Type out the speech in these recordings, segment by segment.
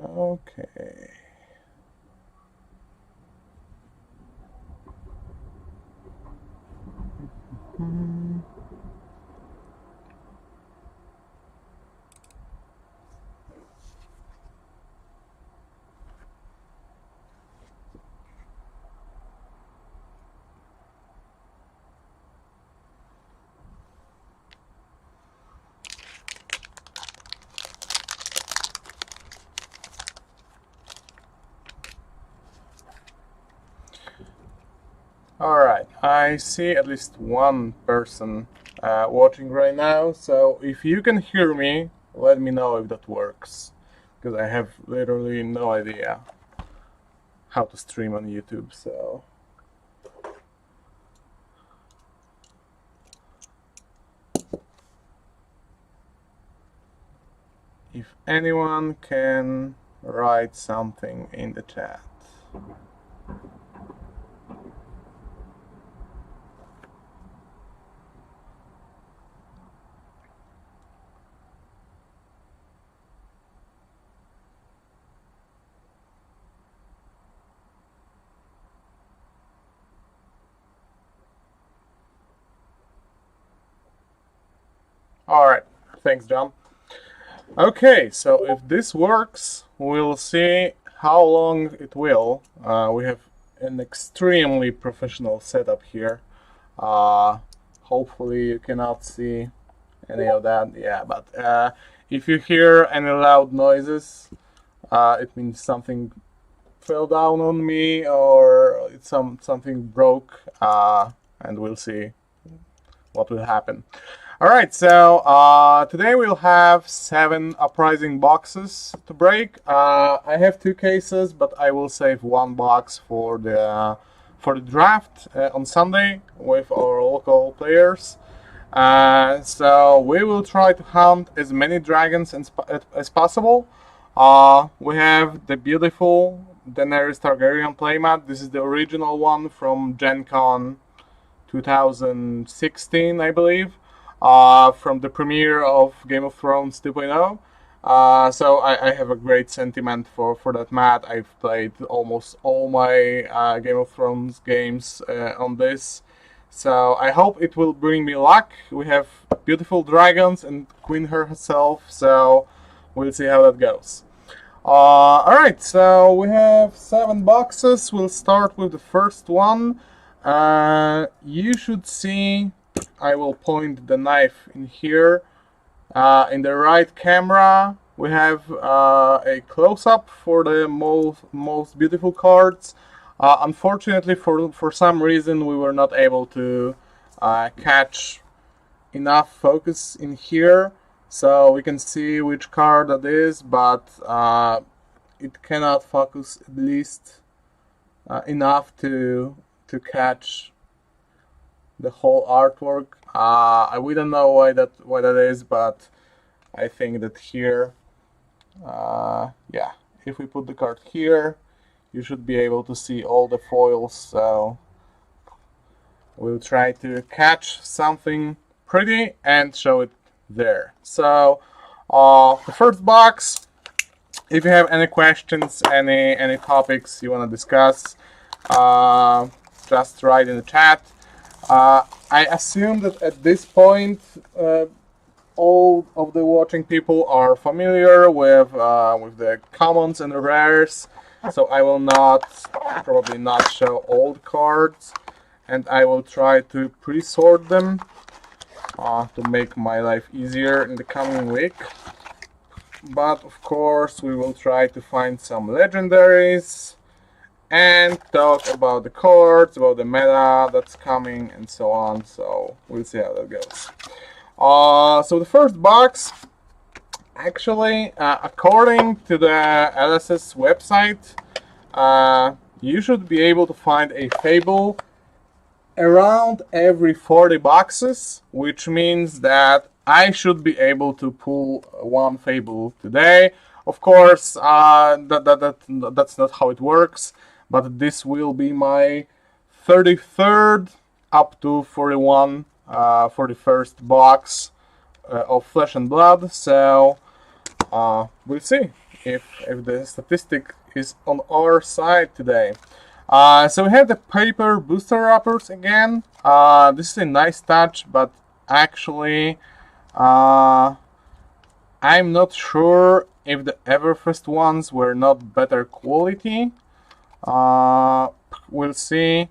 Okay. Alright, I see at least one person watching right now, so if you can hear me, let me know if that works, because I have literally no idea how to stream on YouTube, so... If anyone can write something in the chat. Alright, thanks, John. Okay, so if this works, we'll see how long it will. We have an extremely professional setup here. Hopefully you cannot see any of that. Yeah, but if you hear any loud noises, it means something fell down on me or it's something broke, and we'll see what will happen. Alright, so today we'll have 7 Uprising boxes to break. I have 2 cases, but I will save 1 box for the draft on Sunday with our local players. So we will try to hunt as many dragons as possible. We have the beautiful Daenerys Targaryen playmat. This is the original one from Gen Con 2016, I believe. From the premiere of Game of Thrones 2.0. So I have a great sentiment for that mat. I've played almost all my Game of Thrones games on this. So I hope it will bring me luck. We have beautiful dragons and Queen herself, so we'll see how that goes. Alright, so we have 7 boxes. We'll start with the first one. You should see... I will point the knife in here. In the right camera, we have a close-up for the most beautiful cards. Unfortunately, for some reason, we were not able to catch enough focus in here, so we can see which card that is, but it cannot focus at least enough to catch the whole artwork. We don't know why that is, but I think that here, yeah, if we put the card here, you should be able to see all the foils. So we'll try to catch something pretty and show it there. So the first box. If you have any questions, any topics you want to discuss, just write in the chat. I assume that at this point, all of the watching people are familiar with the commons and the rares, so I will probably not show all the cards, and I will try to pre-sort them to make my life easier in the coming week. But of course, we will try to find some legendaries and talk about the cards, about the meta that's coming, and so on. So we'll see how that goes. So the first box, actually, according to the LSS website, you should be able to find a Fable around every 40 boxes, which means that I should be able to pull 1 Fable today. Of course, that's not how it works. But this will be my 33rd up to 41, 41st box of Flesh and Blood. So we'll see. if the statistic is on our side today. So we have the paper booster wrappers again. This is a nice touch, but actually, I'm not sure if the Everfest ones were not better quality. We'll see.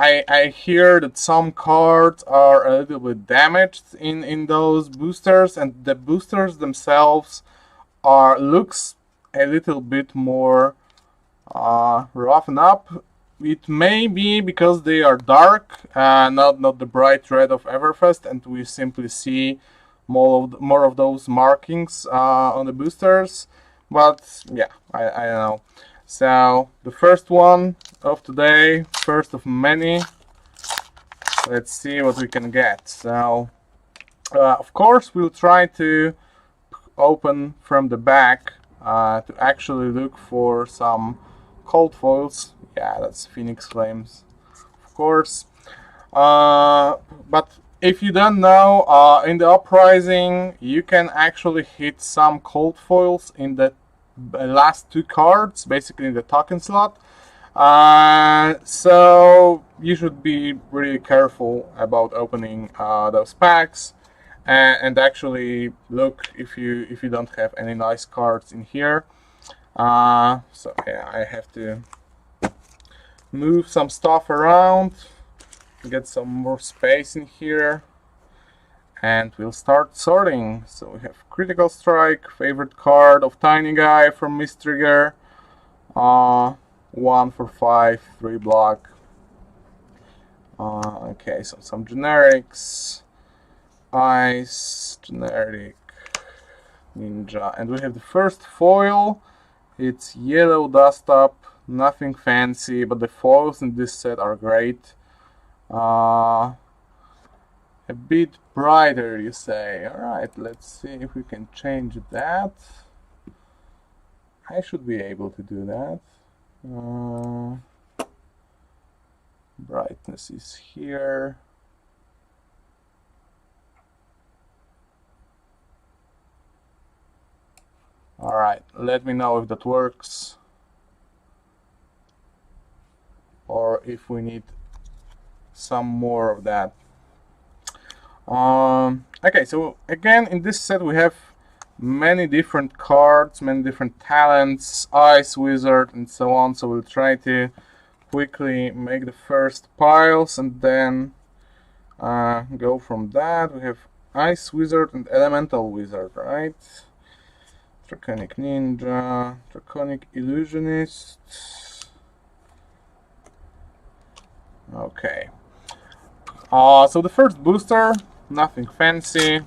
I hear that some cards are a little bit damaged in those boosters, and the boosters themselves looks a little bit more roughened up. It may be because they are dark, not the bright red of Everfest, and we simply see more of those markings on the boosters. But yeah, I don't know. So the first one of today, first of many. Let's see what we can get. So of course we'll try to open from the back to actually look for some cold foils. Yeah, that's Phoenix Flames, of course. But if you don't know, in the Uprising you can actually hit some cold foils in the last two cards, basically in the token slot. So you should be really careful about opening those packs, and actually look if you don't have any nice cards in here. So yeah, I have to move some stuff around to get some more space in here, and we'll start sorting. So we have Critical Strike, favorite card of Tiny Guy from Mistrigger, 1 for 5, 3 block. Okay, so some generics, Ice, generic, Ninja, and we have the first foil. It's Yellow Dust Up, nothing fancy, but the foils in this set are great. A bit brighter, you say. Alright, let's see if we can change that. I should be able to do that. Brightness is here. Alright, let me know if that works, or if we need some more of that. Okay, so again in this set we have many different cards, many different talents, Ice Wizard and so on, so we'll try to quickly make the first piles and then go from that. We have Ice Wizard and Elemental Wizard, right? Draconic Ninja, Draconic Illusionist. Okay. So the first booster, nothing fancy,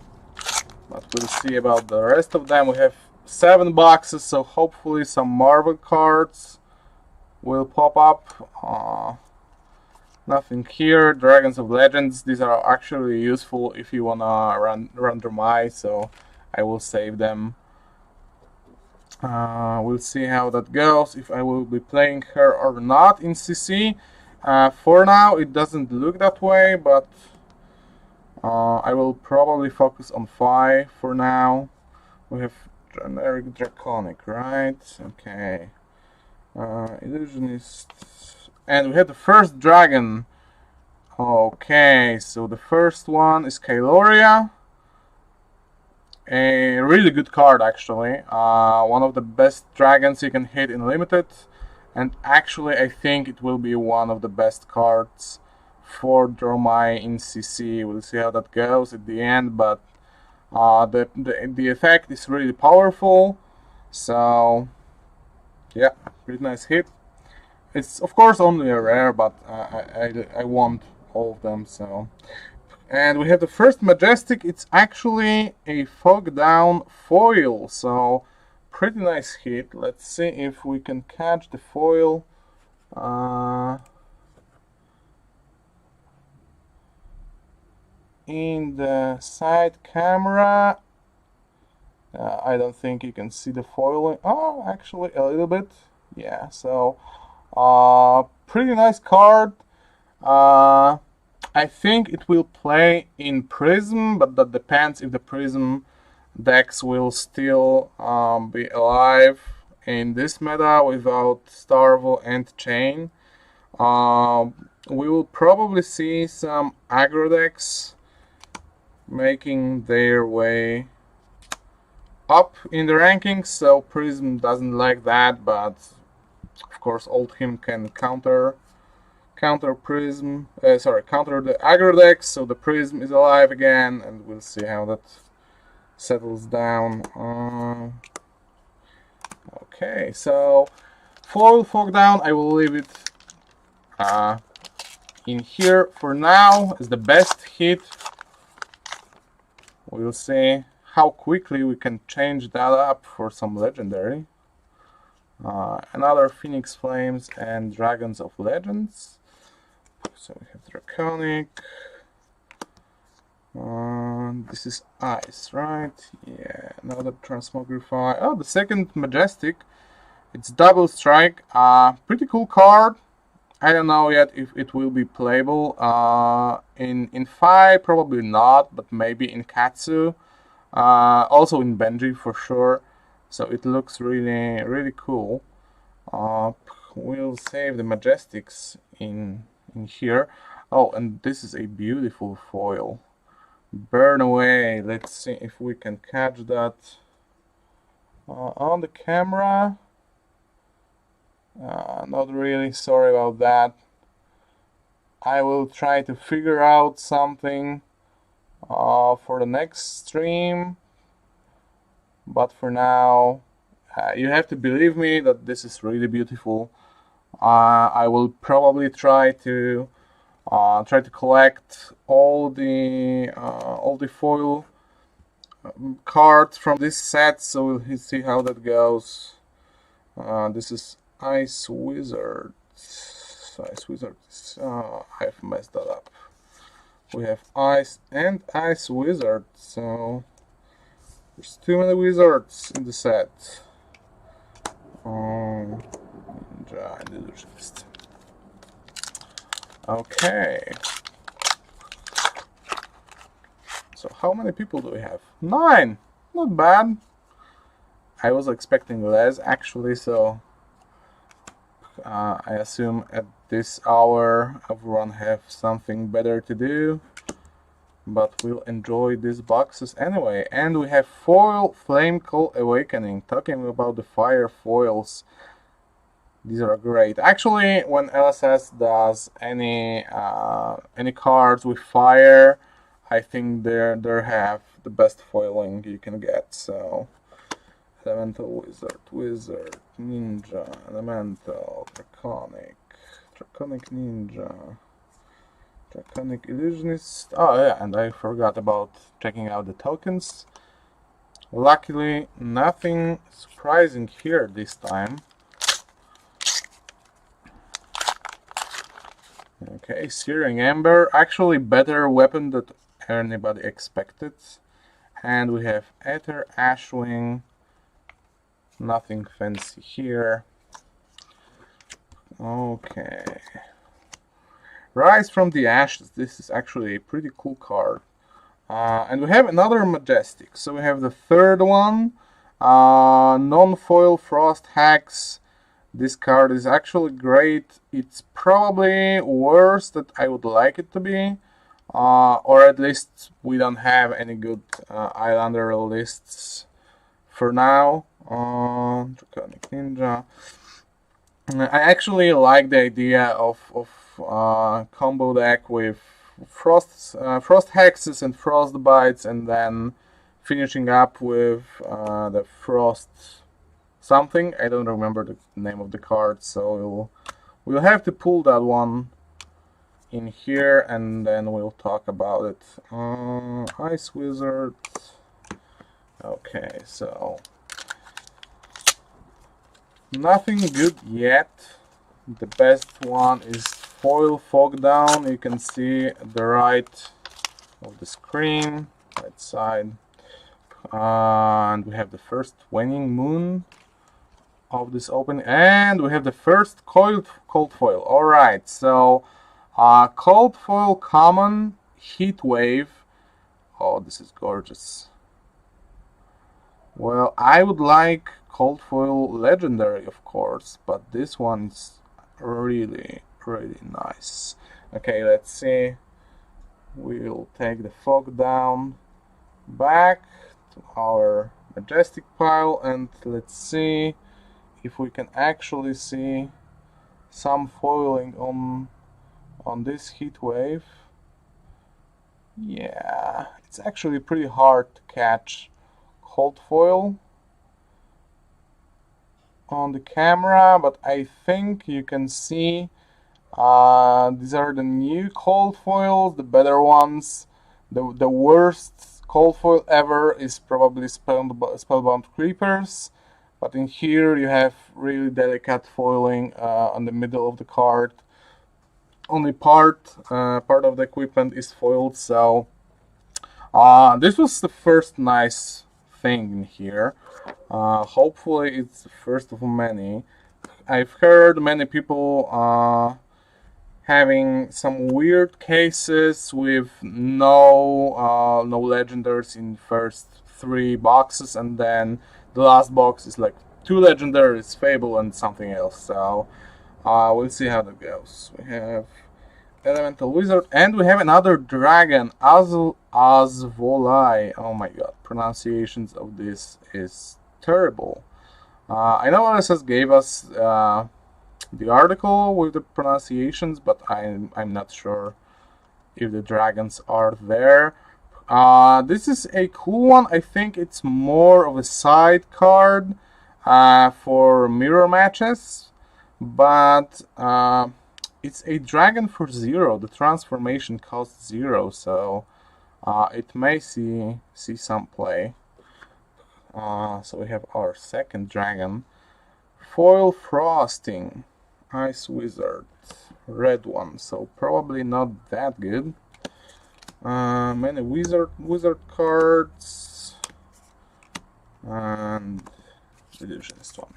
but we'll see about the rest of them. We have 7 boxes, so hopefully some Marvel cards will pop up. Nothing here. Dragons of Legends, these are actually useful if you wanna randomize, so I will save them. We'll see how that goes, if I will be playing her or not in CC. For now it doesn't look that way, but I will probably focus on 5 for now. We have generic Draconic, right? Okay. Illusionist. And we have the first dragon. Okay, so the first one is Kailoria. A really good card, actually. One of the best dragons you can hit in Limited. And actually, I think it will be one of the best cards for Dromai in CC. We'll see how that goes at the end, but the effect is really powerful. So, yeah, pretty nice hit. It's of course only a rare, but I want all of them. So, and we have the first Majestic. It's actually a Fog Down foil. So, pretty nice hit. Let's see if we can catch the foil. In the side camera, I don't think you can see the foiling. Oh, actually a little bit. Yeah, so pretty nice card. I think it will play in Prism, but that depends if the Prism decks will still be alive in this meta without Starvo and Chain. We will probably see some aggro decks making their way up in the rankings, so Prism doesn't like that, but of course Oldhim can counter Prism, counter the aggro decks, so the Prism is alive again, and we'll see how that settles down. Okay, so foil fog down, I will leave it in here for now as the best hit. We'll see how quickly we can change that up for some legendary. Another Phoenix Flames and Dragons of Legends. So we have Draconic. This is Ice, right? Yeah, another Transmogrify. Oh, the second Majestic. It's double strike. Pretty cool card. I don't know yet if it will be playable. In Fi, probably not, but maybe in Katsu. Also in Benji for sure. So it looks really, really cool. We'll save the Majestics in here. Oh, and this is a beautiful foil. Burn Away. Let's see if we can catch that on the camera. Not really, sorry about that. I will try to figure out something for the next stream, but for now you have to believe me that this is really beautiful. I will probably try to collect all the foil cards from this set, so we'll see how that goes. This is Ice Wizards. I've messed that up. We have Ice and Ice Wizards, so there's too many wizards in the set. Okay. So how many people do we have? 9! Not bad. I was expecting less actually, so I assume at this hour everyone have something better to do. But we'll enjoy these boxes anyway. And we have foil Flame Call Awakening. Talking about the fire foils. These are great. Actually, when LSS does any cards with fire, I think they have the best foiling you can get. So, Elemental Wizard, Ninja, Elemental, Draconic Ninja, Draconic Illusionist. Oh yeah, and I forgot about checking out the tokens. Luckily, nothing surprising here this time. Okay, Searing Ember, actually better weapon than anybody expected. And we have Aether Ashwing, nothing fancy here. Okay. Rise from the Ashes, this is actually a pretty cool card. And we have another Majestic, so we have the third one, non-foil Frost Hex. This card is actually great. It's probably worse than I would like it to be, or at least we don't have any good Islander lists for now. Draconic Ninja. I actually like the idea of combo deck with frost hexes and frost bites, and then finishing up with the frost something. I don't remember the name of the card, so we'll have to pull that one in here, and then we'll talk about it. Ice Wizard. Okay, so nothing good yet. The best one is Foil Fog Down. You can see at the right of the screen, right side. And we have the first Waning Moon of this opening, and we have the first cold foil. Alright, so cold foil common, Heat Wave. Oh, this is gorgeous. Well, I would like Cold Foil Legendary, of course, but this one's really, really nice. Okay, let's see. We'll take the fog down back to our majestic pile, and let's see if we can actually see some foiling on this heat wave. Yeah, it's actually pretty hard to catch cold foil on the camera, but I think you can see these are the new cold foils, the better ones. The worst cold foil ever is probably Spellbound Creepers, but in here you have really delicate foiling on the middle of the card. Only part of the equipment is foiled, so this was the first nice thing in here. Hopefully it's the first of many. I've heard many people having some weird cases with no legendaries in first 3 boxes, and then the last box is like 2 legendaries, Fable, and something else. So we'll see how that goes. We have Elemental Wizard, and we have another dragon, Azvolai. Oh my god, pronunciations of this is terrible. I know RSS gave us the article with the pronunciations, but I'm not sure if the dragons are there. This is a cool one. I think it's more of a side card for mirror matches, but it's a dragon for 0. The transformation costs 0, so it may see some play. So we have our second dragon. Foil Frosting, Ice Wizard, red one, so probably not that good. Many wizard cards, and illusionist one.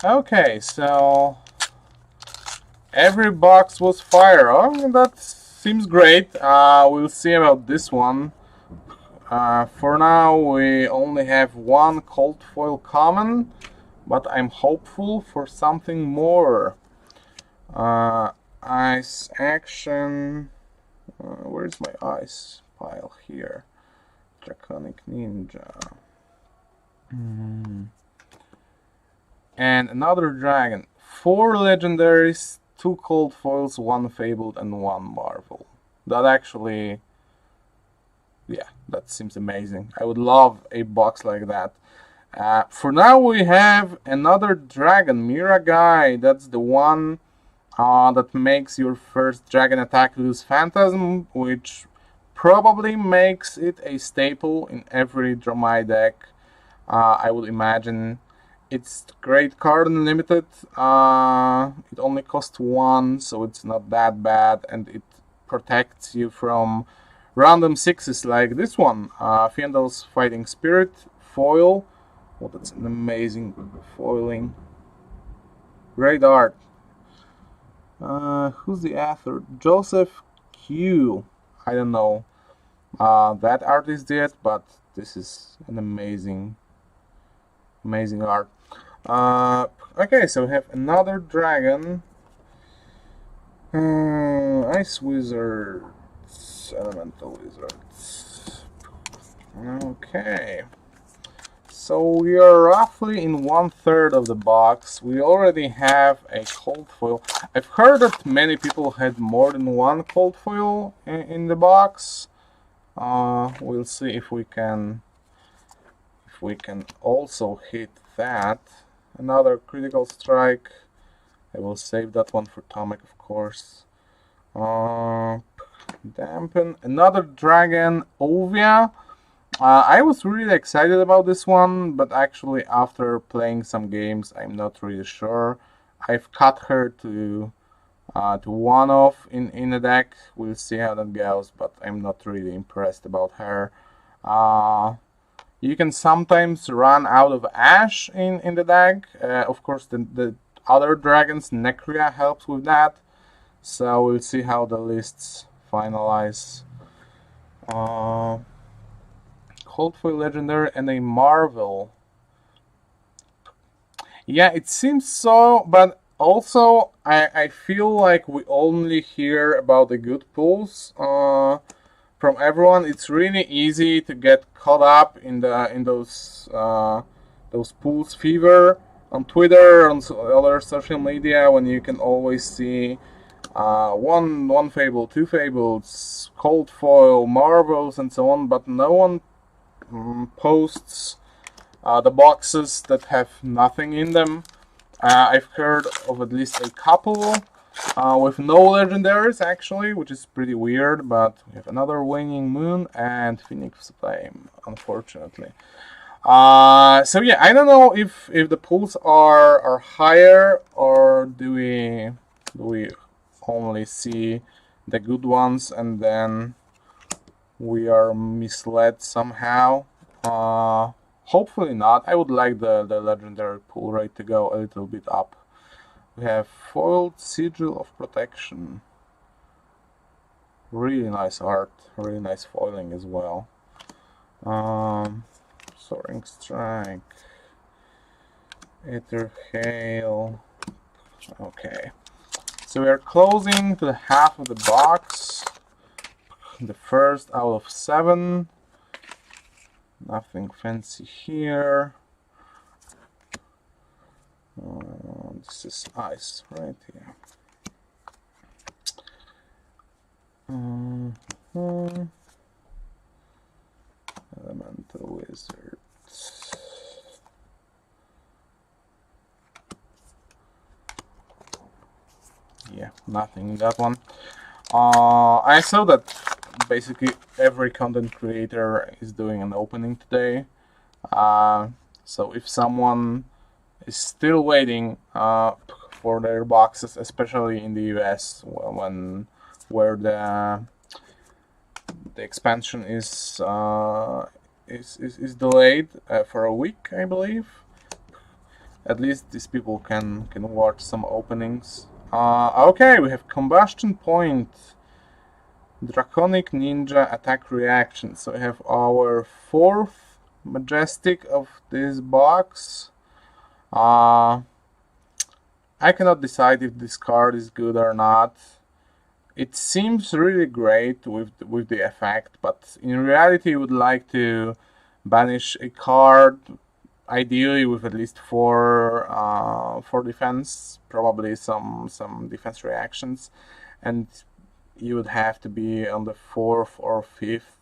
Okay, so every box was fire. Oh, that seems great. We'll see about this one. For now, we only have 1 cold foil common, but I'm hopeful for something more. Ice action. Where's my ice pile here? Draconic Ninja. And another dragon. 4 legendaries, 2 cold foils, 1 fabled, and 1 marvel. That actually, yeah, that seems amazing. I would love a box like that. For now, we have another dragon, Miragai. That's the one that makes your first dragon attack lose Phantasm, which probably makes it a staple in every Dromai deck, I would imagine. It's a great card in Limited. It only costs 1, so it's not that bad, and it protects you from random 6s like this one. Fiendal's Fighting Spirit, foil. Oh, that's an amazing foiling. Great art. Who's the author? Joseph Q. I don't know that artist yet, but this is an amazing art. Okay, so we have another dragon. Ice Wizards, Elemental Wizards. Okay. So we are roughly in 1/3 of the box. We already have a cold foil. I've heard that many people had more than 1 cold foil in the box. We'll see if we can also hit that. Another critical strike. I will save that one for Tomek, of course. Dampen. Another dragon, Ovia. I was really excited about this one, but actually after playing some games, I'm not really sure. I've cut her to 1-off in the deck. We'll see how that goes, but I'm not really impressed about her. You can sometimes run out of Ash in the deck. Of course, the other dragons, Necria, helps with that. So we'll see how the lists finalize. Cold Foil Legendary, and a Marvel. Yeah, it seems so, but also I feel like we only hear about the good pulls from everyone. It's really easy to get caught up in those pulls fever on Twitter, on other social media, when you can always see one fable, two fables, cold foil, marvels, and so on, but no one posts the boxes that have nothing in them. I've heard of at least a couple with no legendaries, actually, which is pretty weird, but we have another Waning Moon and Phoenix Flame, unfortunately. So yeah, I don't know if the pulls are higher, or do we only see the good ones and then we are misled somehow. Hopefully not. I would like the legendary pull rate to go a little bit up. We have foiled Sigil of Protection. Really nice art, really nice foiling as well. Soaring Strike, Aether Hail. Okay, so we are closing to the half of the box. The first out of 7. Nothing fancy here. This is ice right here. Elemental Wizard. Yeah, nothing in that one. I saw that basically every content creator is doing an opening today. So if someone is still waiting for their boxes, especially in the US, where the expansion is delayed for a week, I believe. At least these people can watch some openings. Okay, we have Combustion Point, Draconic Ninja Attack Reaction. So we have our 4th Majestic of this box. I cannot decide if this card is good or not. It seems really great with the effect, but in reality you would like to banish a card, ideally with at least 4 defense, probably some defense reactions, and you would have to be on the 4th or 5th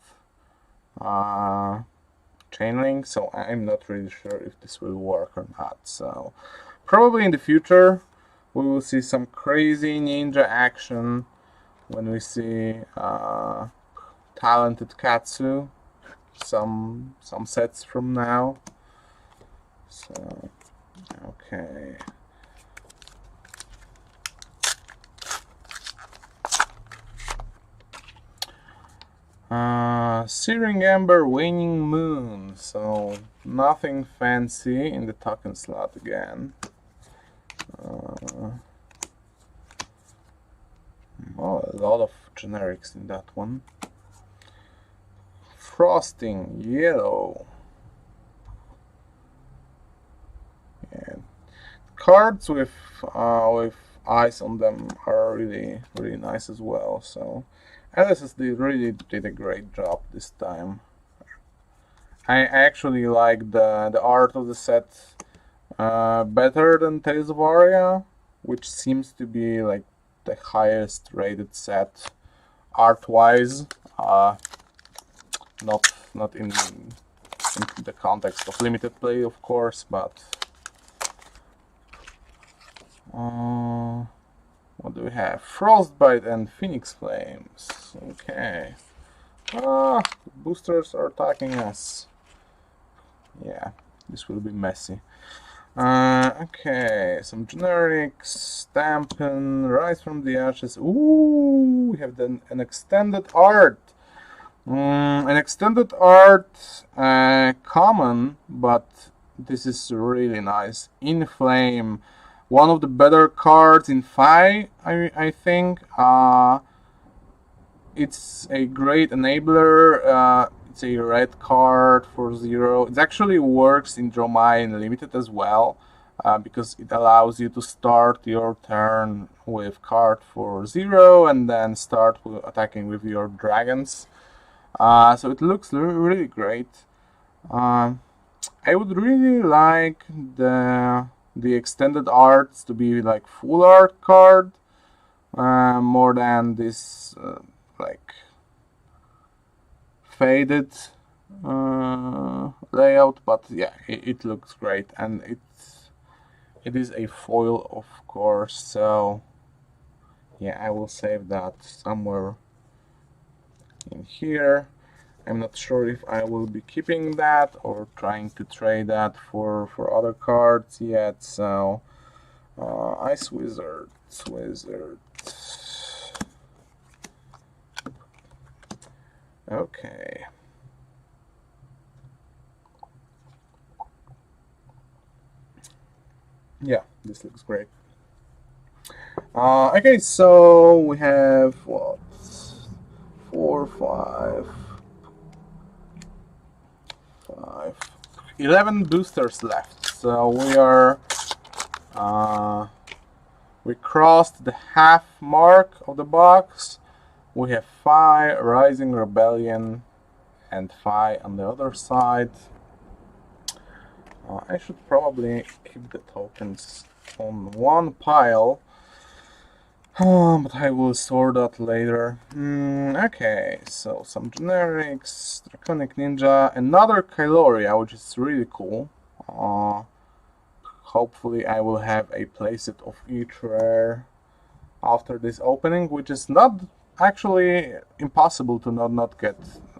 chain link, so I'm not really sure if this will work or not. So probably in the future we will see some crazy ninja action when we see Talented Katsu some sets from now. So okay. Searing Ember, Waning Moon. So nothing fancy in the token slot again. Oh, a lot of generics in that one. Frosting, yellow. Yeah. Cards with eyes on them are really nice as well. So Alice really did a great job this time. I actually like the art of the set better than Tales of Aria, which seems to be like the highest rated set art-wise. Not in the context of limited play, of course, but what do we have? Frostbite and Phoenix Flames. Okay. Boosters are attacking us. Yeah, this will be messy. Okay, some generics. Stampin', Rise from the Ashes. Ooh, we have an extended art. An extended art, common, but this is really nice. In Flame. One of the better cards in Fi, I think. It's a great enabler. it's a red card for 0. It actually works in Dromai and Limited as well, because it allows you to start your turn with card for 0 and then start attacking with your dragons. So it looks really great. I would really like the extended arts to be like full art card, more than this like faded layout. But yeah, it looks great, and it is a foil, of course. So yeah, I will save that somewhere in here. I'm not sure if I will be keeping that or trying to trade that for other cards yet. So Ice Wizard. Okay. Yeah, this looks great. Okay, so we have what? 4, 5, 11 boosters left. So we crossed the half mark of the box. We have 5 Rising Rebellion and 5 on the other side. I should probably keep the tokens on one pile, but I will sort that later. Okay, so some generics, Draconic Ninja, another Kyloria, which is really cool. Hopefully I will have a playset of each rare after this opening, which is not actually impossible to not get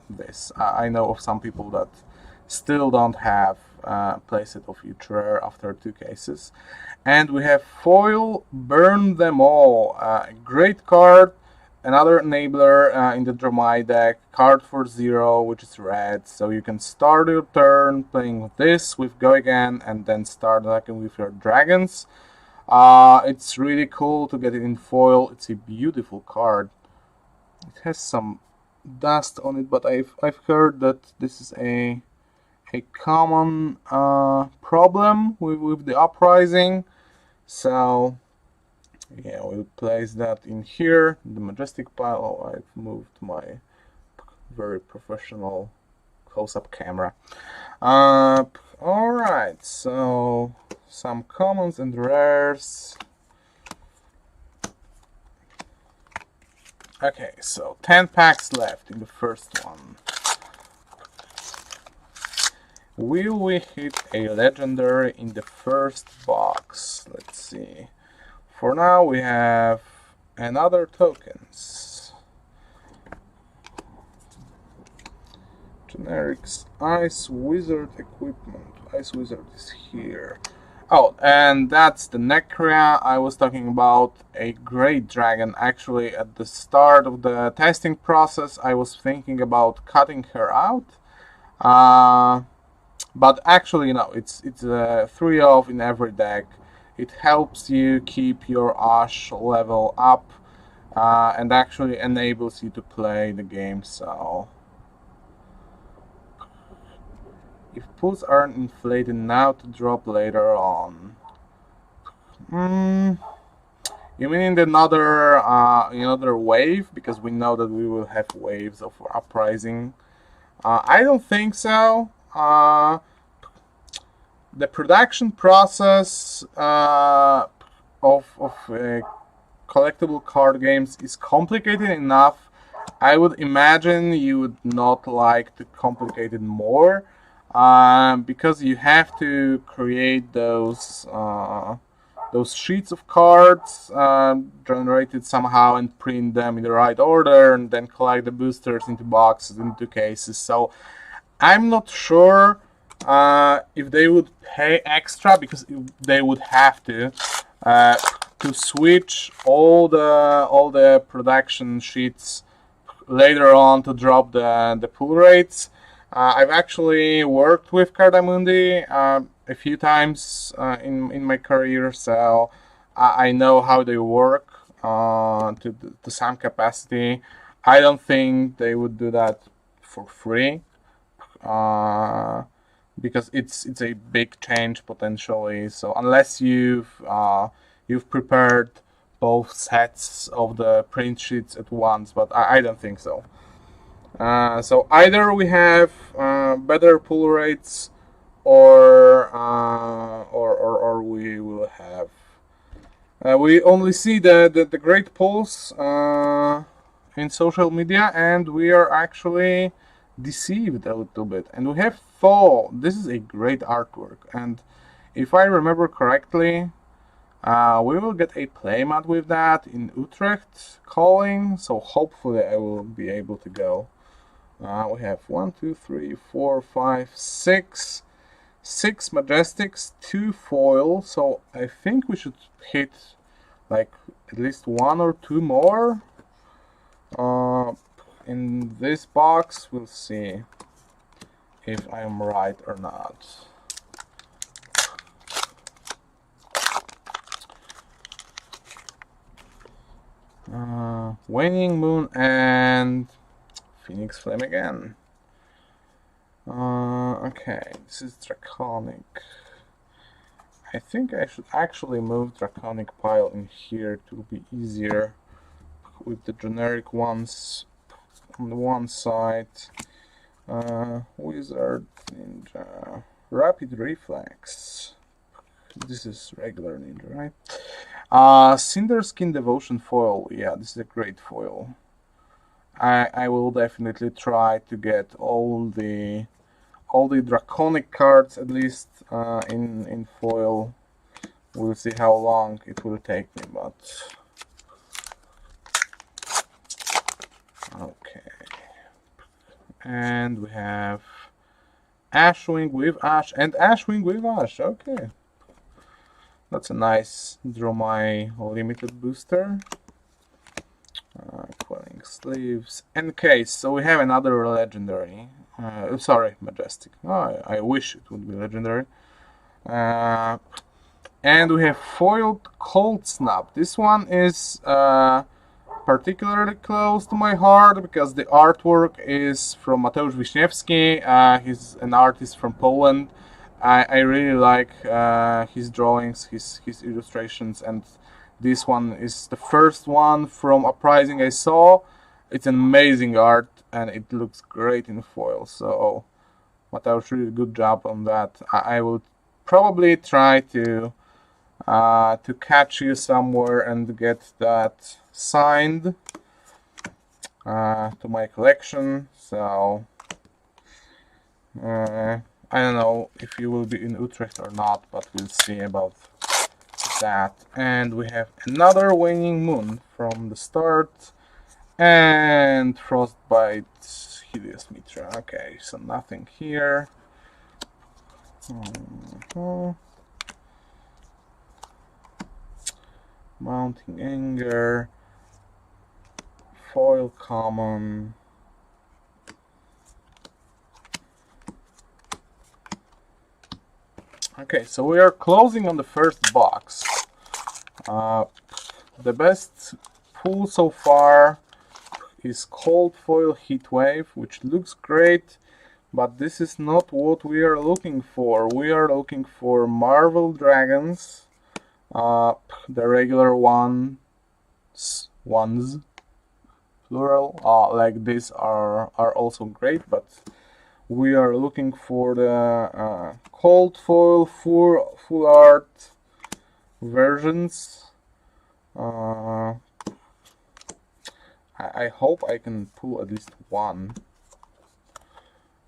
this. I know of some people that still don't have playset of each rare after 2 cases. And we have foil Burn Them All. Great card. Another enabler in the Dromai deck. Card for 0, which is red. So you can start your turn playing with this, with Go Again, and then start attacking with your dragons. It's really cool to get it in foil. It's a beautiful card. It has some dust on it, but I've heard that this is a common problem with the Uprising. So yeah, we'll place that in here, the Majestic pile. Oh, I've moved my very professional close-up camera. Alright, so some commons and rares. Okay, so 10 packs left in the first one. Will we hit a legendary in the first box? Let's see. For now we have another tokens. Generics, Ice Wizard equipment. Ice Wizard is here. Oh, and that's the Necria I was talking about, a great dragon. Actually, at the start of the testing process, I was thinking about cutting her out. But actually, no, it's 3 off in every deck. It helps you keep your Ash level up, and actually enables you to play the game. So if pools aren't inflated now to drop later on. You mean in another wave? Because we know that we will have waves of Uprising. I don't think so. The production process of collectible card games is complicated enough. I would imagine you would not like to complicate it more, because you have to create those sheets of cards generated somehow and print them in the right order, and then collect the boosters into boxes, into cases. So I'm not sure if they would pay extra, because they would have to switch all the production sheets later on to drop the pull rates. I've actually worked with Cardamundi a few times in my career, so I know how they work to some capacity. I don't think they would do that for free. because it's a big change potentially. So unless you've prepared both sets of the print sheets at once, but I don't think so. So either we have better pull rates, or we will have. We only see the great pulls in social media, and we are actually deceived a little bit. And we have Thaw. This is a great artwork, and if I remember correctly, we will get a playmat with that in Utrecht calling. So hopefully I will be able to go. We have 1, 2, 3, 4, 5, 6. 6 Majestics, 2 foil, so I think we should hit like at least 1 or 2 more in this box. We'll see if I am right or not. Waning Moon and Phoenix Flame again. Okay, this is Draconic. I think I should actually move Draconic pile in here to be easier with the generic ones on the one side. Wizard, Ninja, Rapid Reflex. This is regular Ninja, right? Cinder Skin Devotion foil. Yeah, this is a great foil. I will definitely try to get all the Draconic cards at least in foil. We'll see how long it will take me, but okay. And we have Ashwing with Ash and Ashwing with Ash. Okay, that's a nice draw my limited booster. Quelling Sleeves and Case. So we have another legendary. Sorry, Majestic. Oh, I wish it would be legendary. And we have foiled Cold Snap. This one is particularly close to my heart because the artwork is from Mateusz Wiśniewski. He's an artist from Poland. I really like his drawings, his illustrations, and this one is the first one from Uprising I saw. It's an amazing art, and it looks great in foil. So, Mateusz, really good job on that. I will probably try to catch you somewhere and get that signed to my collection. So, I don't know if you will be in Utrecht or not, but we'll see about that. And we have another Waning Moon from the start, and Frostbite Hideous Mitra. Okay, so nothing here. Mounting Anger, foil common. Okay, so we are closing on the first box. The best pull so far is Cold Foil Heatwave, which looks great, but this is not what we are looking for. We are looking for Marvel Dragons, the regular ones, plural, like this are also great, but we are looking for the Cold Foil full art versions. I hope I can pull at least one.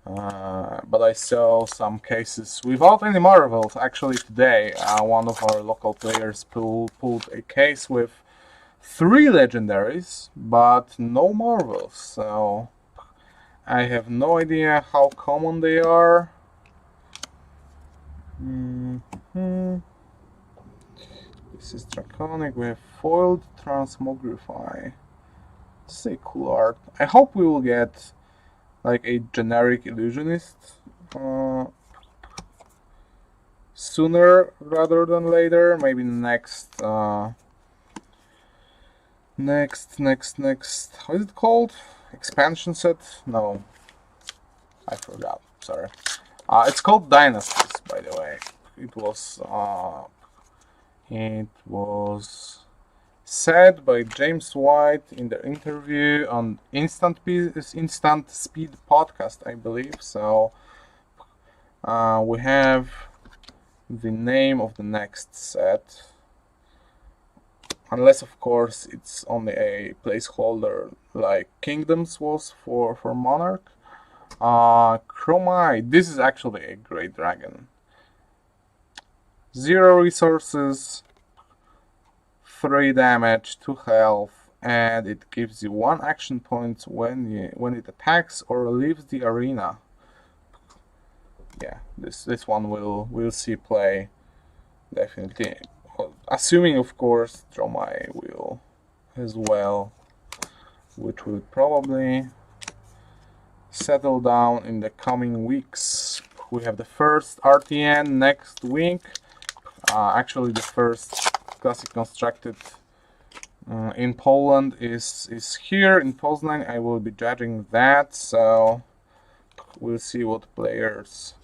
But I saw some cases without any Marvels. Actually today, one of our local players pulled a case with 3 legendaries, but no Marvels. So I have no idea how common they are. This is Draconic. We have foiled Transmogrify. This is a cool art. I hope we will get like a generic illusionist sooner rather than later. Maybe next how is it called? Expansion set? No, I forgot. sorry. It's called Dynasties, by the way. It was said by James White in the interview on Instant Speed podcast, I believe. So we have the name of the next set, unless of course it's only a placeholder like Kingdoms was for Monarch. Chromite, this is actually a great dragon. 0 resources, 3 damage, 2 health, and it gives you 1 action point when it attacks or leaves the arena. Yeah, this one will see play definitely. Assuming of course Dromai will as well, which will probably settle down in the coming weeks. We have the first RTN next week. Actually, the first classic constructed in Poland is here in Poznań. I will be judging that, so we'll see what players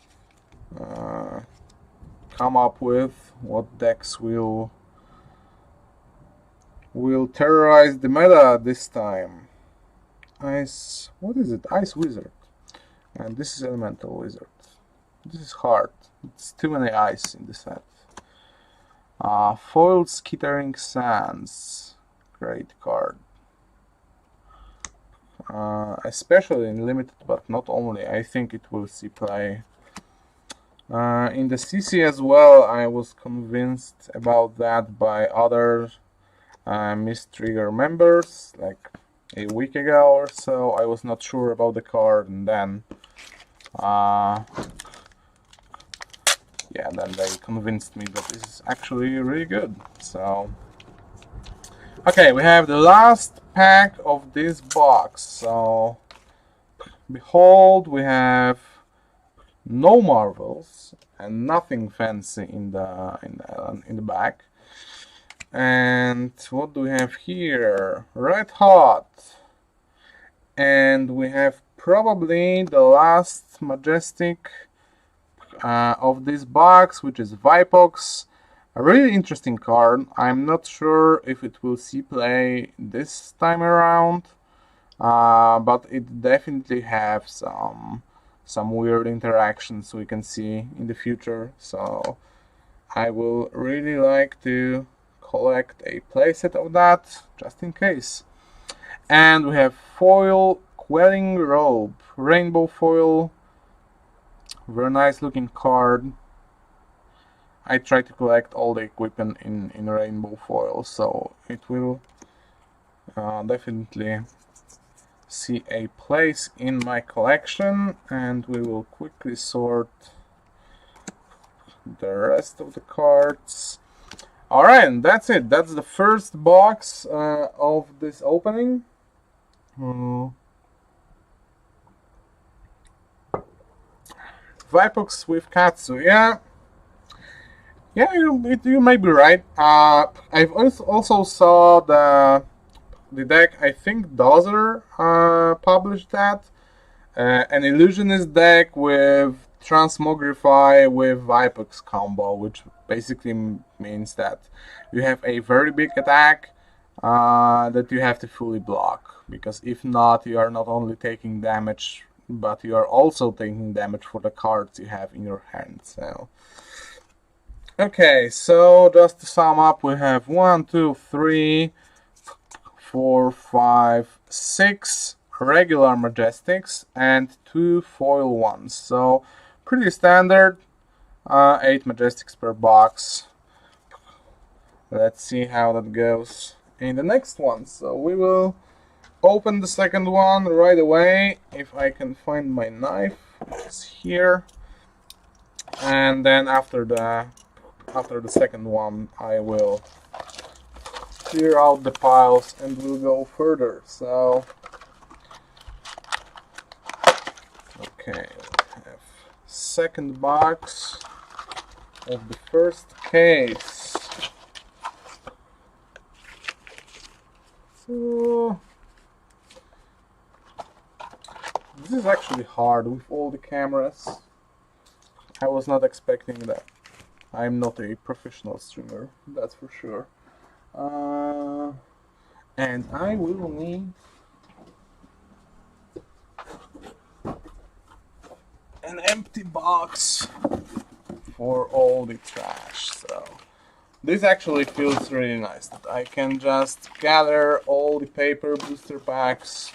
come up with, what decks will terrorize the meta this time. What is it? Ice Wizard. And this is Elemental Wizard. This is hard. It's too many ice in the set. Foiled Skittering Sands. Great card. Especially in limited, but not only. I think it will see play. In the CC as well, I was convinced about that by other Mistrigger members, like a week ago or so. I was not sure about the card, and then then they convinced me that this is actually really good. So okay, we have the last pack of this box. So behold, we have no marvels and nothing fancy in the back. And what do we have here? Red Hot. And we have probably the last Majestic of this box, which is Vipox. A really interesting card. I'm not sure if it will see play this time around, but it definitely have some weird interactions we can see in the future. So I will really like to collect a playset of that, just in case. And we have foil Quelling Robe, rainbow foil, very nice looking card. I try to collect all the equipment in rainbow foil, so it will definitely see a place in my collection, and we will quickly sort the rest of the cards. Alright, and that's it. That's the first box of this opening. Vipox with Katsu, yeah, you may be right. I've also saw the deck. I think Dozer published that, an illusionist deck with Transmogrify with Vipox combo, which basically means that you have a very big attack that you have to fully block, because if not, you are not only taking damage, but you are also taking damage for the cards you have in your hand. So okay, so just to sum up, we have 1, 2, 3, 4, 5, 6 regular Majestics and 2 foil ones. So pretty standard, 8 Majestics per box. Let's see how that goes in the next one. So we will open the second one right away, if I can find my knife. It's here. And then after the second one, I will clear out the piles and we'll go further. So okay, we have second box of the first case. So This is actually hard with all the cameras. I was not expecting that. I'm not a professional streamer, that's for sure. And I will need an empty box for all the trash. So this actually feels really nice that I can just gather all the paper booster packs,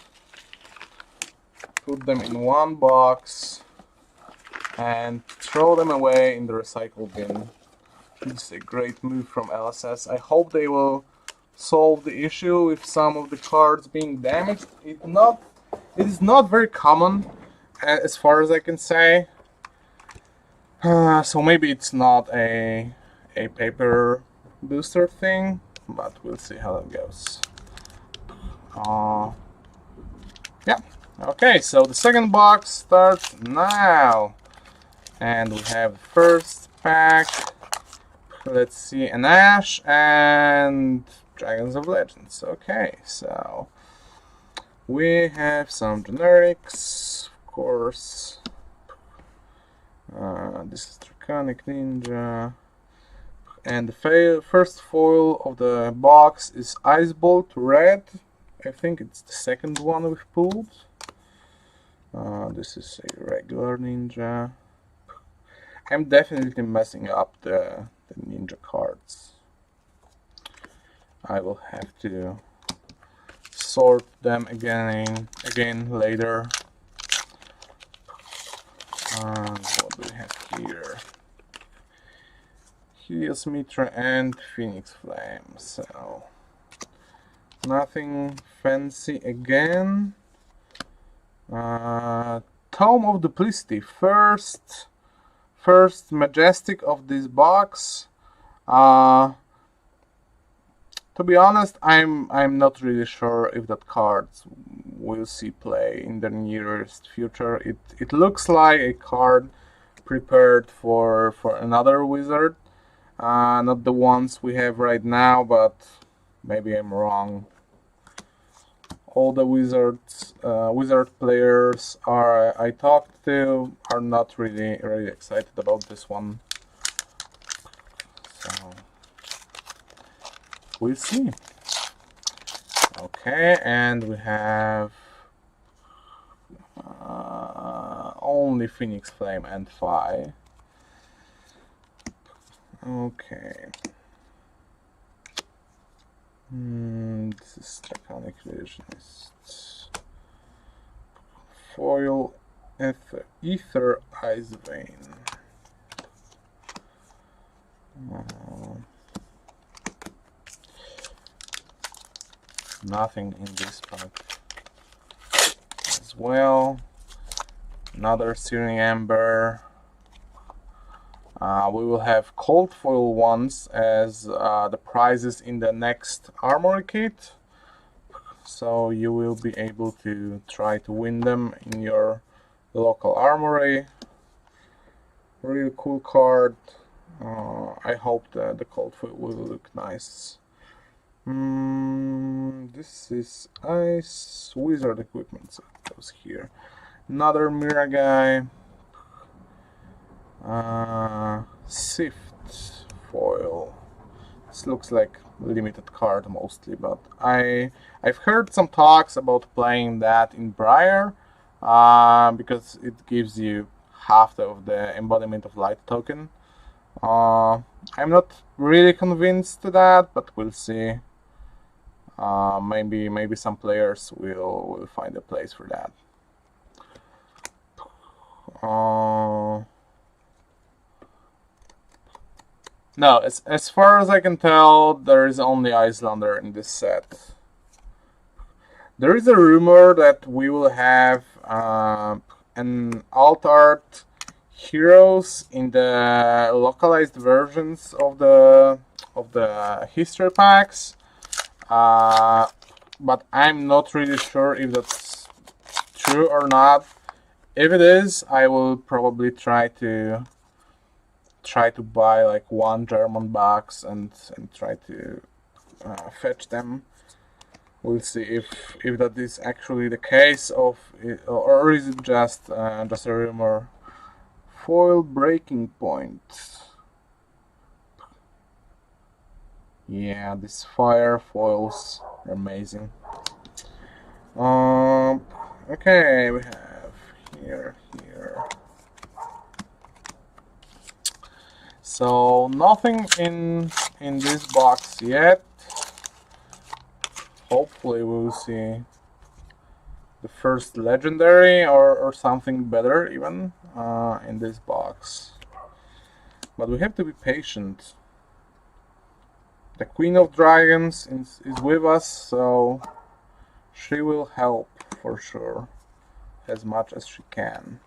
put them in one box, and throw them away in the recycle bin. This is a great move from LSS. I hope they will solve the issue with some of the cards being damaged. It is not very common, as far as I can say. So maybe it's not a paper booster thing, but we'll see how that goes. Yeah. Okay, so the second box starts now. And we have the first pack. Let's see, an Ash and Dragons of Legends. Okay, so we have some generics, of course. This is Draconic Ninja. And the first foil of the box is Ice Bolt Red. I think it's the second one we've pulled. This is a regular ninja. I'm definitely messing up the ninja cards. I will have to sort them again later. What do we have here? Helios Mitra and Phoenix Flame. So nothing fancy again. Tome of Duplicity, first majestic of this box. To be honest, I'm not really sure if that card will see play in the nearest future. It looks like a card prepared for another wizard, not the ones we have right now, but maybe I'm wrong. All the wizard players I talked to are not really excited about this one. So we'll see. Okay, and we have only Phoenix Flame and Phi. Okay. This is Draconic Revisionist. Foil Ether Ice Vein. Nothing in this pack as well. Another Searing Ember. We will have cold foil ones as the prizes in the next armory kit, so you will be able to try to win them in your local armory. Really cool card. I hope the cold foil will look nice. This is Ice Wizard equipment, so it goes here. Another Miragai. Sift foil. This looks like limited card mostly, but I've heard some talks about playing that in Briar, because it gives you half of the embodiment of light token. I'm not really convinced to that, but we'll see. Maybe some players will find a place for that. No, as far as I can tell, there is only Icelander in this set. There is a rumor that we will have an alt art heroes in the localized versions of the history packs, but I'm not really sure if that's true or not. If it is, I will probably try to buy like one German box and try to fetch them. We'll see if that is actually the case or is it just a rumor. Foil breaking point. Yeah, these fire foils are amazing. Okay, we have here. So nothing in this box yet. Hopefully we'll see the first legendary or something better even in this box. But we have to be patient. The Queen of Dragons is with us, so she will help for sure as much as she can.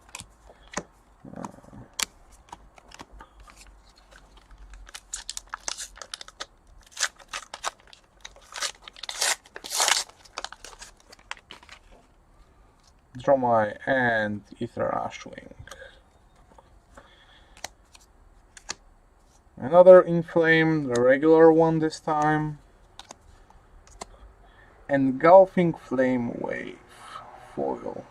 Dromai and Ether Ashwing. Another Inflame, the regular one this time. Engulfing Flame Wave foil.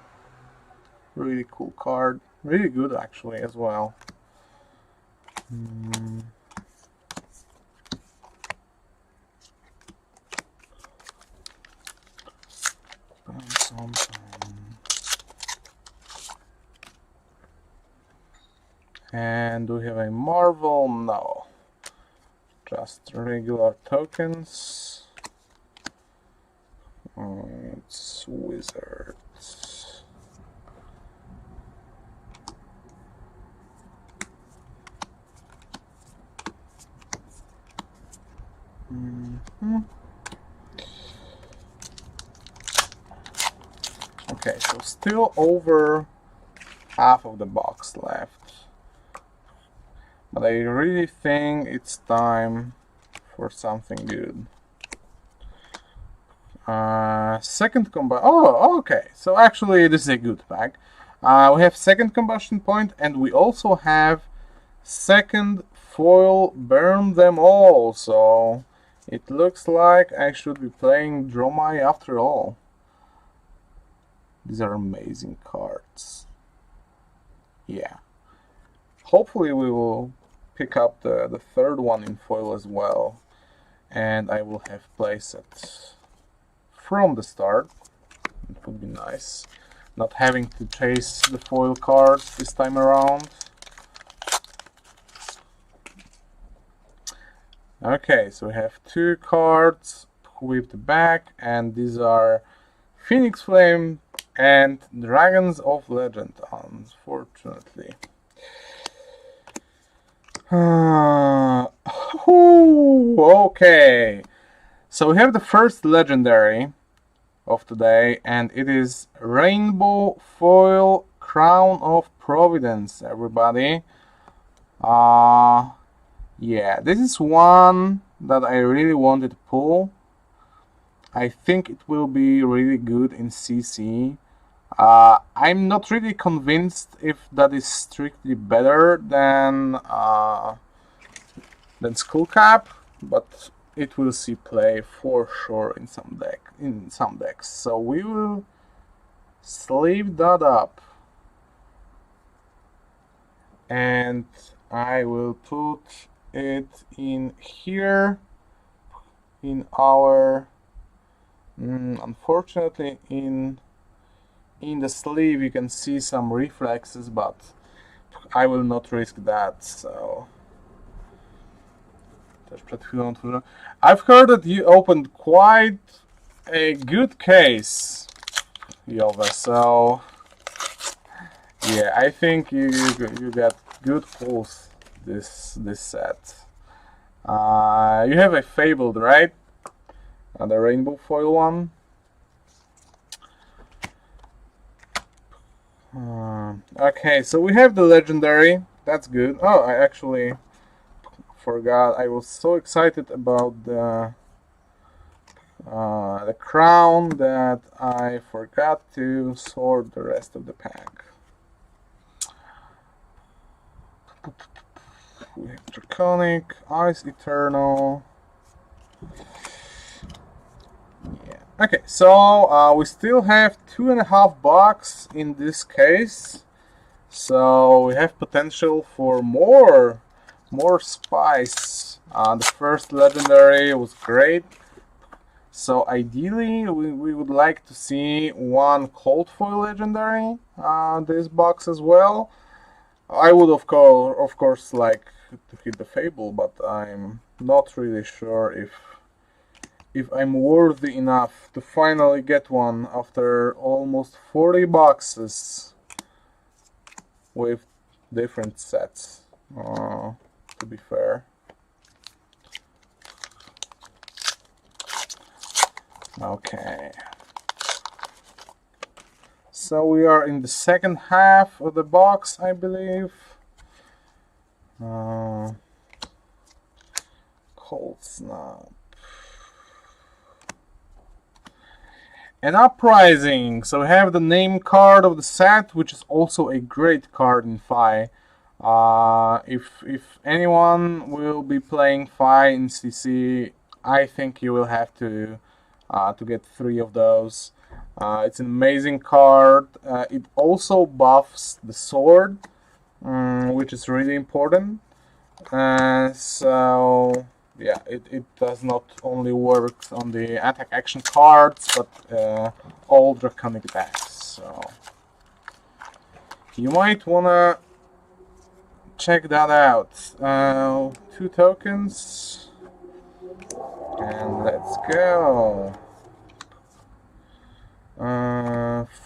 Really cool card. Really good actually as well. And do we have a Marvel? No. Just regular tokens. It's Wizards. Okay, so still over half of the box left. But I really think it's time for something good. Second combustion. Oh, okay. So actually, this is a good pack. We have second combustion point, and we also have second foil burn them all. So it looks like I should be playing Dromai after all. These are amazing cards. Yeah. Hopefully we will pick up the third one in foil as well, and I will have playset from the start. It would be nice not having to chase the foil cards this time around. Okay, so we have two cards with the back, and these are Phoenix Flame and Dragons of Legend, unfortunately. Okay, so we have the first legendary of today, and it is Rainbow Foil Crown of Providence, everybody. Yeah, this is one that I really wanted to pull. I think it will be really good in CC. I'm not really convinced if that is strictly better than Skullcap, but it will see play for sure in some decks. So we will sleeve that up, and I will put it in here in our unfortunately in the sleeve you can see some reflexes, but I will not risk that. So I've heard that you opened quite a good case, Jove, so yeah, I think you got good pulls this set. You have a Fabled, right? The rainbow foil one. Okay, so we have the legendary. That's good. Oh, I actually forgot. I was so excited about the crown that I forgot to sort the rest of the pack. We have Draconic, Ice Eternal. Yeah, Okay, so we still have 2.5 bucks in this case, so we have potential for more spice. The first legendary was great, so ideally we would like to see one cold foil legendary this box as well. I would of course like to hit the Fable, but I'm not really sure if I'm worthy enough to finally get one after almost 40 boxes with different sets, to be fair. Okay. So we are in the second half of the box, I believe. Cold Snap. An Uprising. So we have the name card of the set, which is also a great card in Fi. If anyone will be playing Fi in CC, I think you will have to get 3 of those. It's an amazing card. It also buffs the sword, which is really important. So yeah, it does not only work on the attack action cards, but all draconic decks. So you might wanna check that out. 2 tokens, and let's go.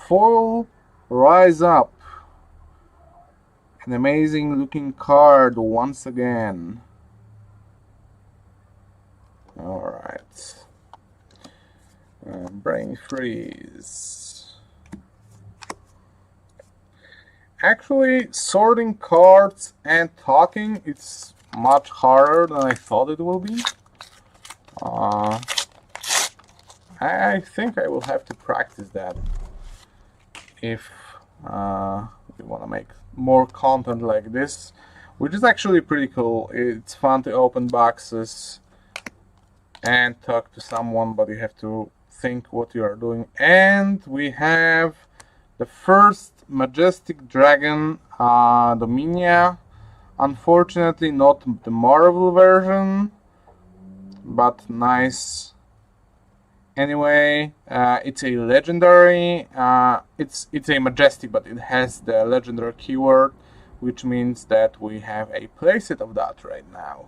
Foil Rise Up. An amazing looking card once again. Alright. Brain Freeze. Actually, sorting cards and talking, it's much harder than I thought it will be. I think I will have to practice that if we want to make more content like this, which is actually pretty cool. It's fun to open boxes and talk to someone, but you have to think what you are doing. And we have the first Majestic Dragon, Dominia. Unfortunately not the Marvel version, but nice. Anyway, it's a legendary. It's a majestic, but it has the legendary keyword, which means that we have a playset of that right now,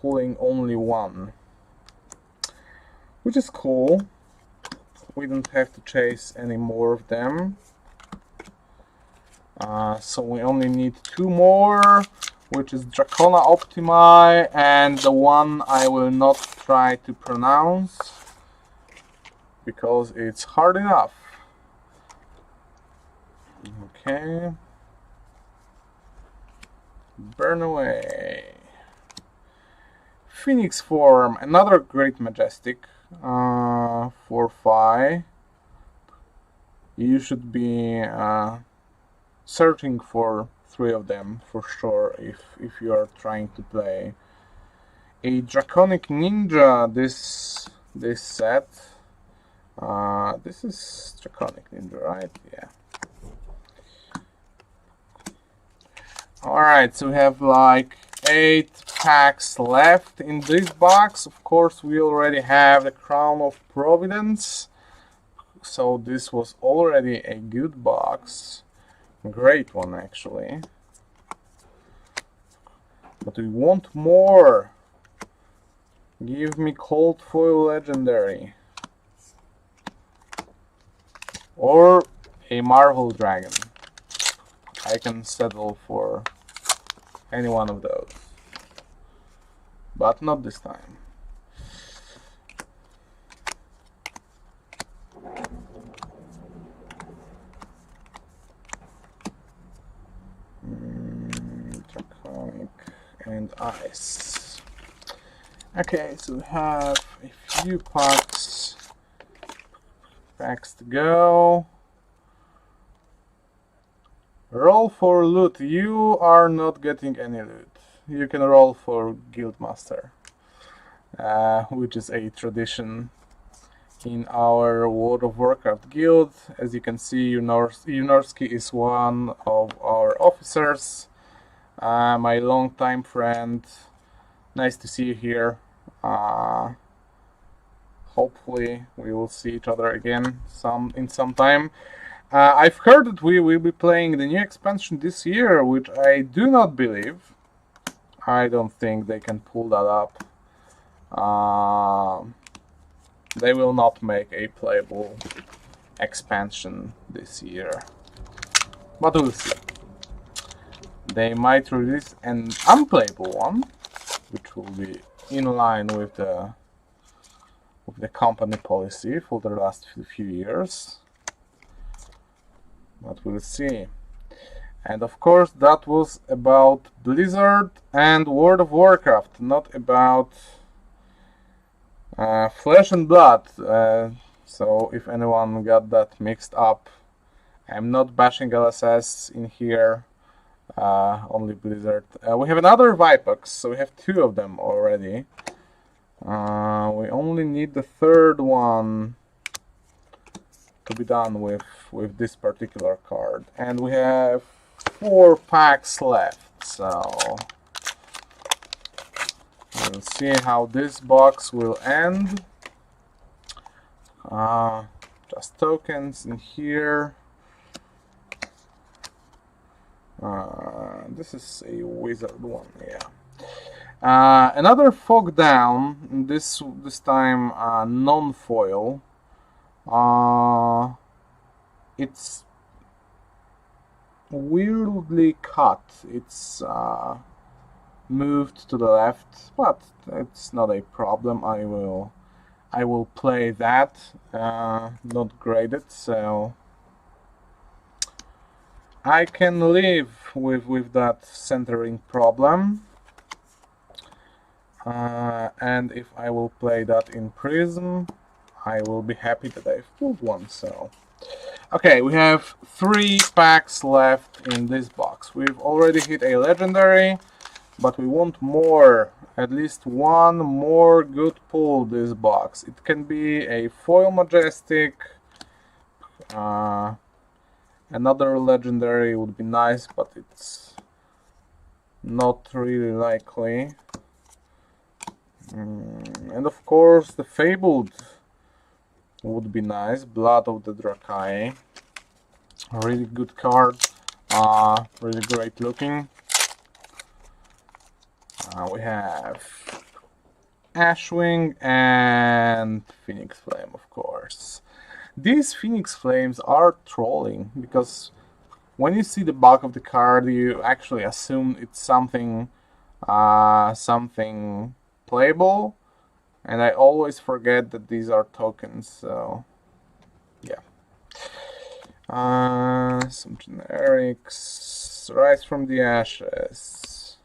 pulling only 1, which is cool. We don't have to chase any more of them. So we only need 2 more, which is Dracona Optimi and the one I will not try to pronounce because it's hard enough. Okay. Burn away. Phoenix Form, another great majestic for Fi. You should be searching for 3 of them for sure if you are trying to play a Draconic Ninja this set. This is Draconic Ninja, right? Yeah. Alright, so we have like 8 packs left in this box. Of course, we already have the Crown of Providence, so this was already a good box. Great one, actually. But we want more. Give me Cold Foil Legendary. Or a Marvel Dragon. I can settle for any one of those. But not this time. Draconic and Ice. Okay, so we have a few packs to go. Roll for loot. You are not getting any loot. You can roll for Guildmaster, which is a tradition in our World of Warcraft guild. As you can see, Yunorsky is one of our officers, my longtime friend. Nice to see you here. Hopefully we will see each other again in some time. I've heard that we will be playing the new expansion this year, which I do not believe. I don't think they can pull that up. They will not make a playable expansion this year, but we'll see. They might release an unplayable one, which will be in line with the company policy for the last few years, but we'll see. And of course that was about Blizzard and World of Warcraft, not about Flesh and Blood. So if anyone got that mixed up, I'm not bashing LSS in here, only Blizzard. We have another Vipox, so we have 2 of them already. We only need the 3rd one to be done with this particular card, and we have 4 packs left, so we'll see how this box will end. Just tokens in here. This is a wizard one, yeah. Another Fog Down, this time non-foil. It's weirdly cut. It's moved to the left, but it's not a problem. I will play that, not grade it, so I can live with that centering problem. And if I will play that in Prism, I will be happy that I've pulled one. So, okay, we have 3 packs left in this box. We've already hit a legendary, but we want more. At least one more good pull this box. It can be a foil majestic. Another legendary would be nice, but it's not really likely. And of course the Fabled would be nice. Blood of the Drakai. A really good card. Really great looking. We have Ashwing and Phoenix Flame, of course. These Phoenix Flames are trolling, because when you see the bulk of the card, you actually assume it's something playable, and I always forget that these are tokens, so yeah. Some generics, Rise from the Ashes.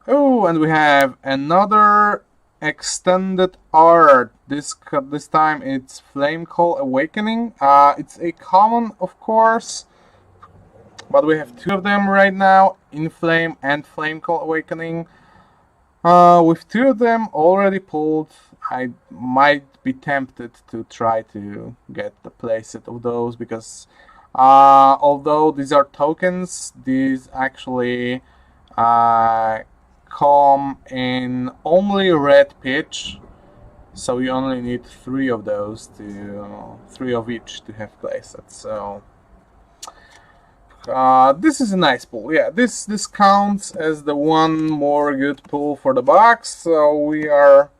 Oh, and we have another extended art. This time it's Flame Call Awakening. It's a common, of course, but we have 2 of them right now, Inflame and Flame Call Awakening. With 2 of them already pulled, I might be tempted to try to get the playset of those, because although these are tokens, these actually come in only red pitch, so you only need 3 of those to 3 of each to have playsets. So this is a nice pull. Yeah, this counts as the one more good pull for the box, so we are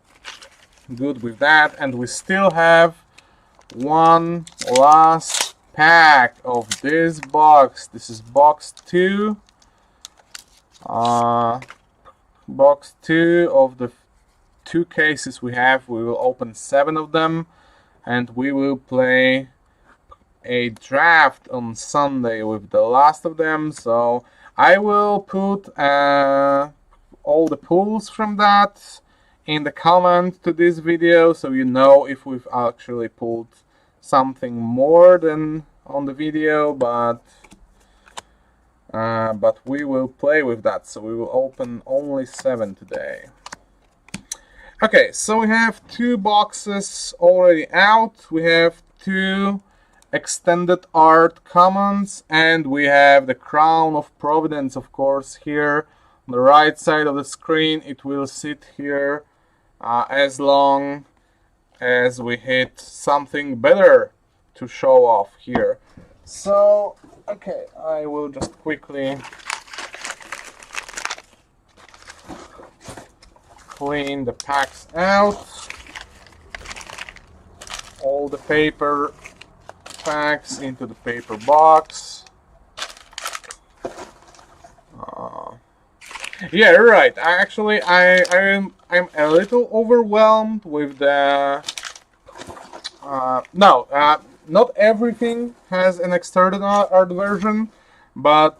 good with that. And we still have one last pack of this box. This is box 2. Box 2 of the 2 cases we have. We will open 7 of them, and we will play a draft on Sunday with the last of them. So I will put all the pulls from that in the comment to this video, so you know if we've actually pulled something more than on the video, but we will play with that. So we will open only 7 today. Okay, so we have 2 boxes already out. We have 2 extended art commons, and we have the Crown of Providence, of course, here on the right side of the screen. It will sit here as long as we hit something better to show off here. So, okay, I will just quickly clean the packs out. All the paper packs into the paper box. Yeah, right. I'm a little overwhelmed with the. No, not everything has an extended art version, but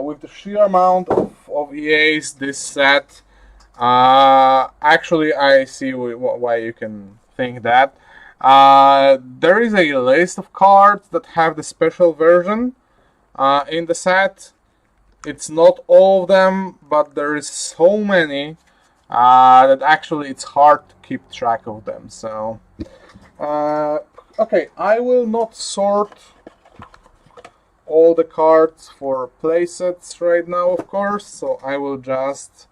with the sheer amount of EAs this set, actually I see why you can think that. There is a list of cards that have the special version in the set. It's not all of them, but there is so many that actually it's hard to keep track of them. So, okay, I will not sort all the cards for playsets right now, of course. So I will just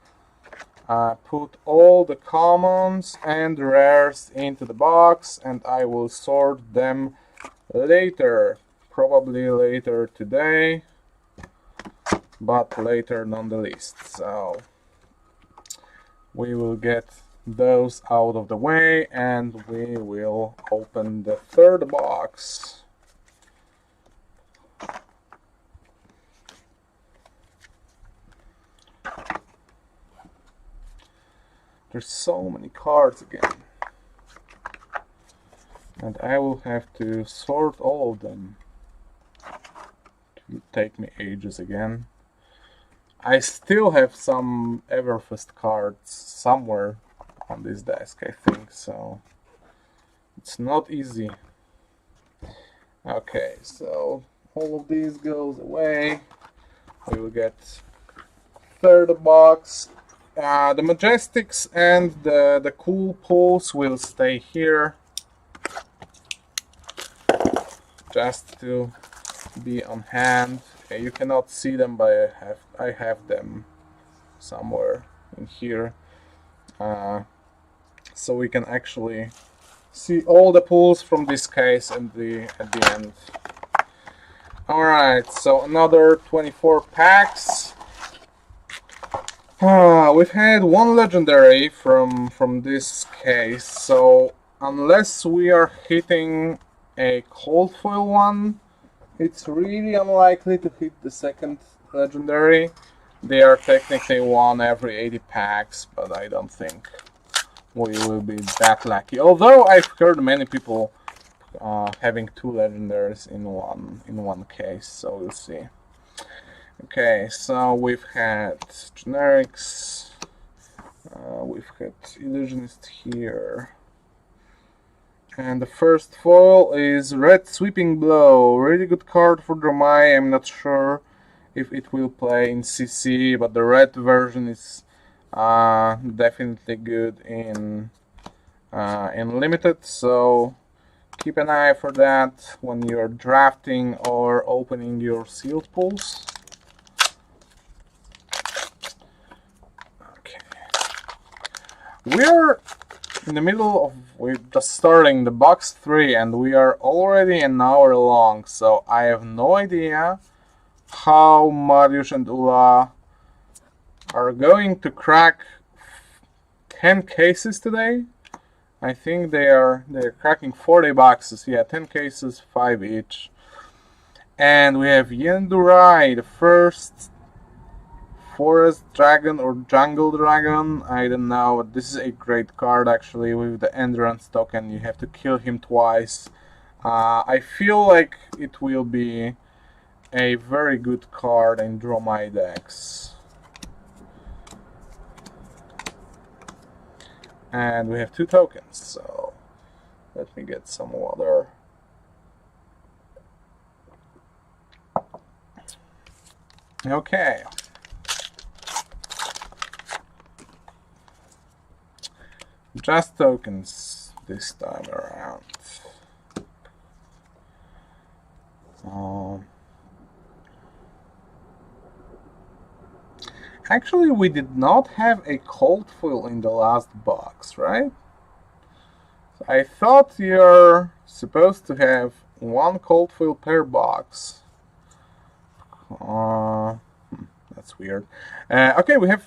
put all the commons and rares into the box, and I will sort them later, probably later today, but later nonetheless. So we will get those out of the way, and we will open the third box. There's so many cards again, and I will have to sort all of them. It will take me ages again. I still have some Everfest cards somewhere on this desk, I think, so it's not easy. Okay, so all of these goes away. We will get third box. The Majestics and the cool pulls will stay here, just to be on hand. Okay, you cannot see them, but I have them somewhere in here, so we can actually see all the pulls from this case at the end. Alright, so another 24 packs. We've had 1 legendary from this case, so unless we are hitting a cold foil one, it's really unlikely to hit the second legendary. They are technically 1 every 80 packs, but I don't think we will be that lucky. Although I've heard many people having 2 legendaries in one case, so we'll see. Okay, so we've had generics, we've had illusionist here, and the first foil is Red Sweeping Blow. Really good card for Dromai. I'm not sure if it will play in CC, but the red version is definitely good in limited, so keep an eye for that when you're drafting or opening your sealed pulls. We're in the middle of, we're just starting the box 3, and we are already an hour long, so I have no idea how Mariusz and Ula are going to crack 10 cases today. I think they're cracking 40 boxes, yeah, 10 cases, 5 each. And we have Yendurai, the first Forest Dragon or Jungle Dragon, I don't know. This is a great card actually. With the Endurance token, you have to kill him twice. I feel like it will be a very good card in Dromai decks. And we have 2 tokens, so let me get some water. Okay. Just tokens this time around. Actually, we did not have a cold foil in the last box, right? I thought you're supposed to have one cold foil per box. That's weird. Okay, we have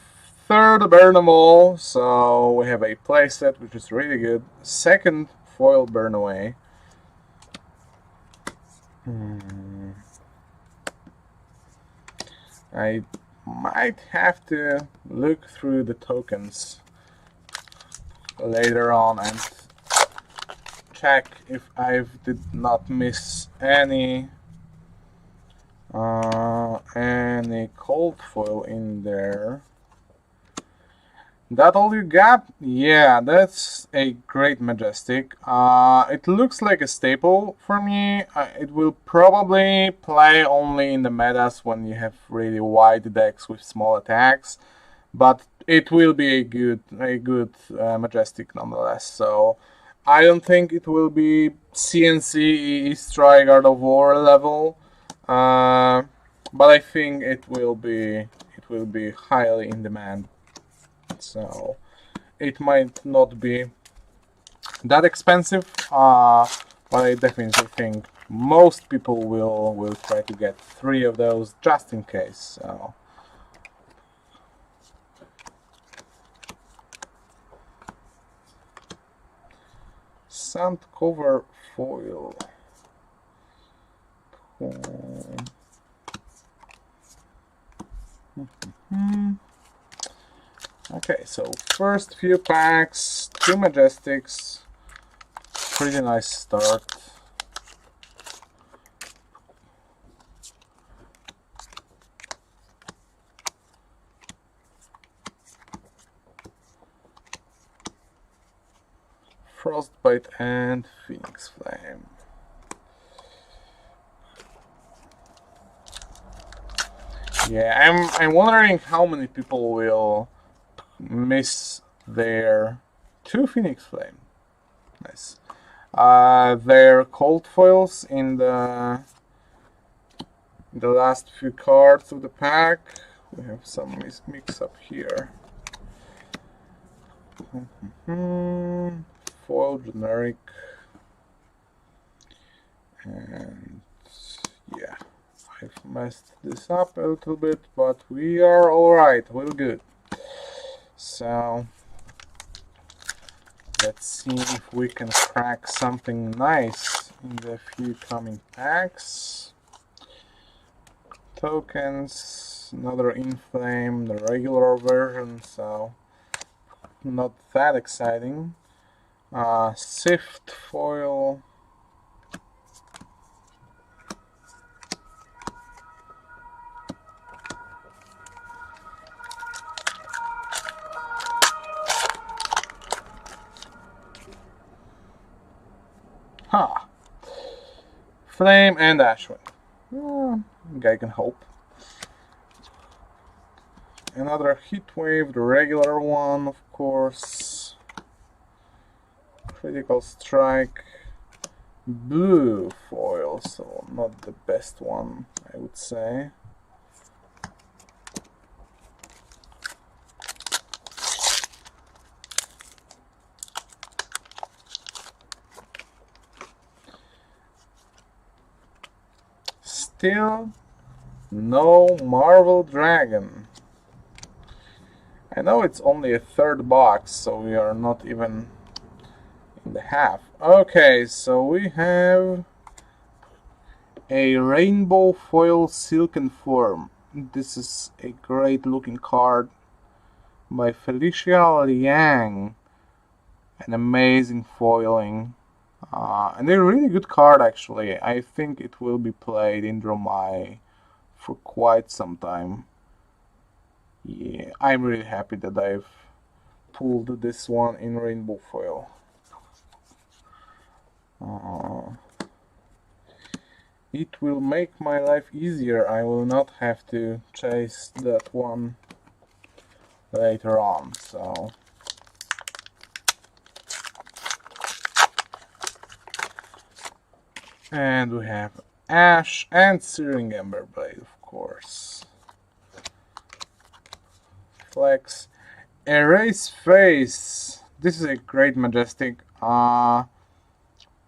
third burn 'em all, so we have a playset which is really good. Second foil burn away. I might have to look through the tokens later on and check if I did not miss any cold foil in there. That all you got? Yeah, that's a great Majestic. It looks like a staple for me. It will probably play only in the metas when you have really wide decks with small attacks, but it will be a good Majestic nonetheless. So I don't think it will be CNC Strike God of War level, but I think it will be highly in demand. So it might not be that expensive, but I definitely think most people will try to get 3 of those just in case. So sand cover foil. Okay, so first few packs, 2 Majestics, pretty nice start. Frostbite and Phoenix Flame. Yeah, I'm wondering how many people will miss their 2 Phoenix Flame. Nice. Their cold foils in the last few cards of the pack. We have some mix up here. Foil generic. And yeah, I've messed this up a little bit, but we are alright, we're good. So let's see if we can crack something nice in the few coming packs. Tokens, another Inflame, the regular version, so not that exciting. Sift foil. Ha! Flame and Ashwind. Guy can hope. Another Heat Wave, the regular one, of course. Critical Strike. Blue foil, so not the best one, I would say. Still no Marvel Dragon. I know it's only a third box, so we are not even in the half. Okay, so we have a Rainbow Foil Silken Form. This is a great looking card by Felicia Liang. An amazing foiling. And a really good card, actually. I think it will be played in Dromai for quite some time. Yeah, I'm really happy that I've pulled this one in Rainbow Foil. It will make my life easier. I will not have to chase that one later on, so And we have Ash and Searing Ember Blade, of course. Flex. Erase Face. This is a great Majestic.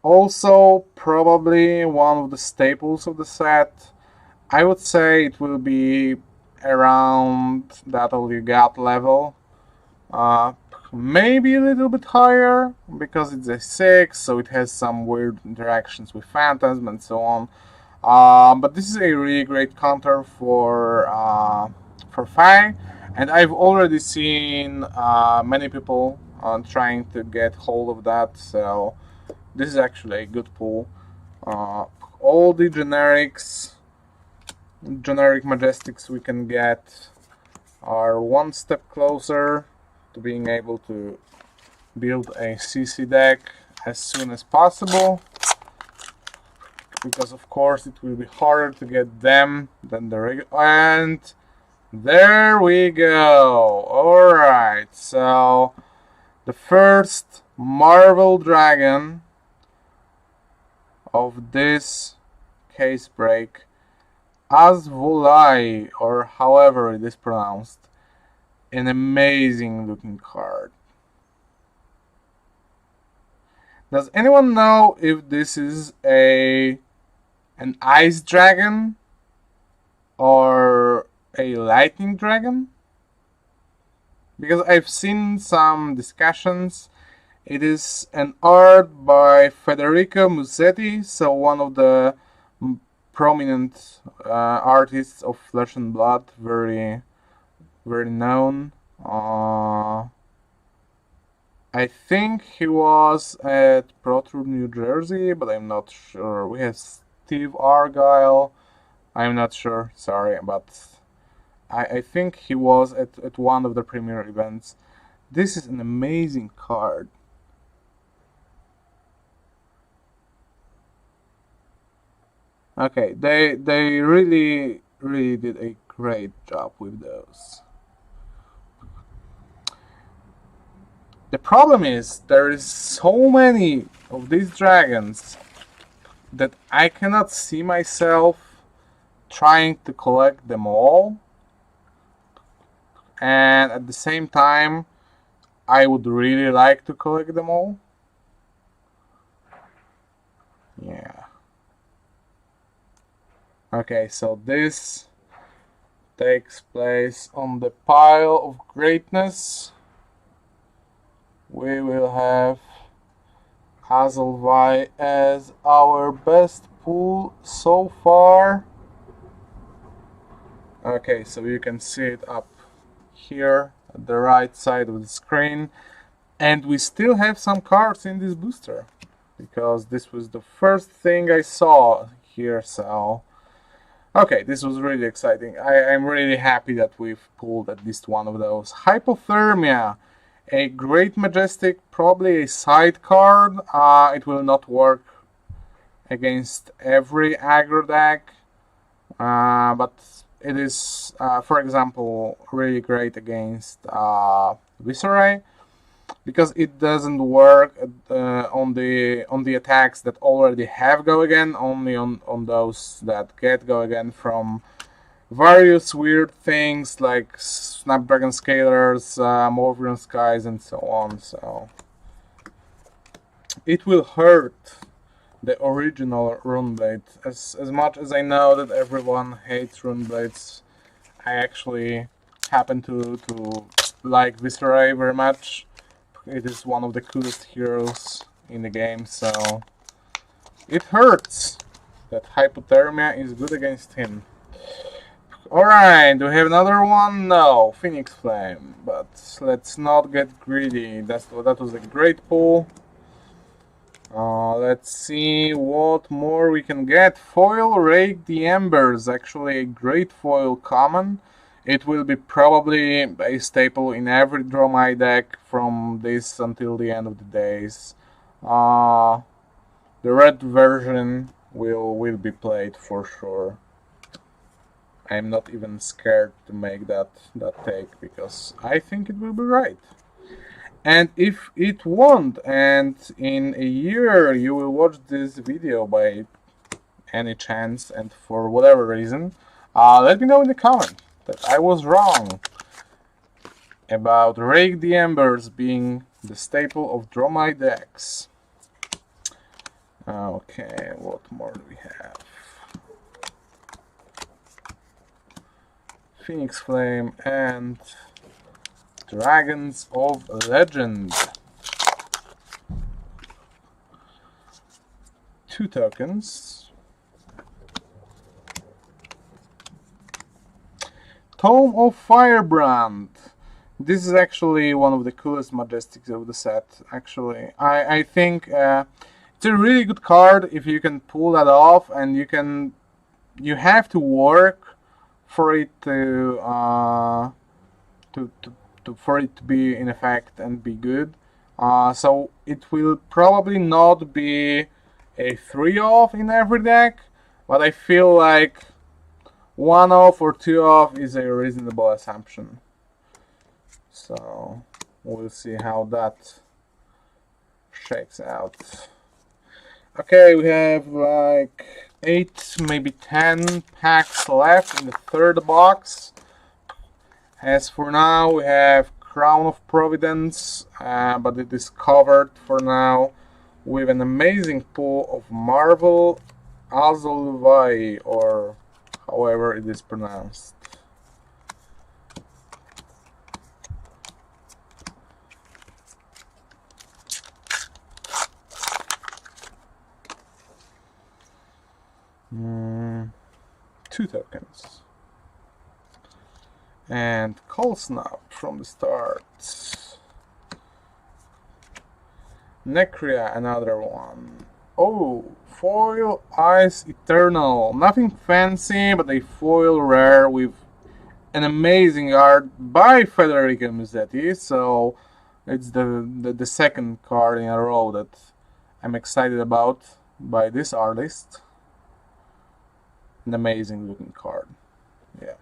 Also, probably one of the staples of the set. I would say it will be around that Oligat level. Maybe a little bit higher, because it's a 6, so it has some weird interactions with Phantasm and so on. But this is a really great counter for Fang, and I've already seen many people trying to get hold of that, so this is actually a good pull. All the generic Majestics we can get are one step closer to being able to build a CC deck as soon as possible, because of course it will be harder to get them than the regular. And there we go. Alright, so the first Marvel Dragon of this case break, Azvolai, or however it is pronounced. An amazing looking card. Does anyone know if this is an ice dragon or a lightning dragon? Because I've seen some discussions. It is an art by Federico Musetti, so one of the prominent artists of Flesh and Blood, very known. I think he was at Pro Tour New Jersey, but I'm not sure. We have Steve Argyle. I'm not sure, sorry, but I think he was at one of the premier events. This is an amazing card. Okay, they really did a great job with those. The problem is there is so many of these dragons that I cannot see myself trying to collect them all, and at the same time I would really like to collect them all. Yeah. Okay, so this takes place on the pile of greatness. We will have Hazelvi as our best pool so far. Okay, so you can see it up here at the right side of the screen. And we still have some cards in this booster, because this was the first thing I saw here, so... Okay, this was really exciting. I'm really happy that we've pulled at least one of those. Hypothermia, a great Majestic, probably a side card. It will not work against every aggro deck, but it is, for example, really great against Viscerai, because it doesn't work on the attacks that already have go again, only on those that get go again from various weird things like Snapdragon Scalers, Morvian Skies, and so on. So it will hurt the original Runeblade. As much as I know that everyone hates Runeblades, I actually happen to like Viscerai very much. It is one of the coolest heroes in the game, so it hurts that Hypothermia is good against him. Alright, do we have another one? No, Phoenix Flame, but let's not get greedy. That was a great pull. Let's see what more we can get. Foil Rake the Embers, actually a great foil common. It will be probably a staple in every Draw My deck from this until the end of the days. The red version will be played for sure. I'm not even scared to make that take, because I think it will be right. And if it won't, and in a year you will watch this video by any chance, and for whatever reason, let me know in the comment that I was wrong about Rake the Embers being the staple of Draw My decks. Okay, what more do we have? Phoenix Flame and Dragons of Legend. 2 tokens. Tome of Firebrand. This is actually one of the coolest Majestics of the set, actually. I think it's a really good card if you can pull that off, and you have to work for it to be in effect and be good. So it will probably not be a 3-off in every deck, but I feel like 1-off or 2-off is a reasonable assumption. So we'll see how that shakes out. Okay, we have like 8, maybe 10 packs left in the 3rd box. As for now, we have Crown of Providence, but it is covered for now with an amazing pull of Marvel Azulvai, or however it is pronounced. Two tokens. And Cold Snap from the start. Necria, another one. Oh, foil Ice Eternal. Nothing fancy, but a foil rare with an amazing art by Federico Musetti. So it's the second card in a row that I'm excited about by this artist. An amazing looking card. Yeah.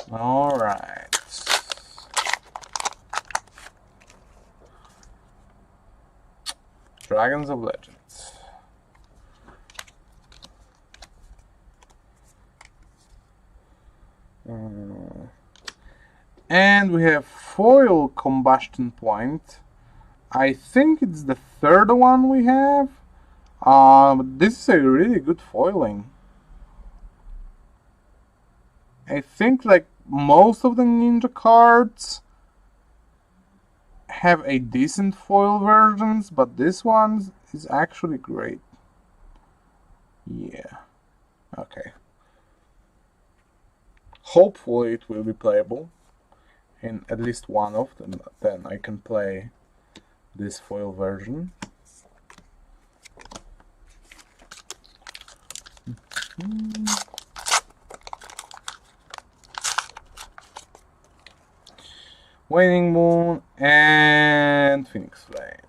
All right. Dragons of Legends. And we have foil Combustion Point. I think it's the 3rd one we have. This is a really good foiling. I think like most of the Ninja cards have a decent foil versions, but this one is actually great. Yeah. Okay. Hopefully it will be playable in at least one of them. Then I can play this foil version. Waning Moon and Phoenix Flame.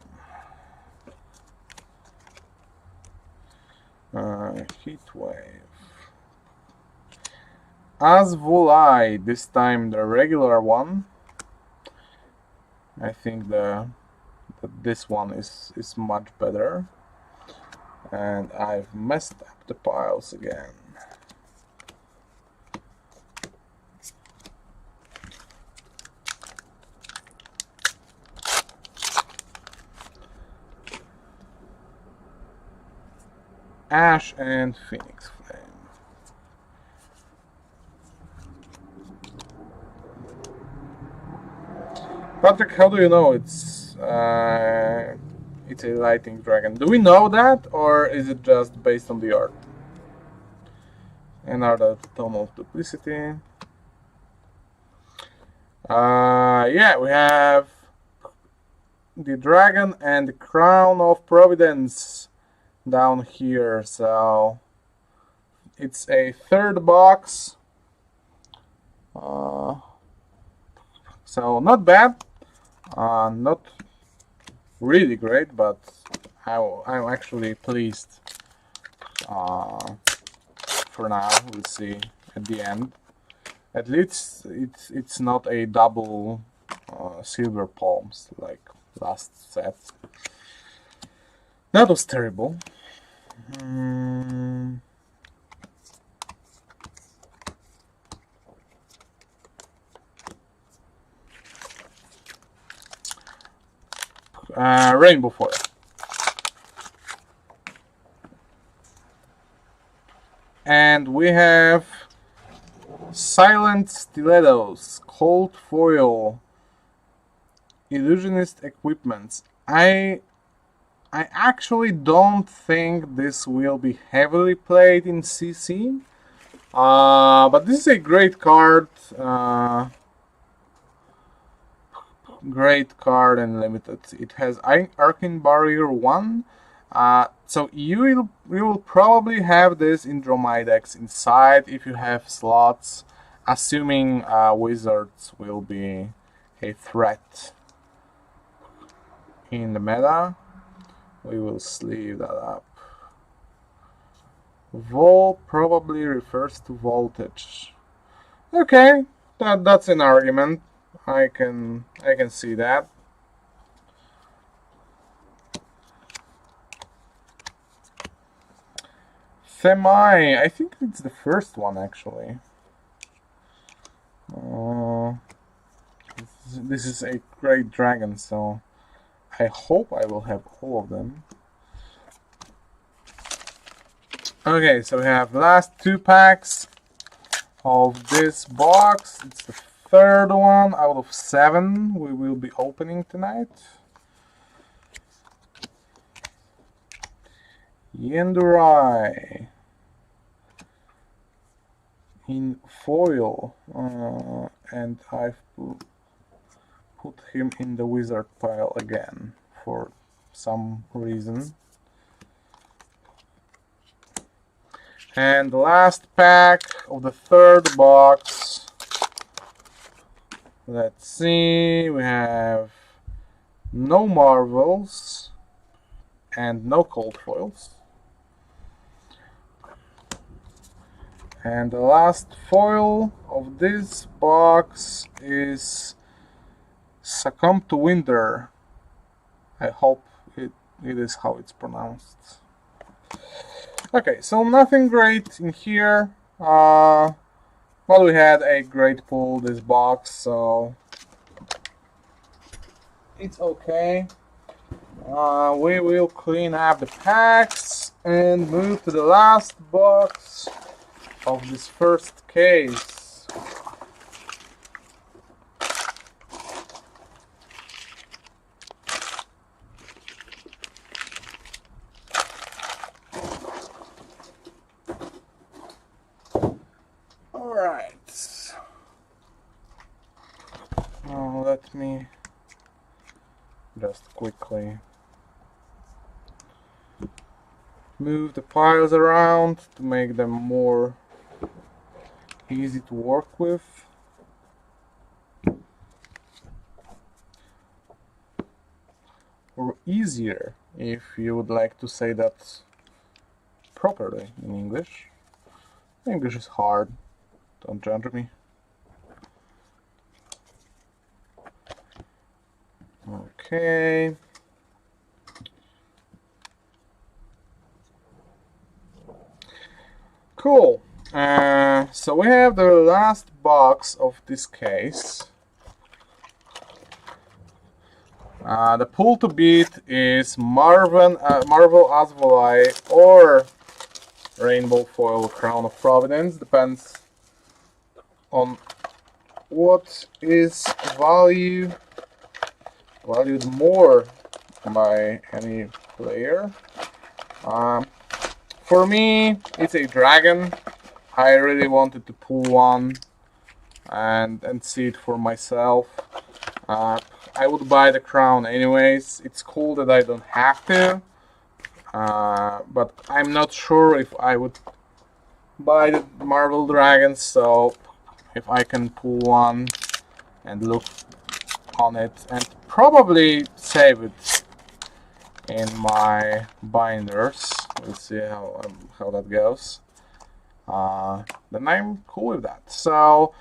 Heatwave. Azvulai, this time the regular one. I think that this one is much better. And I've messed up the piles again. Ash and Phoenix Flame. Patrick, how do you know it's a lightning dragon? Do we know that, or is it just based on the art? Another Tome of Duplicity. Yeah, we have the dragon and the Crown of Providence down here, so it's a 3rd box. So not bad, not really great, but I'm actually pleased. For now, we'll see at the end. At least it's not a double silver palms like last set. That was terrible. Rainbow foil. And we have Silent Stilettos, Cold Foil, Illusionist Equipments. I actually don't think this will be heavily played in CC, but this is a great card. Great card and limited. It has Arcane Barrier 1. So you will probably have this in Dromai decks inside if you have slots, assuming wizards will be a threat in the meta. We will sleeve that up. Vol probably refers to voltage. Okay, that's an argument. I can see that. Themai, I think it's the first one actually. This is a great dragon, so I hope I will have all of them. Okay, so we have last 2 packs of this box. It's the third one out of 7 we will be opening tonight. Yendurai in foil, and I've put him in the wizard pile again for some reason. And the last pack of the third box. Let's see, we have no marvels and no cold foils. And the last foil of this box is Succumb to Winter. I hope it is how it's pronounced. Okay, so nothing great in here. Well, we had a great pull this box, so it's okay. We will clean up the packs and move to the last box of this first case. Alright. Let me just quickly move the piles around to make them more easy to work with. Or easier, if you would like to say that properly in English. English is hard, don't judge me. Okay. Cool. So we have the last box of this case. The pull to beat is Marvel Asvolai or Rainbow Foil Crown of Providence. Depends on what is valued more by any player. For me, it's a dragon. I really wanted to pull one and see it for myself. I would buy the crown anyways. It's cool that I don't have to, but I'm not sure if I would buy the Marvel Dragons, so if I can pull one and look on it and probably save it in my binders. We'll see how that goes. Then I'm cool with that. So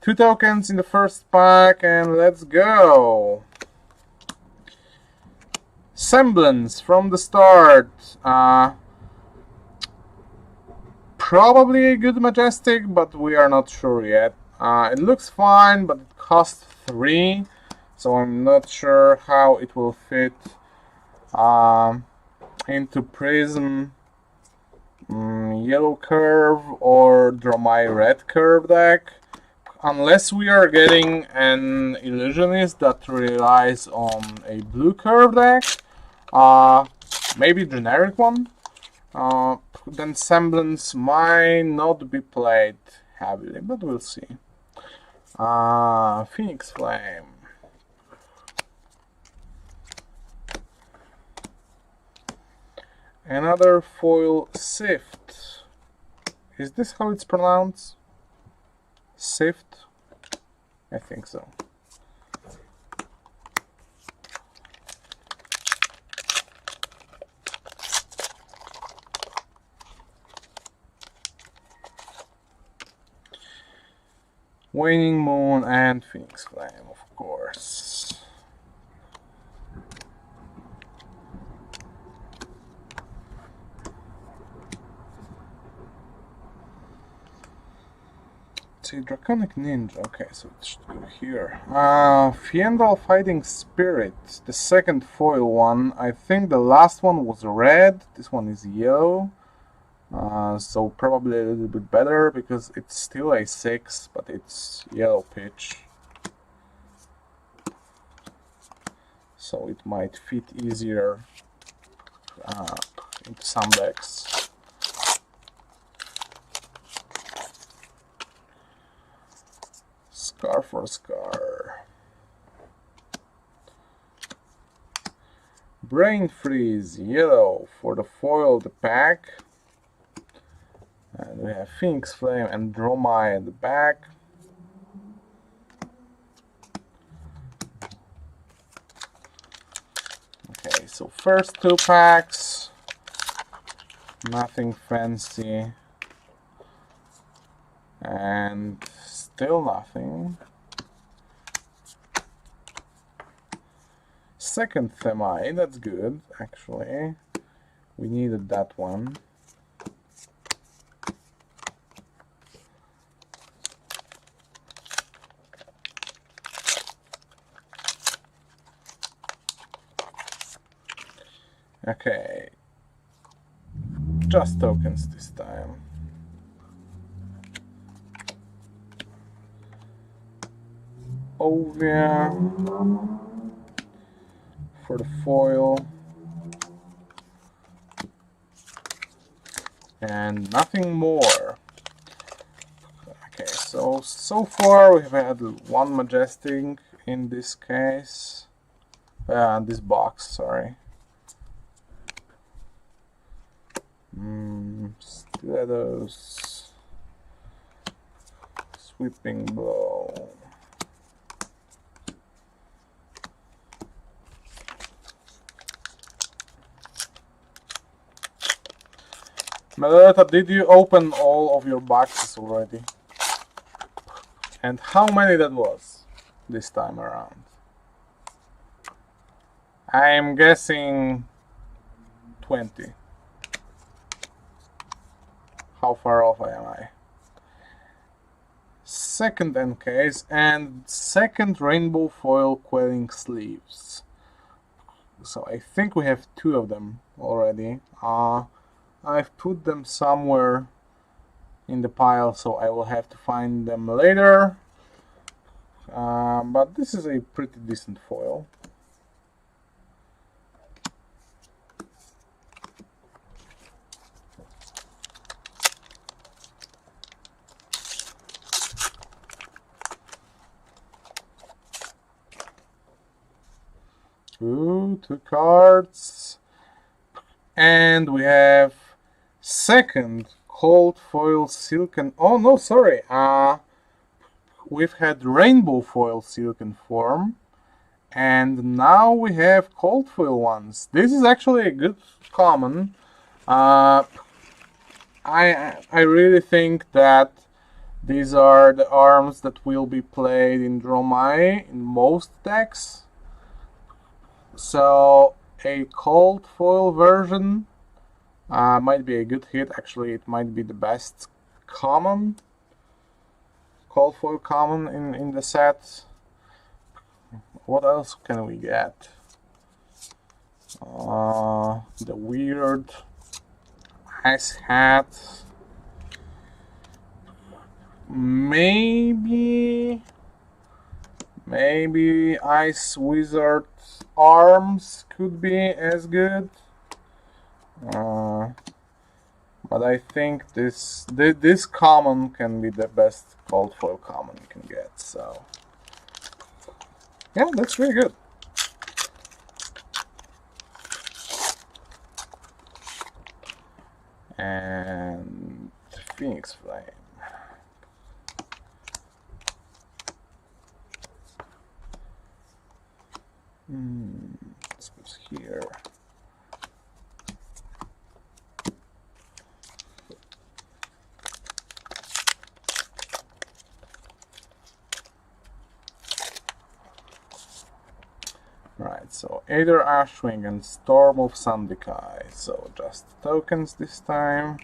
2 tokens in the first pack, and let's go. Semblance from the start. Probably a good Majestic, but we are not sure yet. It looks fine, but it costs 3, so I'm not sure how it will fit into Prism Yellow Curve or Dromai Red Curve deck. Unless we are getting an Illusionist that relies on a Blue Curve deck, maybe generic one. Then Semblance might not be played heavily, but we'll see. Phoenix Flame. Another foil Sift. Is this how it's pronounced? Sift? I think so. Waning Moon and Phoenix Flame, of course. Let's see, Draconic Ninja. Okay, so it should go here. Fiendal Fighting Spirit, the second foil one. I think the last one was red. This one is yellow. So probably a little bit better because it's still a 6, but it's yellow pitch. So it might fit easier into some decks. Scar for Scar. Brain Freeze, yellow for the foil, the pack. And we have Phoenix Flame and Dromai at the back. Okay, so first 2 packs. Nothing fancy. And still nothing. Second Themai, that's good, actually. We needed that one. Okay, just tokens this time. Ovia for the foil. And nothing more. Okay, so far we've had 1 Majestic in this case. This box, sorry. Stilettos, Sweeping Blow, Meletta, did you open all of your boxes already? And how many that was this time around? I'm guessing 20. How far off am I? Second encase and second rainbow foil quelling sleeves. So I think we have 2 of them already. I've put them somewhere in the pile, so I will have to find them later. But this is a pretty decent foil. Ooh, 2 cards. And we have second cold foil silken. Oh no, sorry. We've had rainbow foil silken form, and now we have cold foil ones. This is actually a good common. I really think that These are the arms that will be played in Dromai in most decks. So a cold foil version might be a good hit. Actually, it might be the best common, cold foil common in the set. What else can we get? The weird ice hat. Maybe Ice Wizard arms could be as good. But I think this common can be the best cold foil common you can get. So yeah, that's really good. And Phoenix Flame. This goes here. Right, so Aether Ashwing and Storm of Sandikai. So just tokens this time.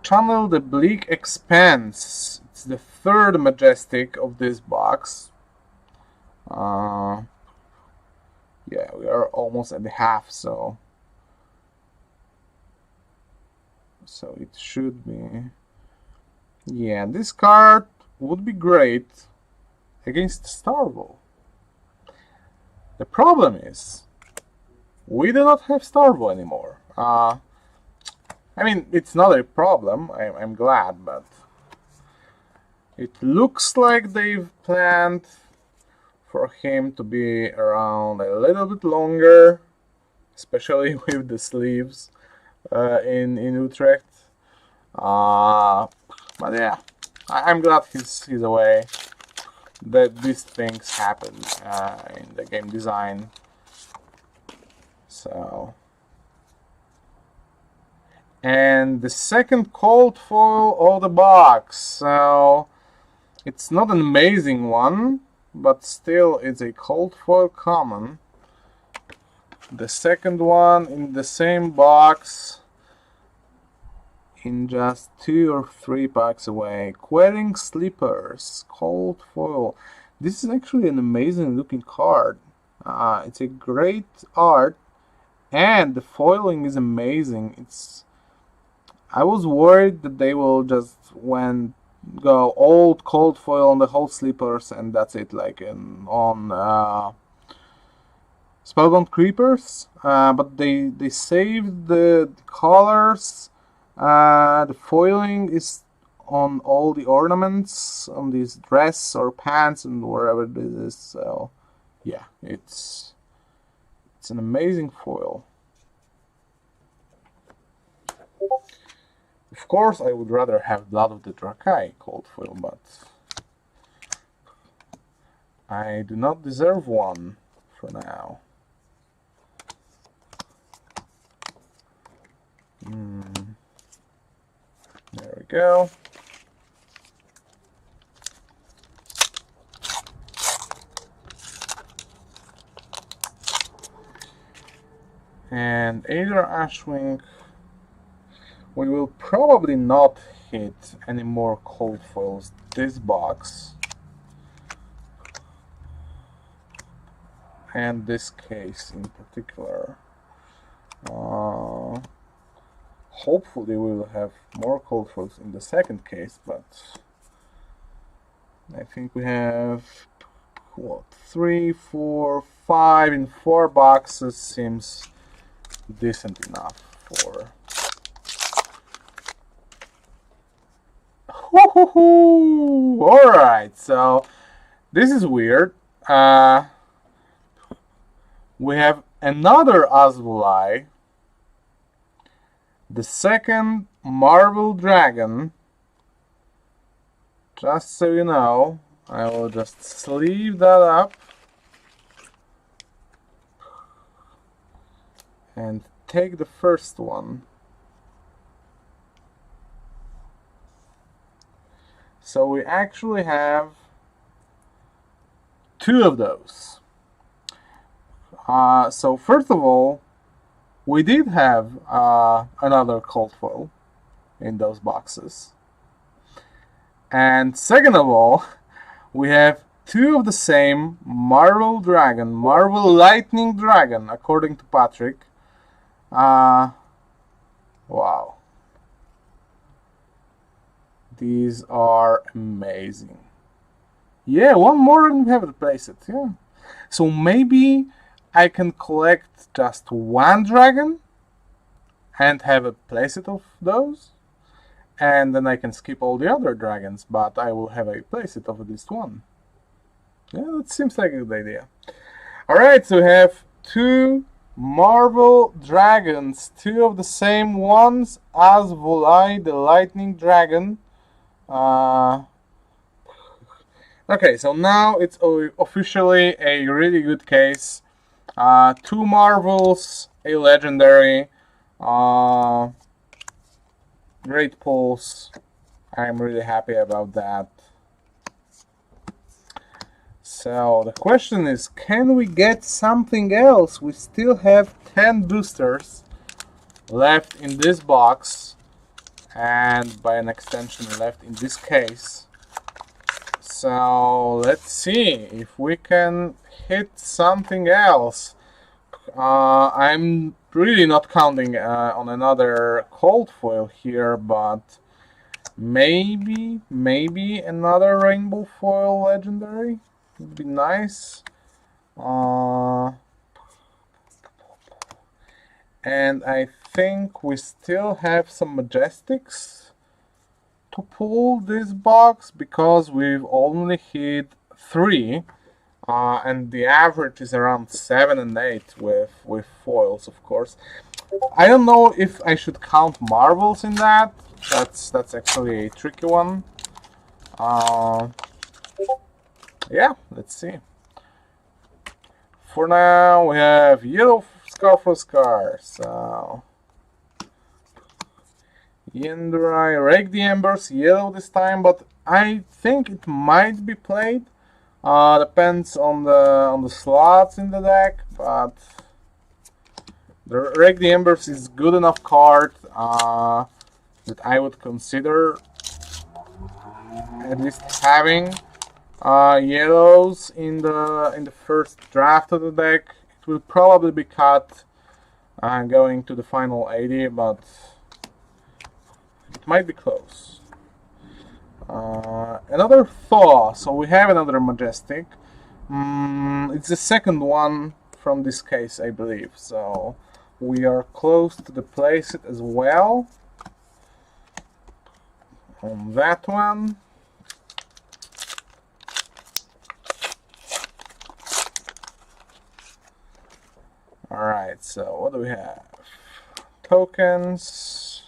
Channel the Bleak Expanse. It's the third Majestic of this box. Yeah, we are almost at the half, so it should be. Yeah, this card would be great against Starvo. The problem is, we do not have Starvo anymore. I mean, it's not a problem, I'm glad, but it looks like they've planned for him to be around a little bit longer, especially with the sleeves in Utrecht. But yeah, I'm glad he's away. That these things happen in the game design. So, and the second cold foil of the box. So it's not an amazing one, but still it's a cold foil common. The second one in the same box, in just 2 or 3 packs away. Quelling Sleepers, cold foil. This is actually an amazing looking card. It's a great art, and the foiling is amazing. I was worried that they will just go old cold foil on the whole sleepers and that's it, like on Spellbound Creepers. But they saved the colors. The foiling is on all the ornaments on this dress or pants and wherever this is. So yeah, it's an amazing foil. Of course, I would rather have Blood of the Drakai cold foil, but I do not deserve one for now. There we go. And Aether Ashwing, we will probably not hit any more cold foils this box. And this case in particular. Hopefully we will have more cold foils in the second case, but I think we have, what, 3, 4, 5 in 4 boxes seems decent enough for. Alright, so this is weird. We have another Azvulai, the second Marble Dragon. Just so you know, I will just sleeve that up and take the first one. So we actually have 2 of those. So first of all, we did have another cold foil in those boxes. And second of all, we have 2 of the same Marvel Dragon, Marvel Lightning Dragon, according to Patrick. Wow. These are amazing. Yeah, one more and we have to place it, yeah. So maybe I can collect just 1 dragon and have a playset of those. And then I can skip all the other dragons, but I will have a playset of at least 1. Yeah, that seems like a good idea. Alright, so we have 2 Marvel dragons, 2 of the same ones as Volai, the lightning dragon. Okay, so now it's officially a really good case. 2 Marvels, a legendary, great pulls. I'm really happy about that. So the question is, can we get something else? We still have 10 boosters left in this box, and by an extension left in this case. So let's see if we can hit something else. I'm really not counting on another cold foil here, but maybe another rainbow foil legendary would be nice. And I think we still have some Majestics to pull this box, because we've only hit 3, and the average is around 7 and 8 with foils, of course. I don't know if I should count marbles in that. That's actually a tricky one. Yeah, let's see. For now, we have yellow scar for scar. So Yendrai, Rake the Embers, yellow this time, but I think it might be played. Depends on the slots in the deck, but the Rake the Embers is good enough card that I would consider at least having yellows in the first draft of the deck. It will probably be cut going to the final 80, but it might be close. Another Thaw, so we have another Majestic. It's the second one from this case, I believe, so we are close to the playset as well on that one. Alright, so what do we have? Tokens.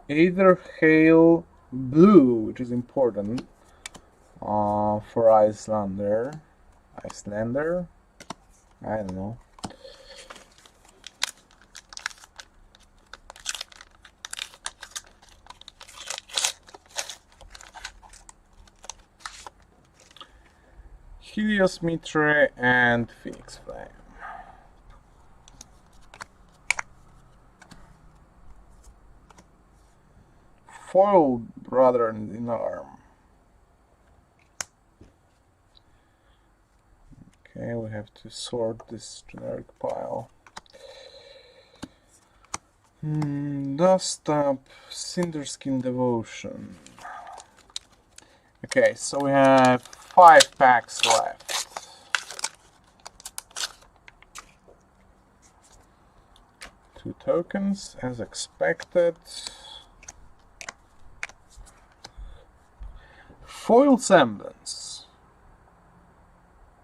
Either Hail Blue, which is important for Icelander. I don't know. Helios Mitre and Phoenix Flame. Foil rather than arm. Okay, we have to sort this generic pile. Dust Up, Cinderskin Devotion. Okay, so we have 5 packs left. Two tokens, as expected. Foil Semblance.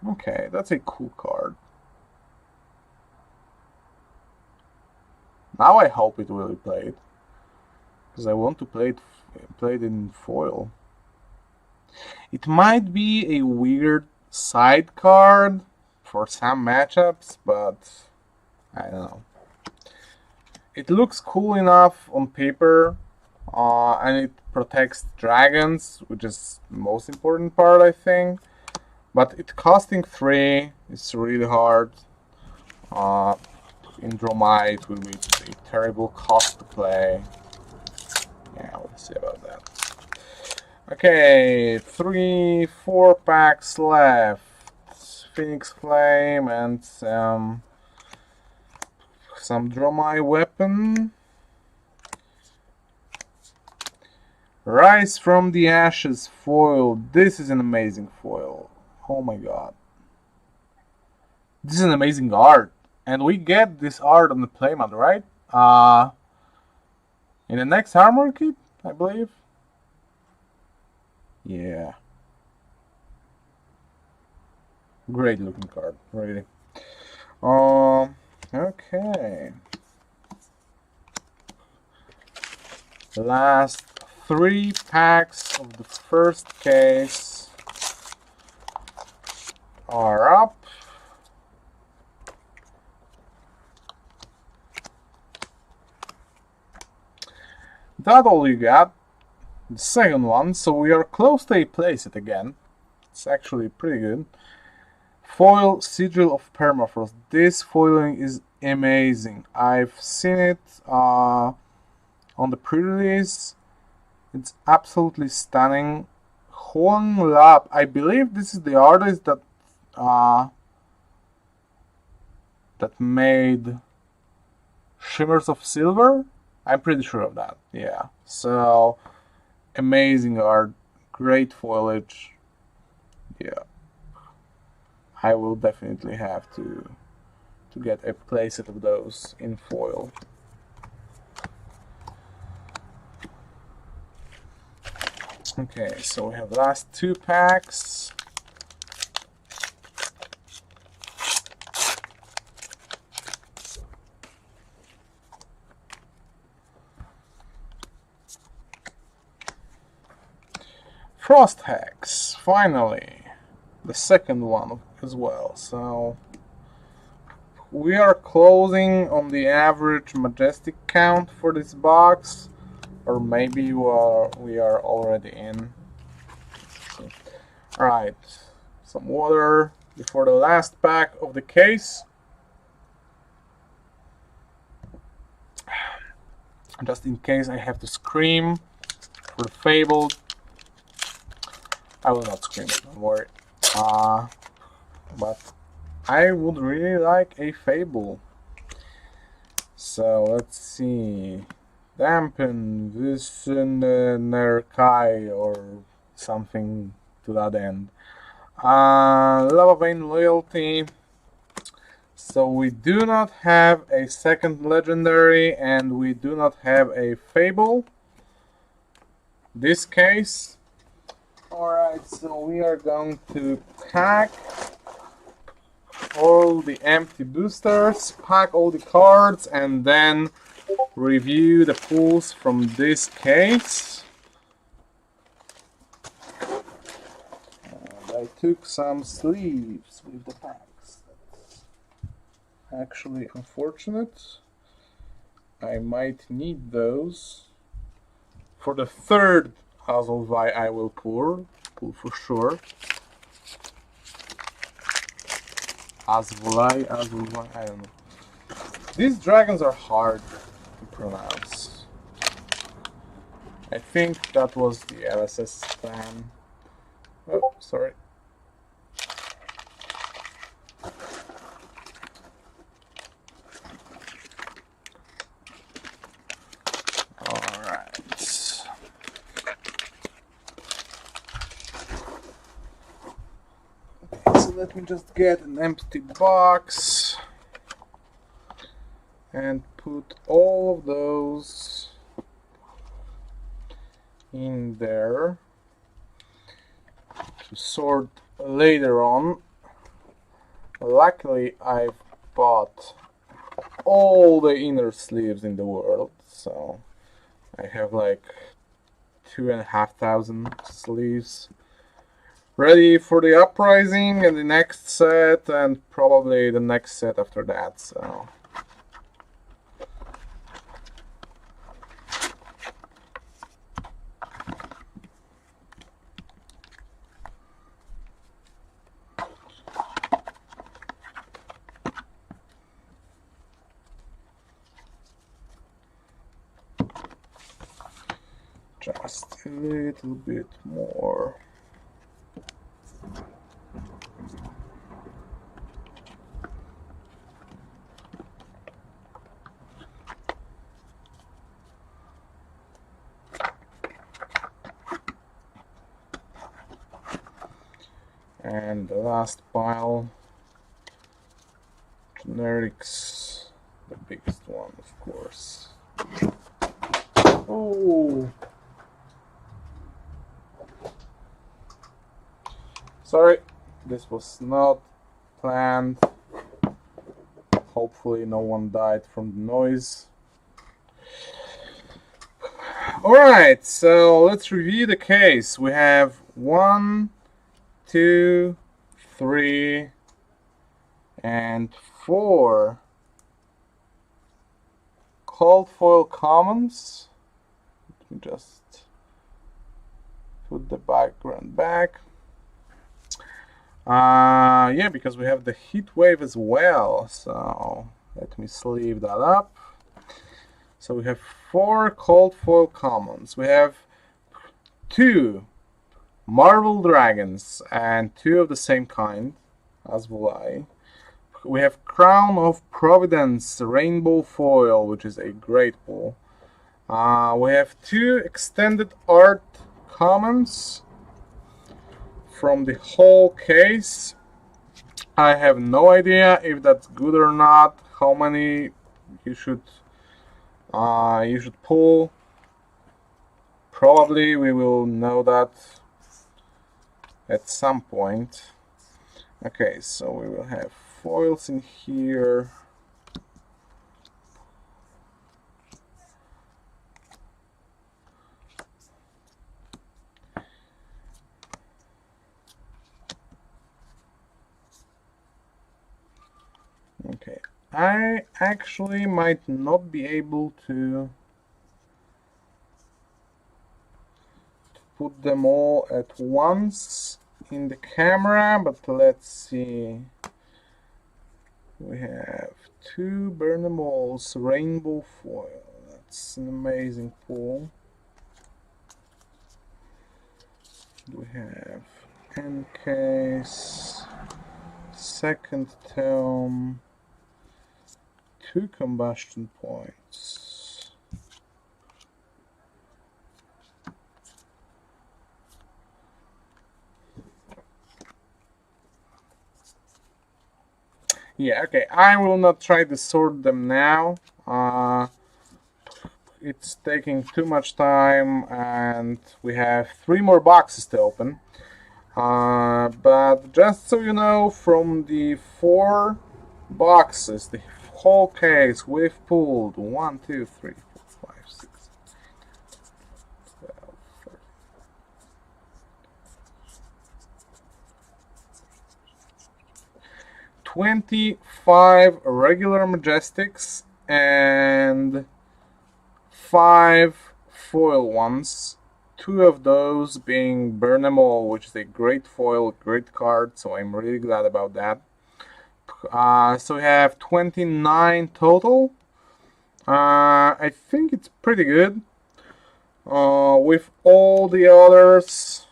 Okay, that's a cool card. Now I hope it will be played, because I want to play it in foil. It might be a weird side card for some matchups, but I don't know. It looks cool enough on paper and it protects dragons, which is the most important part, I think. But it costing 3 is really hard. In Dromite will be a terrible cost to play. Yeah, we'll see about that. Okay, 3-4 packs left. Phoenix Flame and some Dromite weapon. Rise from the Ashes foil. This is an amazing foil. Oh my god. This is an amazing art. And we get this art on the playmat, right? In the next armor kit, I believe. Yeah. Great looking card, really. Okay. Last 3 packs of the first case are up. That's all you got. The second one, so we are close to a playset again. It's actually pretty good. Foil Sigil of Permafrost. This foiling is amazing. I've seen it on the pre-release. It's absolutely stunning. Huang Lab. I believe this is the artist that made Shimmers of Silver. I'm pretty sure of that. Yeah. So amazing art, great foliage. Yeah. I will definitely have to get a playset of those in foil. Okay, so we have the last 2 packs. Frost Hex, finally, the second one as well. So we are closing on the average Majestic count for this box, or maybe we are already in. Alright, some water before the last pack of the case. Just in case I have to scream for the Fabled. I will not scream, don't worry. But I would really like a Fable. So let's see. Dampen, Visionerkai, or something to that end. Lava Vein Loyalty. So we do not have a second legendary and we do not have a Fable. This case. Alright, so we are going to pack all the empty boosters, pack all the cards, and then review the pulls from this case. And I took some sleeves with the packs. That's actually unfortunate. I might need those for the third Hazelvai I will pull for sure. Hazelvai, I don't know. These dragons are hard to pronounce. I think that was the LSS spam. Oh, sorry. Let me just get an empty box and put all of those in there to sort later on. Luckily, I've bought all the inner sleeves in the world, so I have like 2,500 sleeves ready for the Uprising and the next set, and probably the next set after that, so. Just a little bit more. And the last pile, generics, the biggest one, of course. Oh, sorry, this was not planned. Hopefully no one died from the noise. Alright, so let's review the case. We have 1, 2, 3, and 4 cold foil commons. Let me just put the background back. Yeah, because we have the heat wave as well. So let me sleeve that up. So we have 4 cold foil commons. We have 2 marble dragons and 2 of the same kind, as will I. We have Crown of Providence rainbow foil, which is a great pull. We have 2 extended art commons from the whole case. I have no idea if that's good or not. How many you should pull. Probably we will know that at some point. Okay, so we will have foils in here. Okay, I actually might not be able to put them all at once in the camera, but let's see. We have 2 Burnables rainbow foil. That's an amazing pull. We have Encase, second tome, 2 combustion points. Yeah, okay, I will not try to sort them now. It's taking too much time, and we have 3 more boxes to open. But just so you know, from the 4 boxes, the whole case, we've pulled 1, 2, 3, 4, 5, 6, 12, 13. 25 regular Majestics and 5 foil ones. 2 of those being Burn 'Em All, which is a great foil, great card, so I'm really glad about that. So we have 29 total. I think it's pretty good. With all the others,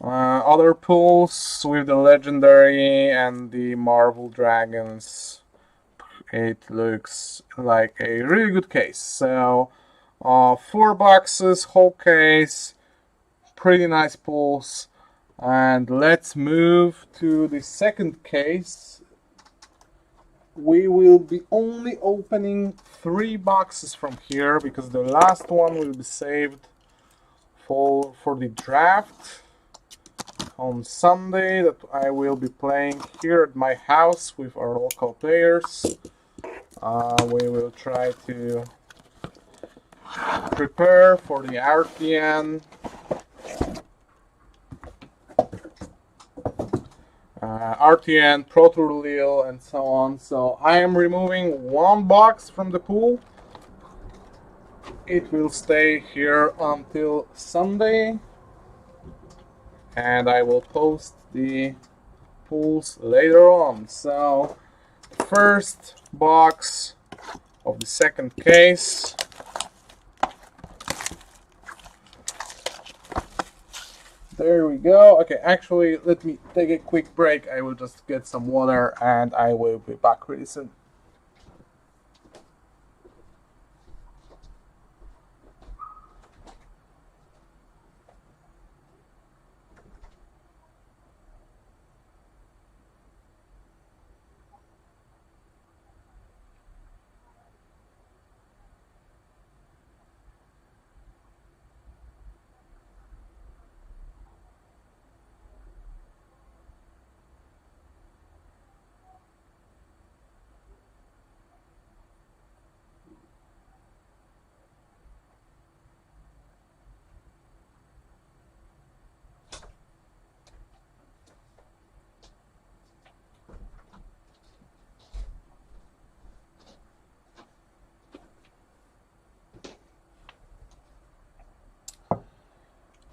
other pulls with the legendary and the Marvel Dragons, it looks like a really good case. So 4 boxes, whole case, pretty nice pulls. And let's move to the second case. We will be only opening 3 boxes from here because the last one will be saved for the draft on Sunday that I will be playing here at my house with our local players. We will try to prepare for the RTN. RTN, Pro Tour Lille, and so on. So I am removing 1 box from the pool. It will stay here until Sunday, and I will post the pools later on. So first box of the second case. There we go. Okay, actually, let me take a quick break. I will just get some water and I will be back really soon.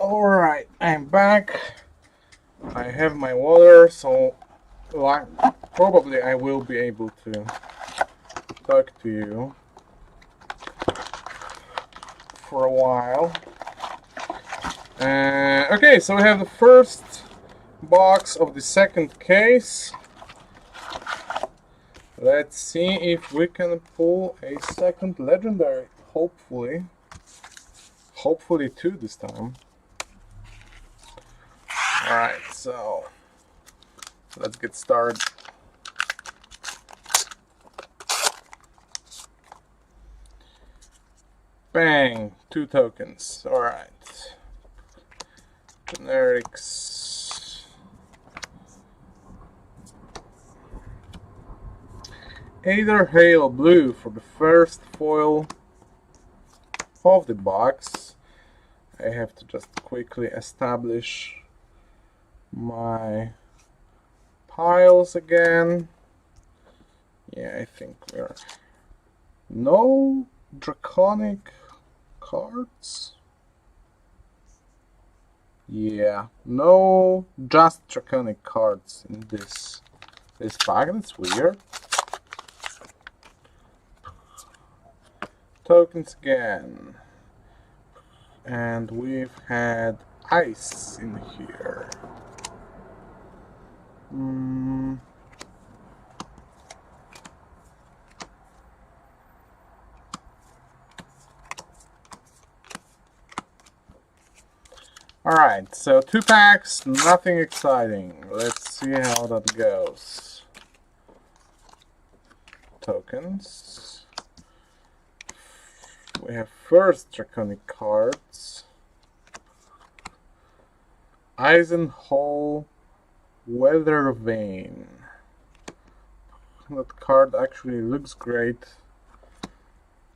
Alright, I'm back. I have my water, so probably I will be able to talk to you for a while. Okay, so we have the first box of the second case. Let's see if we can pull a second legendary, hopefully. Hopefully two this time. Alright, so let's get started. Bang! 2 tokens. Alright. Generics. Aether Hail Blue for the first foil of the box. I have to just quickly establish my piles again. Yeah, I think we're... No draconic cards? Yeah, no just draconic cards in this pack. That's weird. Tokens again. And we've had ice in here. Alright, so 2 packs, nothing exciting. Let's see how that goes. Tokens. We have first draconic cards. Eisenhole Weather Vane. That card actually looks great,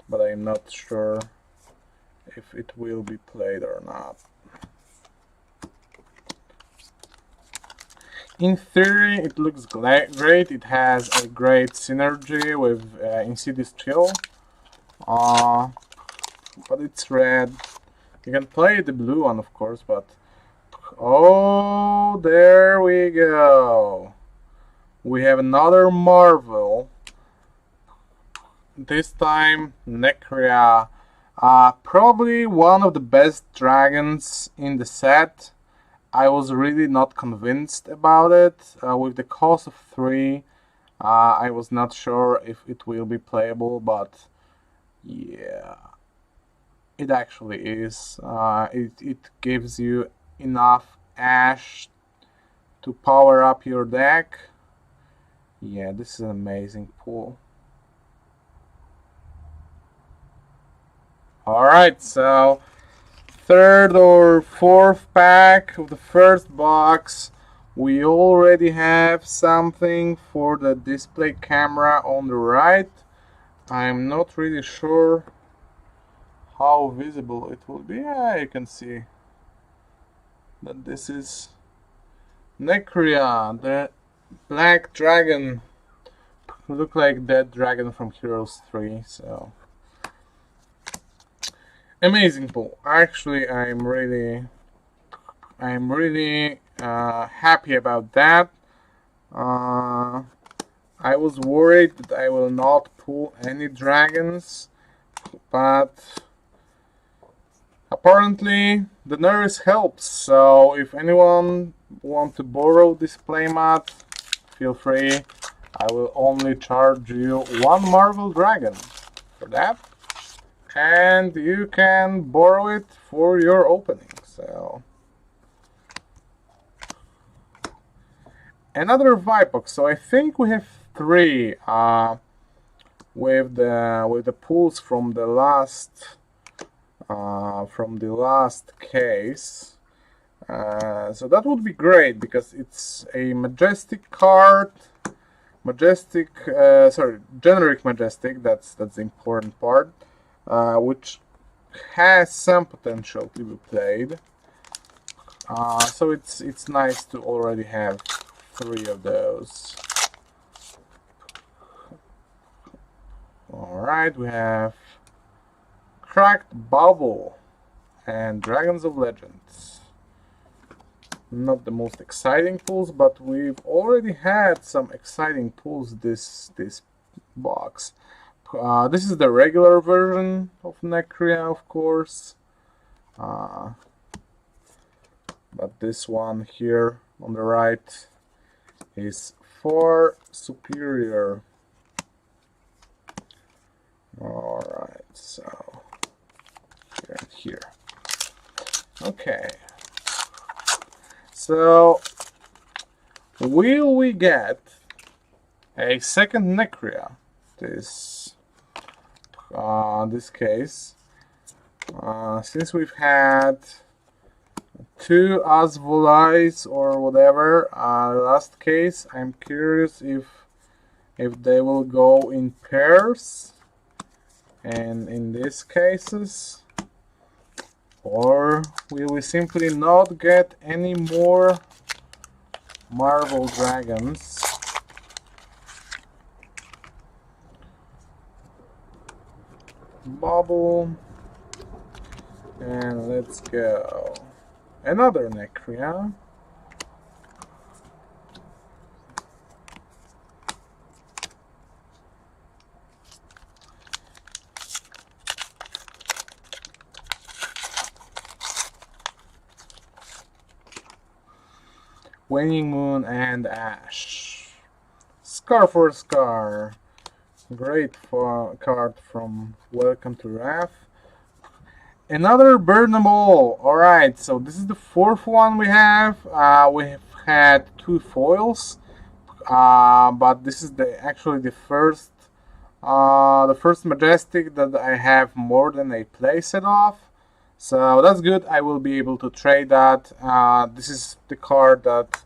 but I'm not sure if it will be played or not. In theory, it looks great. It has a great synergy with Insidious Chill. But it's red. You can play the blue one, of course, but... Oh, there we go. We have another Marvel. This time, Necria. Probably one of the best dragons in the set. I was really not convinced about it. With the cost of 3, I was not sure if it will be playable, but yeah, it actually is. It gives you enough ash to power up your deck. Yeah, this is an amazing pull. Alright, so... third or fourth pack of the first box. We already have something for the display camera on the right. I'm not really sure how visible it will be. Yeah, you can see that this is Necria, the black dragon. Look like that dragon from Heroes 3, so... amazing pull. Actually, I'm really happy about that. I was worried that I will not pull any dragons, but Apparently, the Nerys helps, so if anyone wants to borrow this playmat, feel free. I will only charge you 1 Marvel Dragon for that, and you can borrow it for your opening. So another vibe box. So I think we have 3 with the pulls from the last case. So that would be great because it's a majestic card, generic majestic. That's the important part, which has some potential to be played. So it's nice to already have 3 of those. All right, we have Cracked Bubble and Dragons of Legends. Not the most exciting pulls, but we've already had some exciting pulls this box. This is the regular version of Necria, of course. But this one here on the right is far superior. Alright, so here and here. Okay. So, will we get a second Necria this case? Since we've had 2 Asvolais or whatever last case, I'm curious if they will go in pairs, and in these cases, or will we simply not get any more Marvel Dragons? Bubble, and let's go. Another Necria. Waning Moon and Ash. Scar for Scar. Great card from Welcome to Wrath. Another Burn Them All. Alright, so this is the 4th one we have. We have had 2 foils. But this is actually the first Majestic that I have more than a playset of. So that's good. I will be able to trade that. This is the card that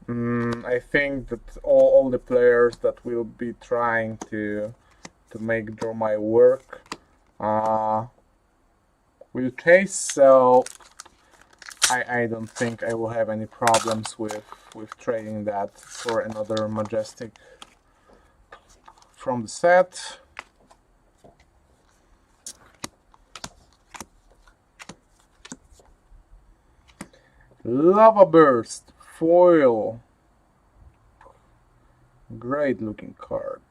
I think that all the players that will be trying to make Draw My work will chase. So I don't think I will have any problems with trading that for another Majestic from the set. Lava Burst foil. Great looking card.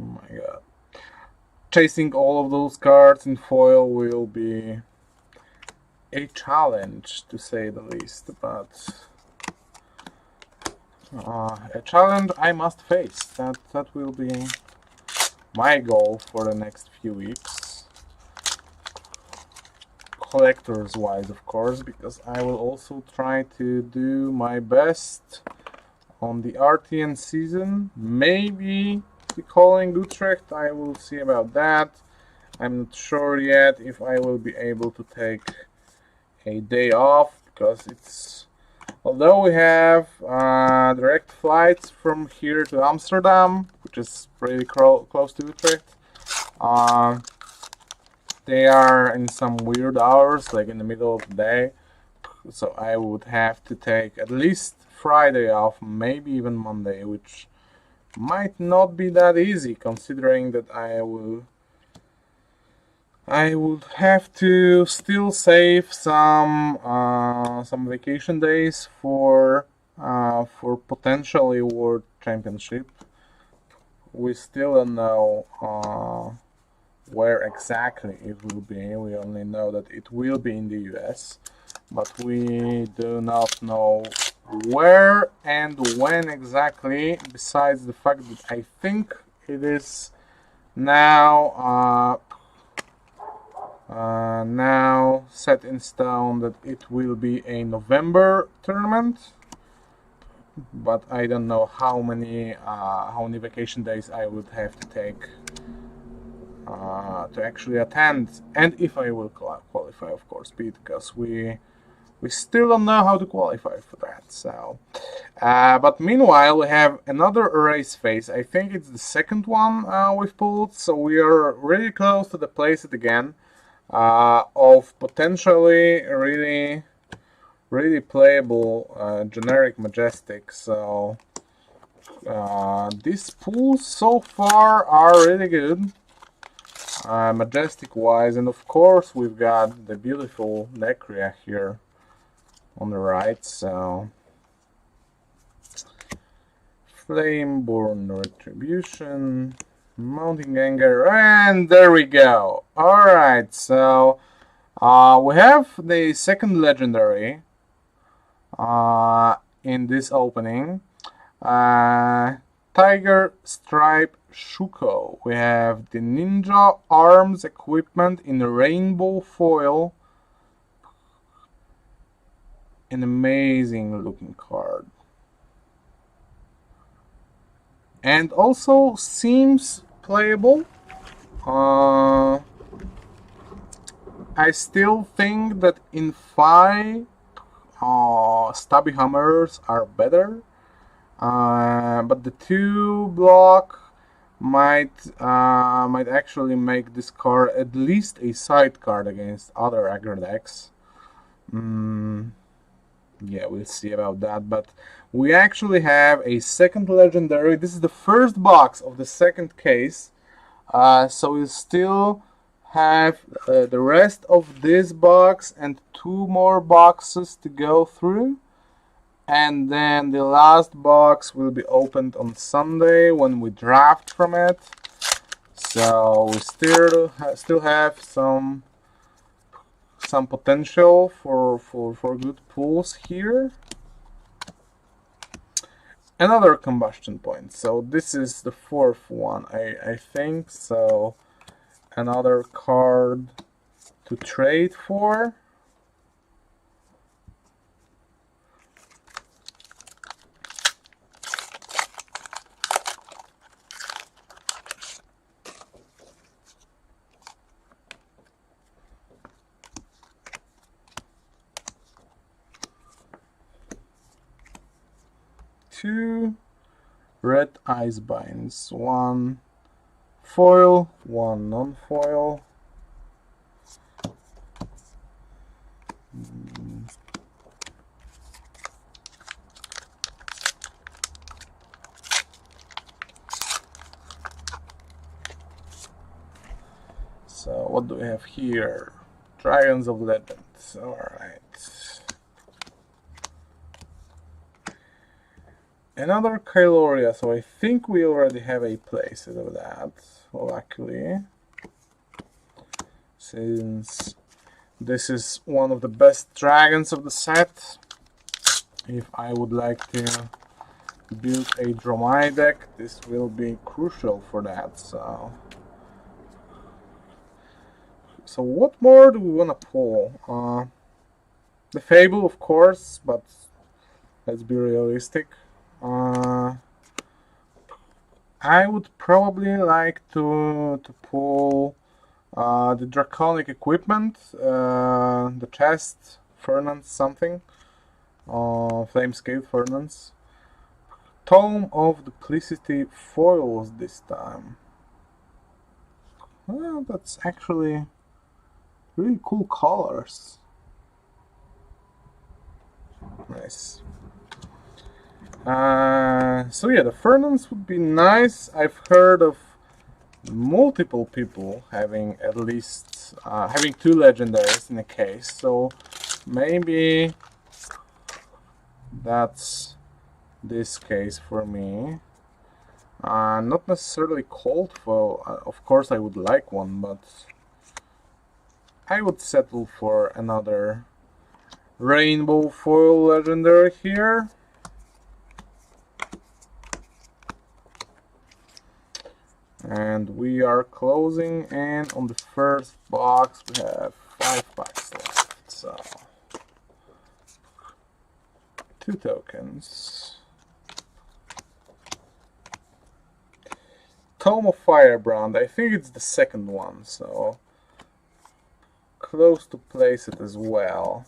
Oh my god. Chasing all of those cards in foil will be a challenge, to say the least, but a challenge I must face. That will be my goal for the next few weeks. Collectors wise, of course, because I will also try to do my best on the RTN season. Maybe calling Utrecht, I will see about that. I'm not sure yet if I will be able to take a day off, because it's, although we have direct flights from here to Amsterdam, which is pretty close to Utrecht, they are in some weird hours, like in the middle of the day, so I would have to take at least Friday off, maybe even Monday, which might not be that easy, considering that I would have to still save some vacation days for potentially World Championship. We still don't know where exactly it will be. We only know that it will be in the US, but we do not know where and when exactly, besides the fact that I think it is now now set in stone that it will be a November tournament, but I don't know how many vacation days I would have to take to actually attend, and if I will qualify, of course, because we still don't know how to qualify for that. So, but meanwhile, we have another race phase. I think it's the second one we've pulled, so we are really close to the playset again of potentially really playable generic majestic. So these pools so far are really good, majestic wise, and of course we've got the beautiful Necria here on the right. So Flameborn Retribution, Mounting Anger, and there we go. Alright, so we have the second legendary in this opening. Tiger Stripe Shuko. We have the Ninja Arms equipment in rainbow foil. An amazing looking card. And also seems playable. I still think that in 5 Stubby Hammers are better, but the 2 block might actually make this card at least a side card against other aggro decks. Yeah, we'll see about that, but we actually have a second legendary. This is the first box of the second case, so we'll still have the rest of this box and 2 more boxes to go through, and then the last box will be opened on Sunday when we draft from it. So we still have some potential for good pulls here. Another combustion point. So this is the 4th one, I think. So another card to trade for. Two red ice binds, 1 foil, 1 non-foil. So what do we have here? Dragons of Legends. Alright. Another Kyloria, so I think we already have a playset of that, luckily. Since this is one of the best dragons of the set. If I would like to build a Dromai deck, this will be crucial for that. So what more do we want to pull? The Fable, of course, but let's be realistic. I would probably like to pull the Draconic equipment, the chest, Fernance something, Flamescale Fernance. Tome of Duplicity foils this time. Well, that's actually really cool colors. Nice. So yeah, the Fernance would be nice. I've heard of multiple people having at least having 2 legendaries in a case, so maybe that's this case for me. Not necessarily cold foil. Of course, I would like one, but I would settle for another rainbow foil legendary here. And we are closing, and on the first box we have 5 packs left. So 2 tokens. Tome of Firebrand. I think it's the second one, so close to place it as well.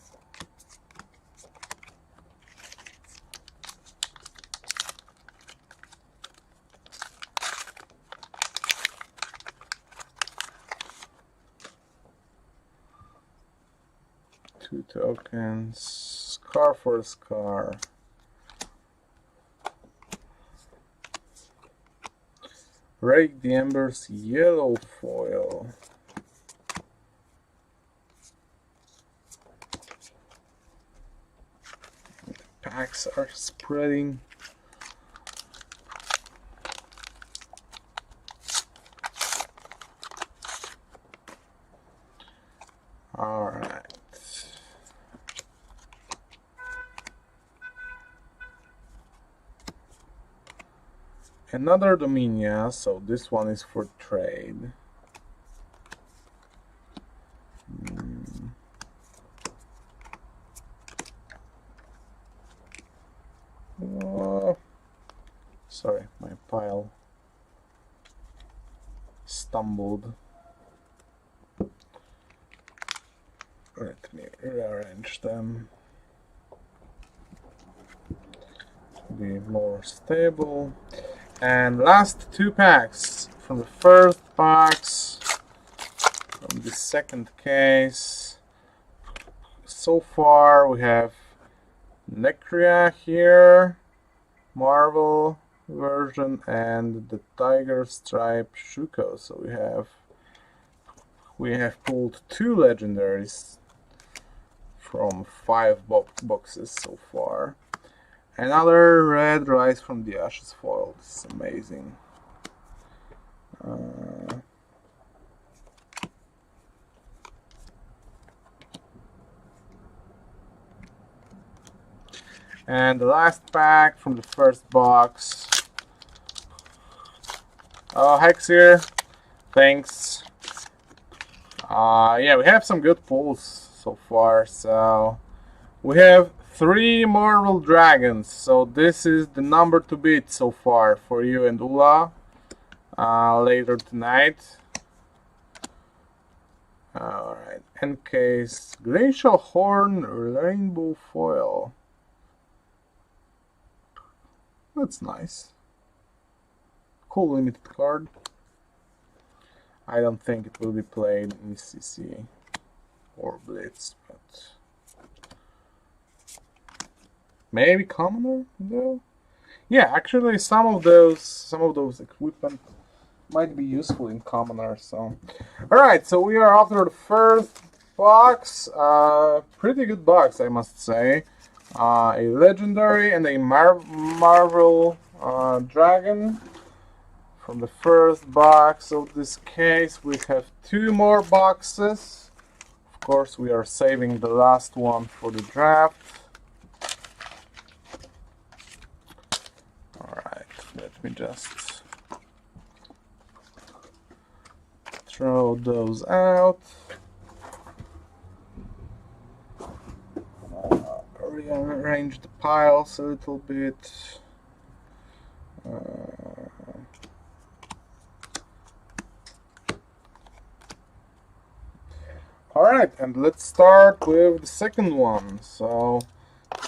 Two tokens. Scar for a scar. Rake the Embers yellow foil. The packs are spreading. Alright. Another Dominia, so this one is for trade. Oh, sorry, my pile stumbled. Let me rearrange them to be more stable. And last 2 packs from the first box, from the second case. So far we have Necria here, Marvel version, and the Tiger Stripe Shuko. So we have pulled 2 legendaries from 5 boxes so far. Another red Rise from the Ashes foil. This is amazing. And the last pack from the first box. Oh, Hexier, thanks. Yeah, we have some good pulls so far. So we have 3 Marvel Dragons. So this is the number to beat so far for you and Ula later tonight. Alright, Encase, Glacial Horn, Rainbow Foil. That's nice. Cool limited card. I don't think it will be played in CC or Blitz, but maybe Commoner though. Yeah, actually some of those equipment might be useful in Commoner. So, all right. So we are after the first box. Pretty good box, I must say. A legendary and a Marvel dragon. From the first box of this case, we have 2 more boxes. Of course, we are saving the last one for the draft. Alright, let me just throw those out. Rearrange the piles a little bit. Alright, and let's start with the second one. So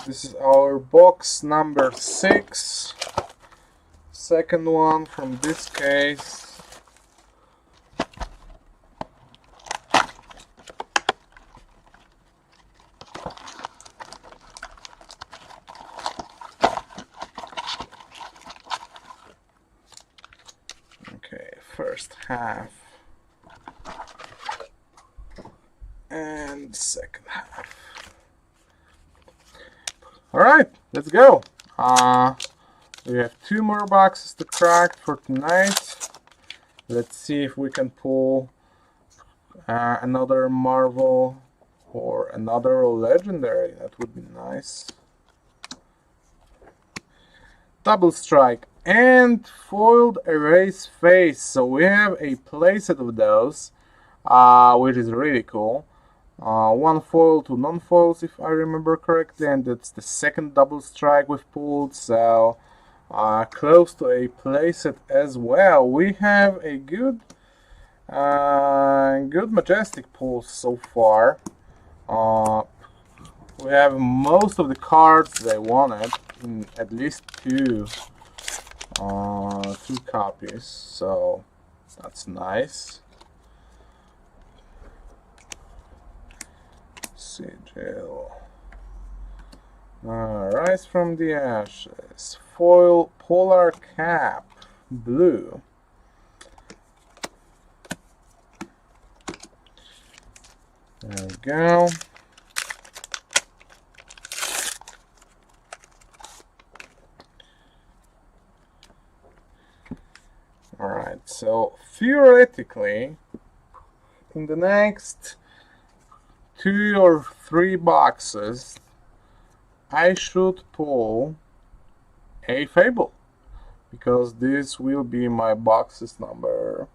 this is our box number 6. Second one from this case. Okay, first half. And second half. Alright, let's go. We have 2 more boxes to crack for tonight. Let's see if we can pull another Marvel or another legendary. That would be nice. Double strike and foiled erase face. So we have a playset of those, which is really cool. 1 foil, 2 non-foils if I remember correctly, and that's the second double strike we've pulled. So close to a playset as well. We have a good majestic pull so far. We have most of the cards they wanted in at least two copies, so that's nice. Sigil. Rise from the Ashes. Foil Polar Cap. Blue. There we go. Alright, so theoretically, in the next 2 or 3 boxes, I should pull a Fable, because this will be my boxes number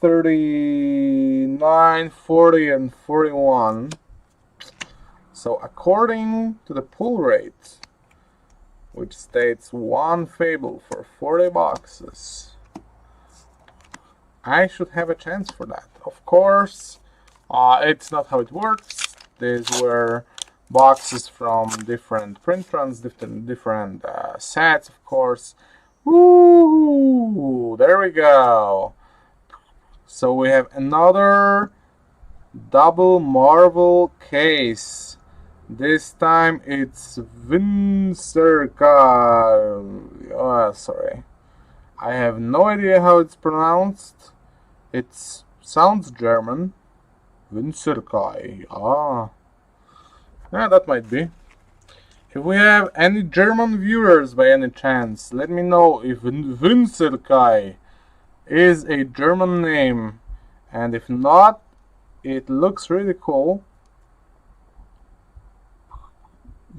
39, 40, and 41. So according to the pull rate, which states 1 Fable for 40 boxes, I should have a chance for that. Of course, it's not how it works. These were boxes from different print runs, different sets, of course. Woo! There we go. So we have another double Marvel case. This time it's Vincerca. Oh, sorry. I have no idea how it's pronounced. It sounds German. Vincerca. Yeah, that might be. If we have any German viewers by any chance, let me know if Vincerca is a German name, and if not, it looks really cool.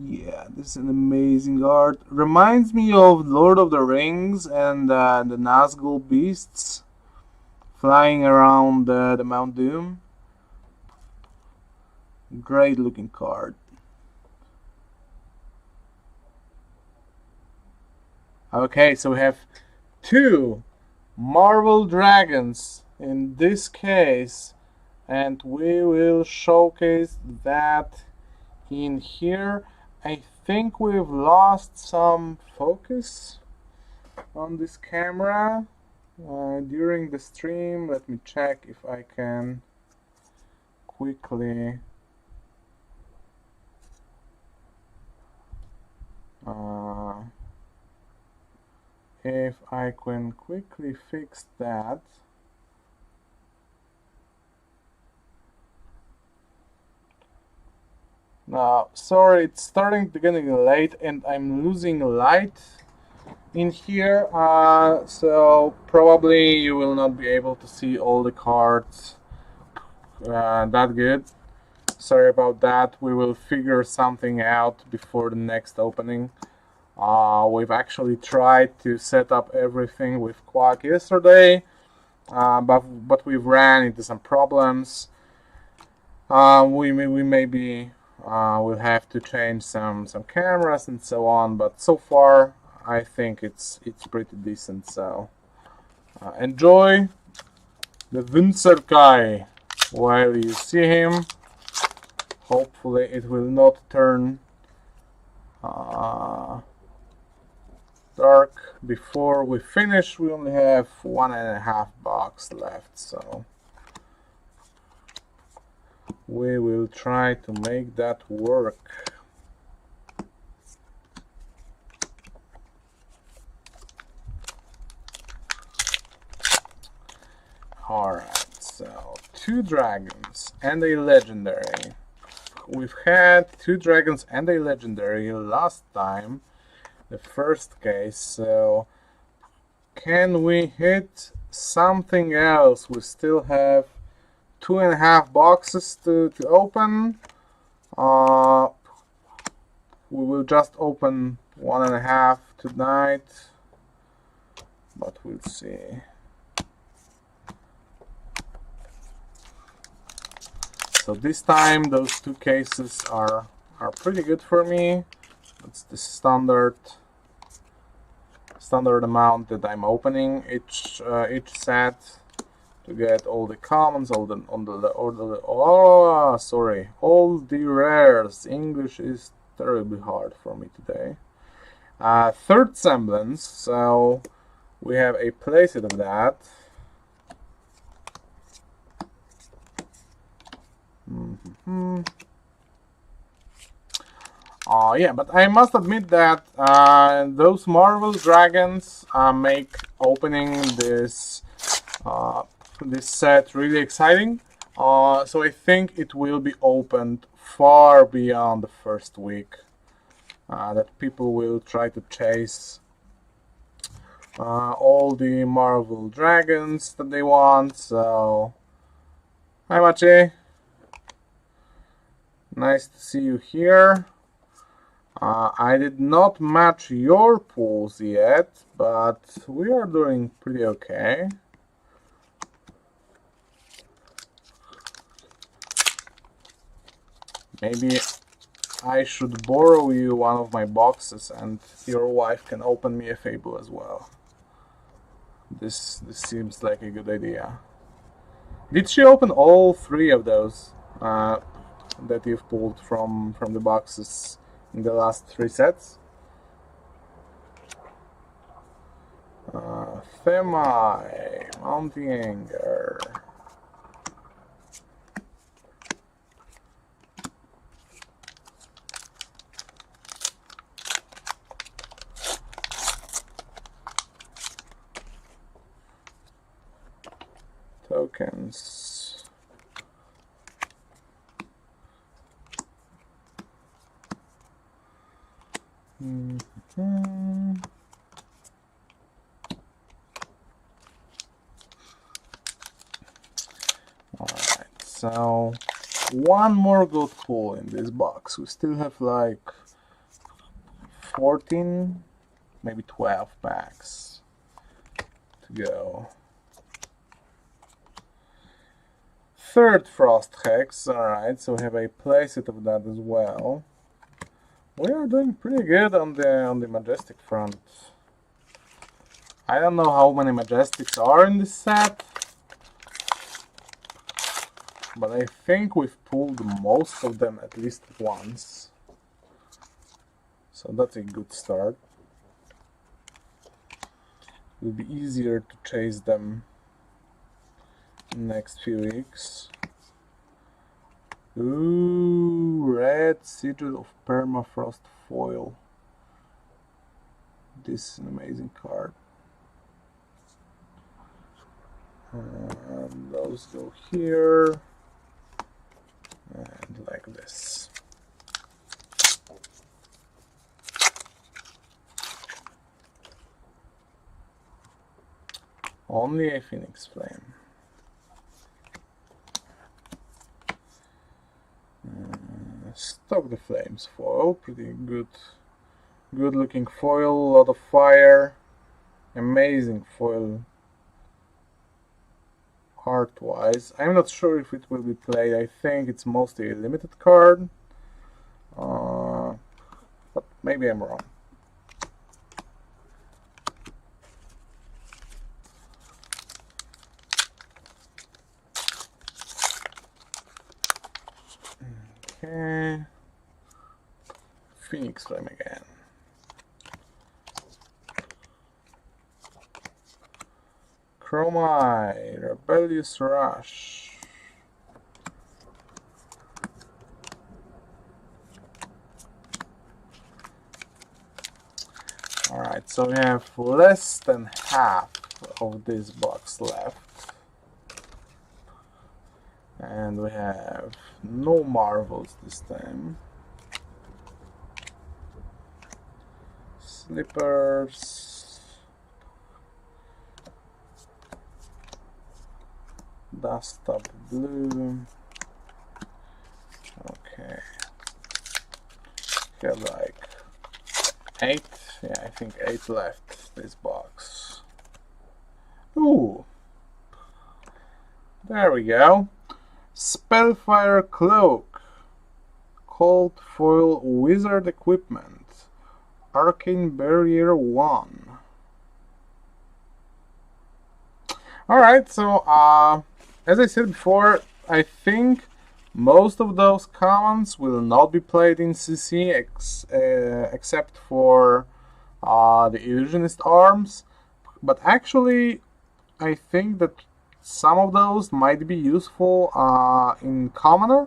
Yeah, this is an amazing art. Reminds me of Lord of the Rings and the Nazgul beasts flying around the Mount Doom. Great looking card. Okay, so we have 2 Marvel Dragons in this case, and we will showcase that in here. I think we've lost some focus on this camera during the stream. Let me check if I can quickly fix that. Now, sorry, it's starting to getting late and I'm losing light in here, so probably you will not be able to see all the cards that good. Sorry about that. We will figure something out before the next opening. We've actually tried to set up everything with Quack yesterday, but we've ran into some problems. We maybe we'll have to change some cameras and so on, but so far I think it's pretty decent. So enjoy the Vincerca while you see him. Hopefully it will not turn dark before we finish. We only have 1.5 box left, so we will try to make that work. Alright, so 2 dragons and a legendary. We've had 2 dragons and a legendary last time. the first case. So can we hit something else? We still have 2.5 boxes to open. We will just open 1.5 tonight, but we'll see. So this time those two cases are pretty good for me. That's the standard amount that I'm opening each set to get all the commons, all the rares. English is terribly hard for me today. Third semblance, so we have a playset of that. Yeah, but I must admit that those Marvel dragons make opening this set really exciting. So I think it will be opened far beyond the first week. That people will try to chase all the Marvel dragons that they want. So, hi Maciej. Nice to see you here. I did not match your pools yet, but we are doing pretty okay. Maybe I should borrow you one of my boxes and your wife can open me a Fable as well. This seems like a good idea. Did she open all 3 of those that you've pulled from the boxes in the last 3 sets? Themai, Mounting Anger. Tokens. Alright, so one more good pull in this box. We still have like 14, maybe 12 packs to go. Third Frost Hex, alright, so we have a playset of that as well. We are doing pretty good on the Majestic front. I don't know how many Majestics are in this set, but I think we've pulled most of them at least once. So that's a good start. It will be easier to chase them in the next few weeks. Ooh, Red Sigil of Permafrost Foil. This is an amazing card. And those go here. And like this. Only a Phoenix Flame. Stock the Flames foil, pretty good looking foil, a lot of fire, amazing foil art wise. I'm not sure if it will be played. I think it's mostly a limited card, but maybe I'm wrong. Okay, Phoenix Flame again. Chromai, Rebellious Rush. Alright, so we have less than half of this box left. And we have no Marvels this time. Slippers. Dust up blue. Okay. Have like 8. Yeah, I think 8 left this box. Ooh. There we go. Spellfire Cloak. Cold Foil Wizard Equipment. Arcane Barrier 1. Alright, so as I said before, I think most of those commons will not be played in CC except for the Illusionist Arms. But actually, I think that some of those might be useful in Commoner,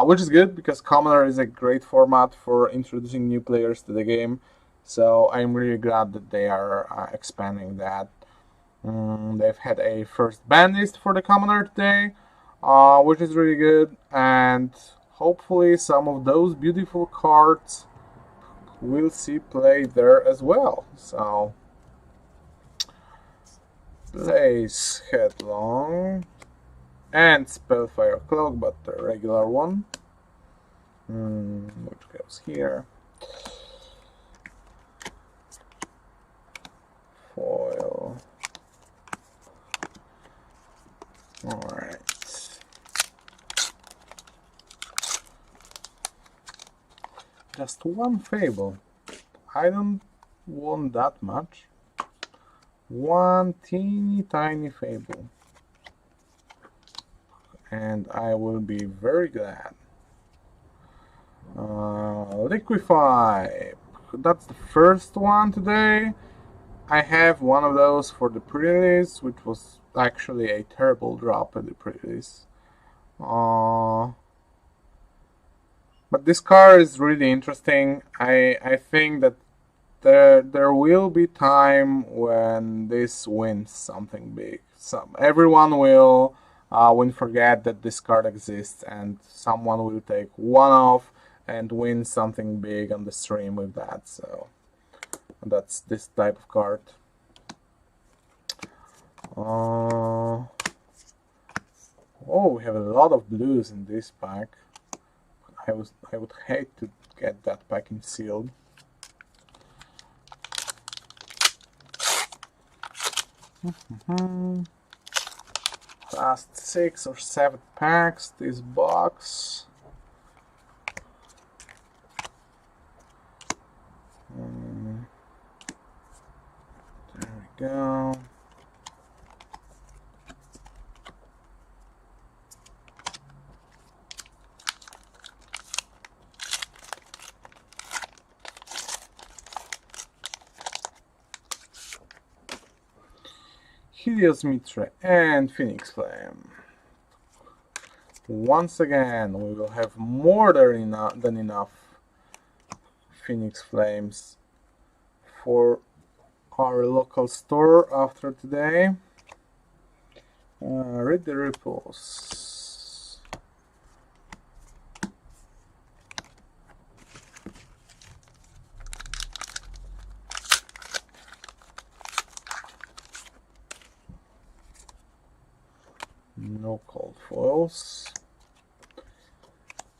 which is good because Commoner is a great format for introducing new players to the game. So I'm really glad that they are expanding that. They've had a first ban list for the Commoner today, which is really good, and hopefully some of those beautiful cards will see play there as well. So, Blaze Headlong and Spellfire Cloak, but the regular one, which goes here. Foil. Alright. Just one Fable. I don't want that much. One teeny tiny Fable. And I will be very glad. Liquify. That's the first one today. I have one of those for the pre-release, which was actually a terrible drop at the pre-release. But this card is really interesting. I think that there will be time when this wins something big. Everyone will forget that this card exists, and someone will take one off and win something big on the stream with that. So that's this type of card. Oh, we have a lot of blues in this pack. I would hate to get that pack in sealed. Last 6 or 7 packs this box. There we go. Helios Mitre and Phoenix Flame. Once again, we will have more than enough Phoenix Flames for our local store after today. Read the ripples. No cold foils.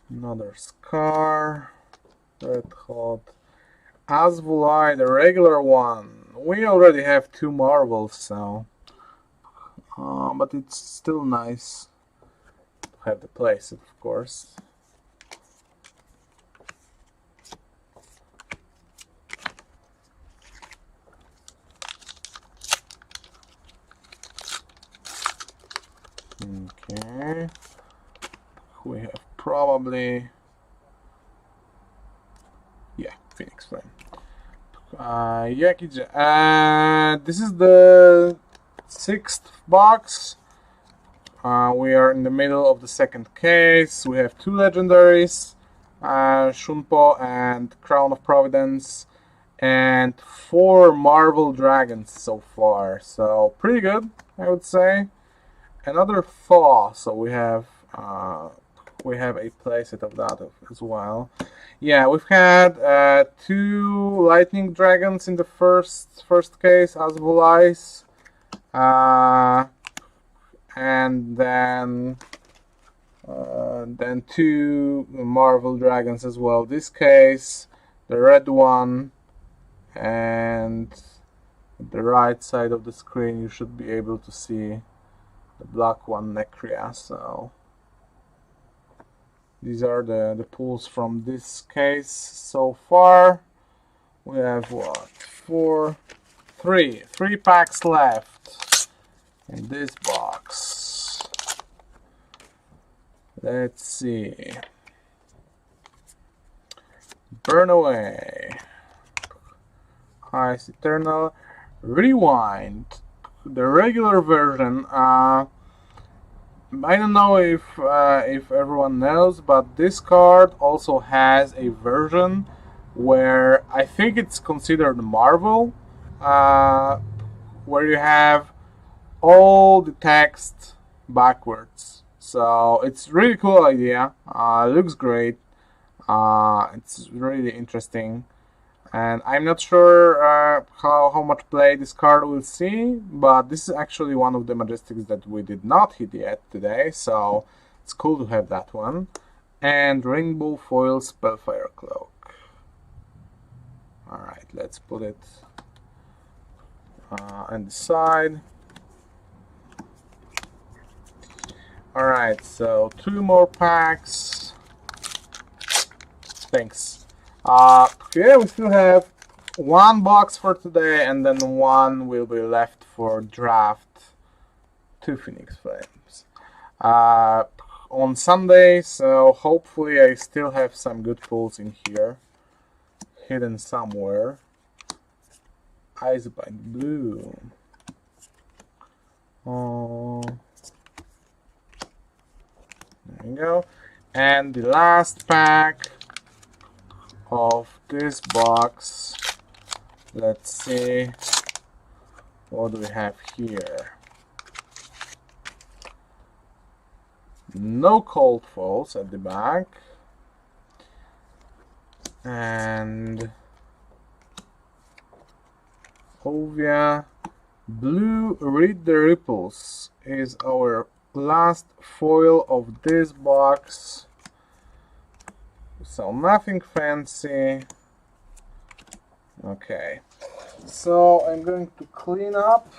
Another Scar. Red Hot. Azvulai, the regular one. We already have 2 marvels, so. But it's still nice to have the playset, of course. Okay, we have probably, yeah, Phoenix Flame. This is the 6th box. We are in the middle of the 2nd case. We have 2 legendaries, Shunpo and Crown of Providence, and 4 Marvel Dragons so far. So pretty good, I would say. Another Thaw, so we have we have a playset of that as well. Yeah, we've had 2 lightning dragons in the first case as Volais, and then 2 Marvel dragons as well. This case, the red one, and the right side of the screen you should be able to see the black one, Necria. So these are the pulls from this case so far. We have what? 3 packs left in this box. Let's see. Burn Away, Ice Eternal, Rewind, the regular version. I don't know if everyone knows, but this card also has a version where I think it's considered Marvel, where you have all the text backwards. So it's really cool idea. Looks great. It's really interesting. And I'm not sure how much play this card will see, but this is actually one of the Majestics that we did not hit yet today, so it's cool to have that one. And Rainbow Foil Spellfire Cloak. Alright, let's put it on the side. Alright, so 2 more packs. Thanks. Yeah, we still have 1 box for today, and then 1 will be left for draft 2 Phoenix Flames on Sunday. So hopefully I still have some good pulls in here, hidden somewhere. Icebind Blue. Oh, there we go. And the last pack of this box. Let's see what do we have here. No cold falls at the back, and Ovia Blue Read the Ripples is our last foil of this box. So nothing fancy. Okay, so I'm going to clean up,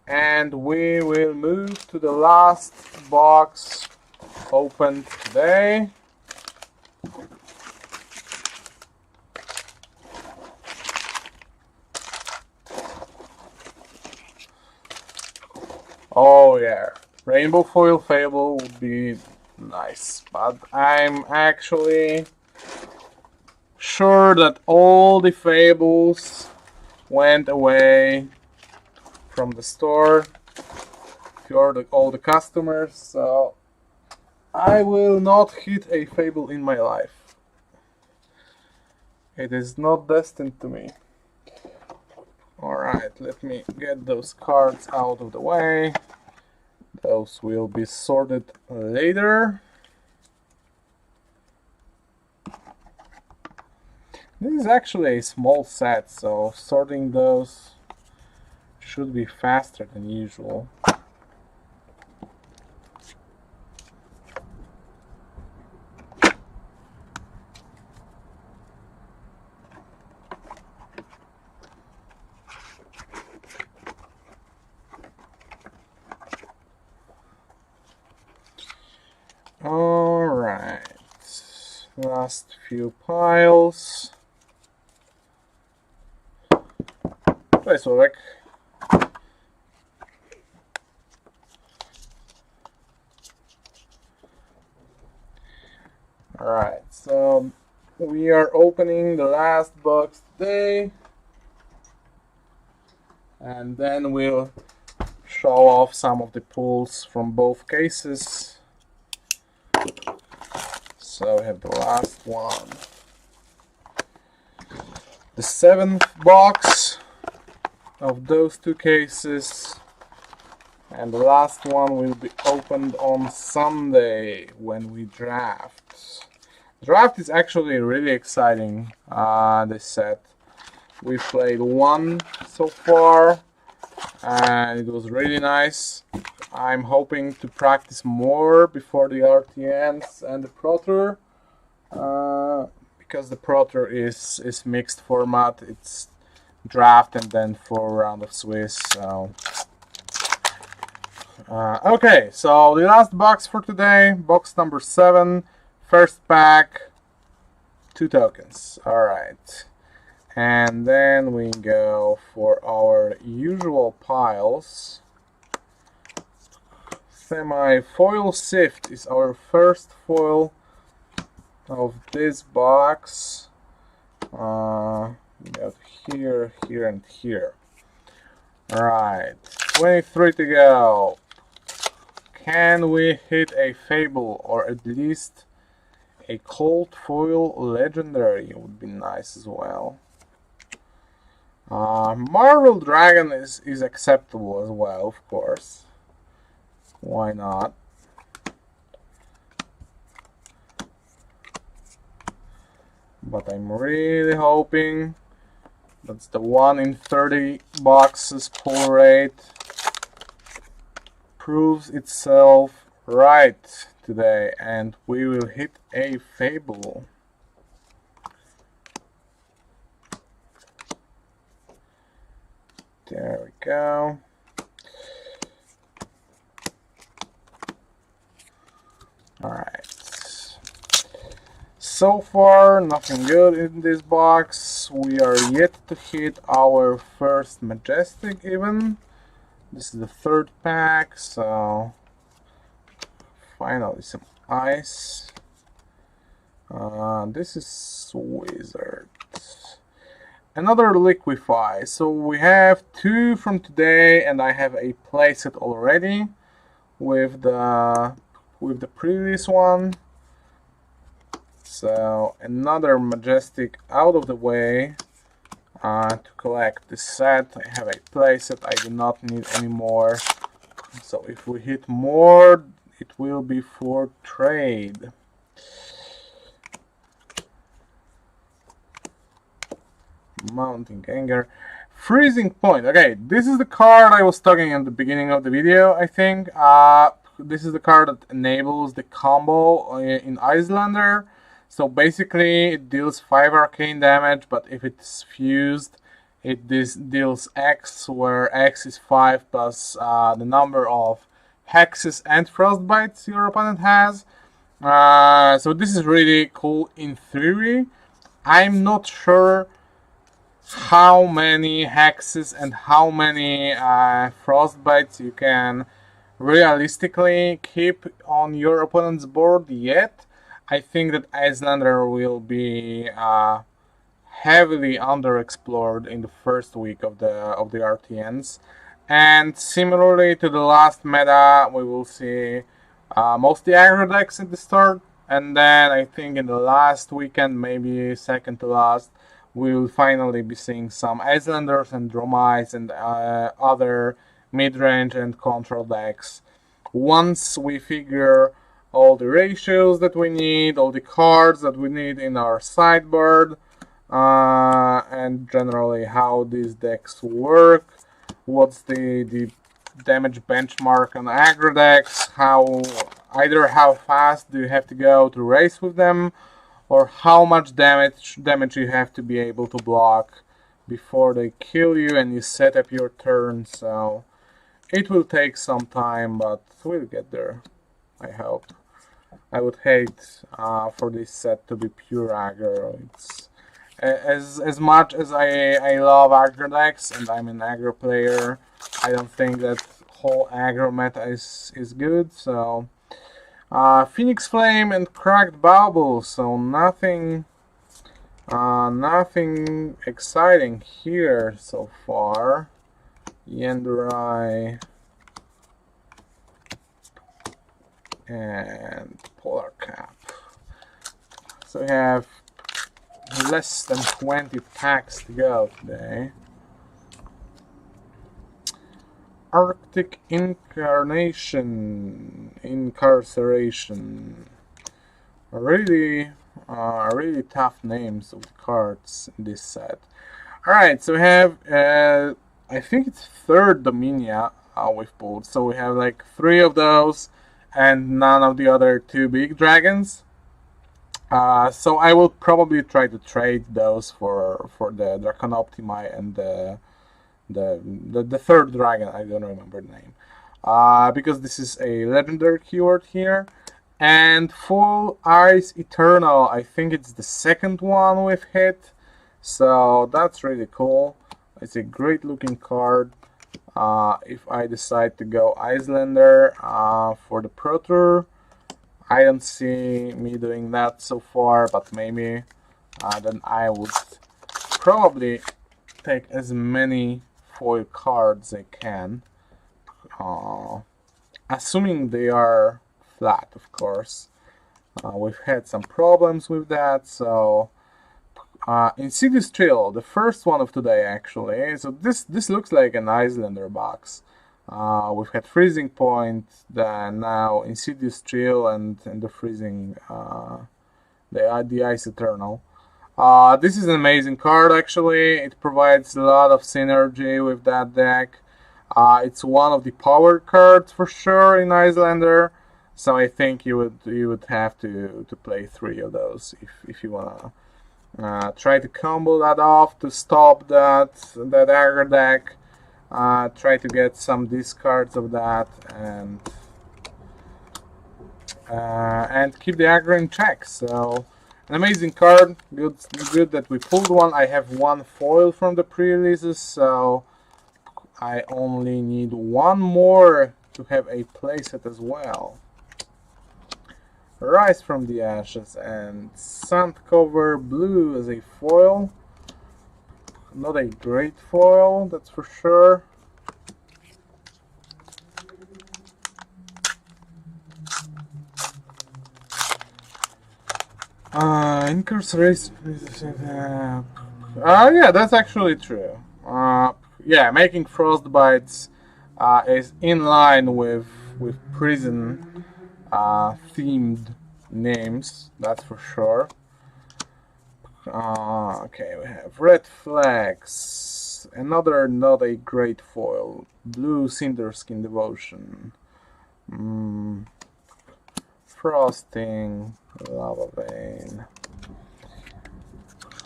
and we will move to the last box opened today. Oh yeah, Rainbow Foil Fable would be nice, but I'm actually sure that all the fables went away from the store to all the customers, so I will not hit a fable in my life. It is not destined to me. Alright, let me get those cards out of the way. Those will be sorted later. This is actually a small set, so sorting those should be faster than usual. Alright, last few piles. Cześć Słowek. Alright, so we are opening the last box today, and then we'll show off some of the pulls from both cases. So we have the last one, the 7th box of those 2 cases. And the last one will be opened on Sunday when we draft. Draft is actually really exciting, this set. We've played one so far, and it was really nice. I'm hoping to practice more before the RTNs and the Pro Tour, because the Pro Tour is mixed format. It's draft and then 4 round of Swiss. So okay, so the last box for today, box number 7, first pack, 2 tokens. All right. And then we go for our usual piles. Semi-foil sift is our first foil of this box. We got here, here, and here. Alright, 23 to go. Can we hit a Fable or at least a Cold Foil Legendary? It would be nice as well. Marvel Dragon is acceptable as well, of course. Why not? But I'm really hoping that's the 1 in 30 boxes pull rate proves itself right today, and we will hit a Fable. There we go. Alright. So far, nothing good in this box. We are yet to hit our first Majestic even. This is the 3rd pack, so finally some ice. This is Wizard. Another Liquify. So we have 2 from today, and I have a playset already with the previous one. So another Majestic out of the way to collect this set. I have a playset. I do not need any more. So if we hit more, it will be for trade. Mounting Anger. Freezing Point. Okay, this is the card I was talking at the beginning of the video, I think. This is the card that enables the combo in Icelander. So basically it deals 5 arcane damage, but if it's fused, it deals X, where X is 5 plus the number of hexes and frostbites your opponent has. So this is really cool in theory. I'm not sure how many hexes and how many frostbites you can realistically keep on your opponent's board yet. I think that Icelander will be heavily underexplored in the first week of the RTNs, and similarly to the last meta, we will see mostly aggro decks at the start, and then I think in the last weekend, maybe second to last, we will finally be seeing some Icelanders and Dromites and other mid-range and control decks. Once we figure all the ratios that we need, all the cards that we need in our sideboard, and generally how these decks work, what's the damage benchmark on aggro decks, either how fast do you have to go to race with them, or how much damage you have to be able to block before they kill you and you set up your turn. So it will take some time, but we'll get there, I hope. I would hate for this set to be pure aggro. It's as much as I love aggro decks and I'm an aggro player, I don't think that whole aggro meta is good. So Phoenix Flame and Cracked Bauble. So nothing exciting here so far. Yendurai and Polar Cap. So we have less than 20 packs to go today. Arctic Incarceration. Really, really tough names of the cards in this set. Alright, so we have, I think it's third Dominia we've pulled. So we have like 3 of those and none of the other 2 big dragons. So I will probably try to trade those for the Dracon Optimi and the third dragon. I don't remember the name. Because this is a legendary keyword here. And Full Ice Eternal, I think it's the second one we've hit. So that's really cool. It's a great looking card. If I decide to go Icelander for the Pro Tour, I don't see me doing that so far, but maybe then I would probably take as many foil cards as I can, assuming they are flat, of course. We've had some problems with that, so Insidious Trill, the first one of today actually. So this looks like an Icelander box. We've had Freezing Point, then now Insidious Trill, and the Freezing, the Ice Eternal. This is an amazing card actually. It provides a lot of synergy with that deck. It's one of the power cards for sure in Icelander. So I think you would have to play 3 of those if you wanna try to combo that off to stop that aggro deck. Try to get some discards of that and keep the aggro in check. So an amazing card. Good that we pulled one. I have 1 foil from the pre-releases, so I only need 1 more to have a playset as well. Rise from the Ashes and Sandcover Blue as a foil. Not a great foil, that's for sure. Incarceration. Yeah, that's actually true. Yeah, making Frostbites is in line with prison themed names, that's for sure. Okay, we have Red Flags, another not a great foil, Blue Cinderskin Devotion, Frosting, Lava Vein.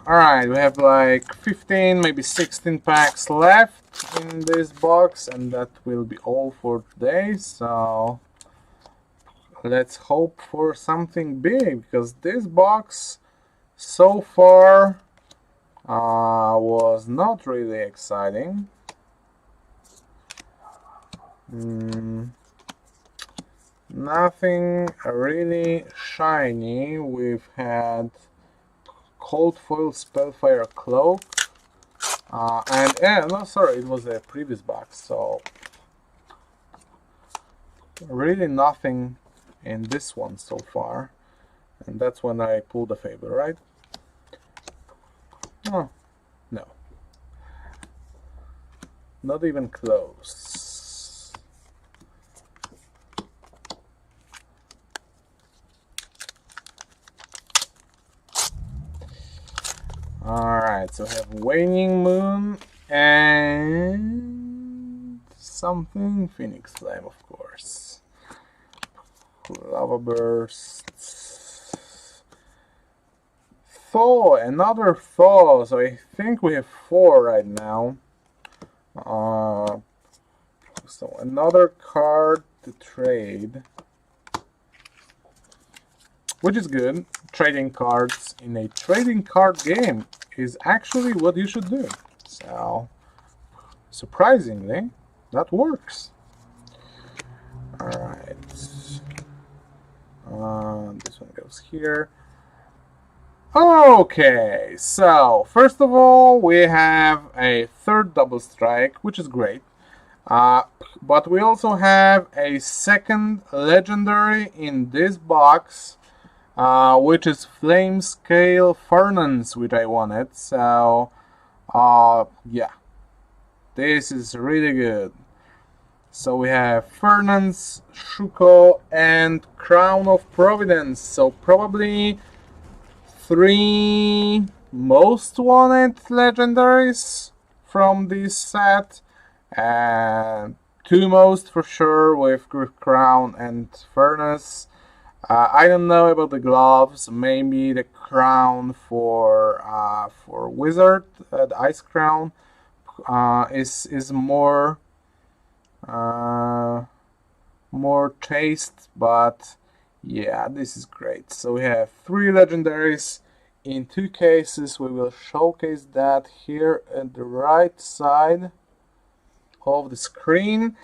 Alright, we have like 15, maybe 16 packs left in this box, and that will be all for today, so let's hope for something big, because this box so far was not really exciting. Nothing really shiny. We've had Cold Foil Spellfire Cloak, and no, sorry, it was a previous box, so really nothing in this one so far, and that's when I pulled a Fable, right? Oh, no, not even close. Alright, so we have Waning Moon and something Phoenix Flame, of course. Lava Burst. Thaw, another Thaw, so I think we have 4 right now. So another card to trade, which is good. Trading cards in a trading card game is actually what you should do. So, surprisingly, that works. Alright. This one goes here. Okay, so first of all, we have a third double strike, which is great. But we also have a second legendary in this box, which is Flame Scale Furnace, which I wanted. So, yeah, this is really good. So we have Fernance, Shuko, and Crown of Providence. So probably 3 most wanted legendaries from this set, and 2 most for sure with Crown and Furnace. I don't know about the gloves. Maybe the crown for Wizard, the Ice Crown, is more chaste, but yeah, this is great. So we have 3 legendaries in 2 cases. We will showcase that here at the right side of the screen.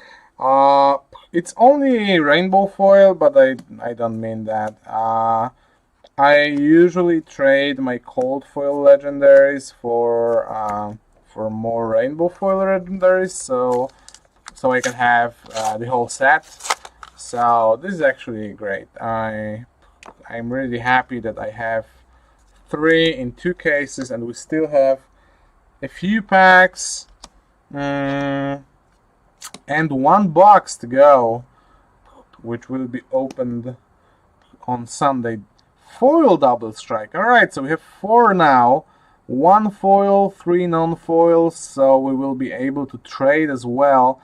It's only rainbow foil, but I don't mean that. I usually trade my cold foil legendaries for more rainbow foil legendaries, so I can have the whole set. So this is actually great. I'm really happy that I have 3 in 2 cases, and we still have a few packs. And 1 box to go, which will be opened on Sunday. Foil double strike. Alright, so we have 4 now. 1 foil, 3 non-foils, so we will be able to trade as well.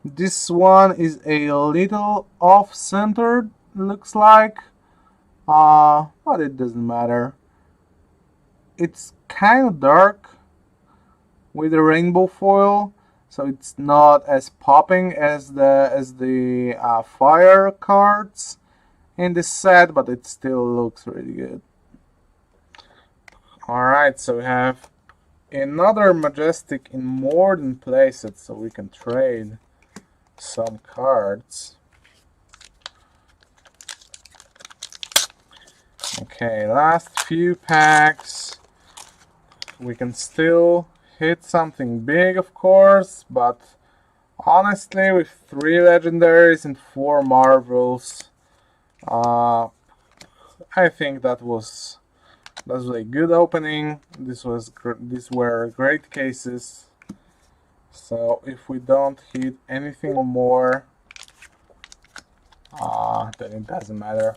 This one is a little off-centered, looks like. But it doesn't matter. It's kind of dark with the rainbow foil, so it's not as popping as the fire cards in this set, but it still looks really good. Alright, so we have another Majestic in more than playsets, so we can trade some cards. Okay, last few packs. We can still hit something big, of course, but honestly, with 3 legendaries and 4 marvels, I think that was a good opening. These were great cases. So if we don't hit anything more, then it doesn't matter.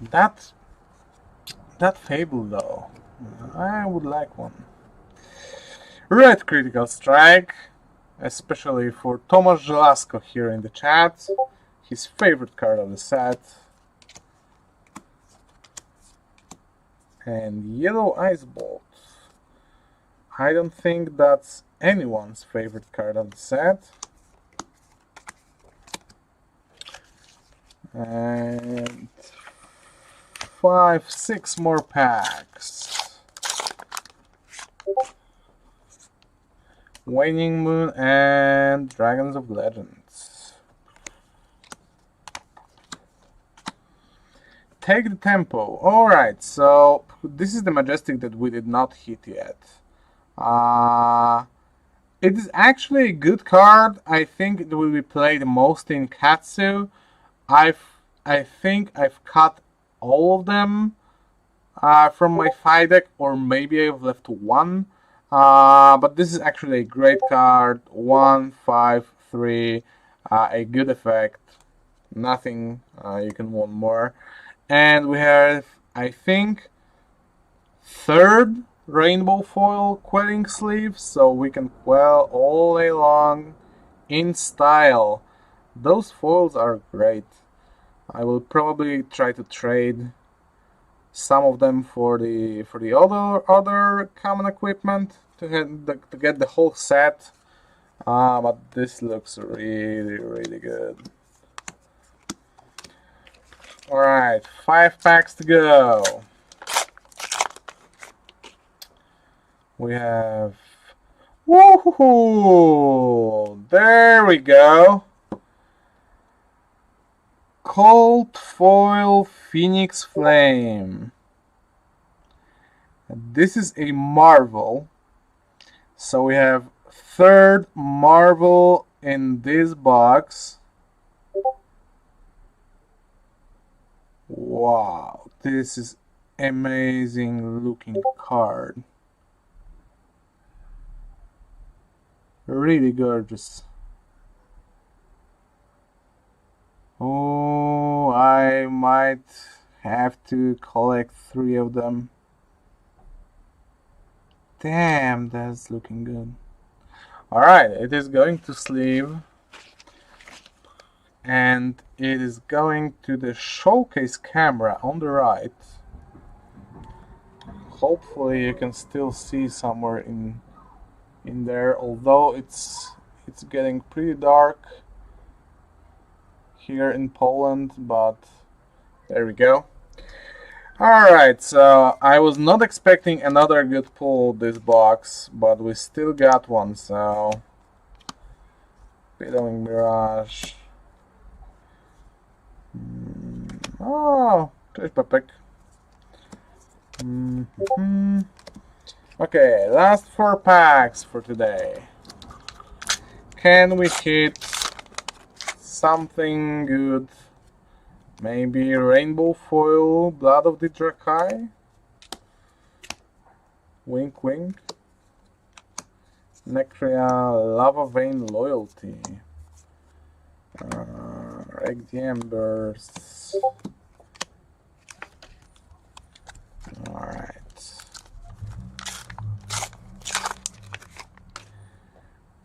That Fable though, I would like one. Red Critical Strike, especially for Tomasz Żelazko here in the chat. His favorite card of the set. And Yellow Ice Bolt. I don't think that's anyone's favorite card of the set. And 5, 6 more packs. Waning Moon and Dragons of Legends. Take the Tempo. Alright, so this is the Majestic that we did not hit yet. It is actually a good card. I think it will be played mostly in Katsu. I think I've cut all of them from my 5 deck, or maybe I've left 1. But this is actually a great card. 1, 5, 3, a good effect. Nothing you can want more. And we have, I think, 3rd rainbow foil quelling sleeve, so we can quell all day long in style. Those foils are great. I will probably try to trade some of them for the other common equipment to get the whole set. But this looks really good. Alright, 5 packs to go. We have... Woohoo! There we go! Cold Foil Phoenix Flame. This is a Marvel. So we have 3rd Marvel in this box. Wow, this is amazing looking card. Really gorgeous. Oh, I might have to collect 3 of them. Damn, that's looking good. Alright, it is going to sleeve. And it is going to the showcase camera on the right. Hopefully you can still see somewhere in there, although it's getting pretty dark here in Poland, but there we go. Alright, so I was not expecting another good pull this box, but we still got one, so Billowing Mirage. Oh, cześć Pepek. Okay, last 4 packs for today. Can we hit something good? Maybe Rainbow Foil, Blood of the Drakai? Wink wink. Necria, Lava Vein Loyalty. Wreck the Embers. Alright.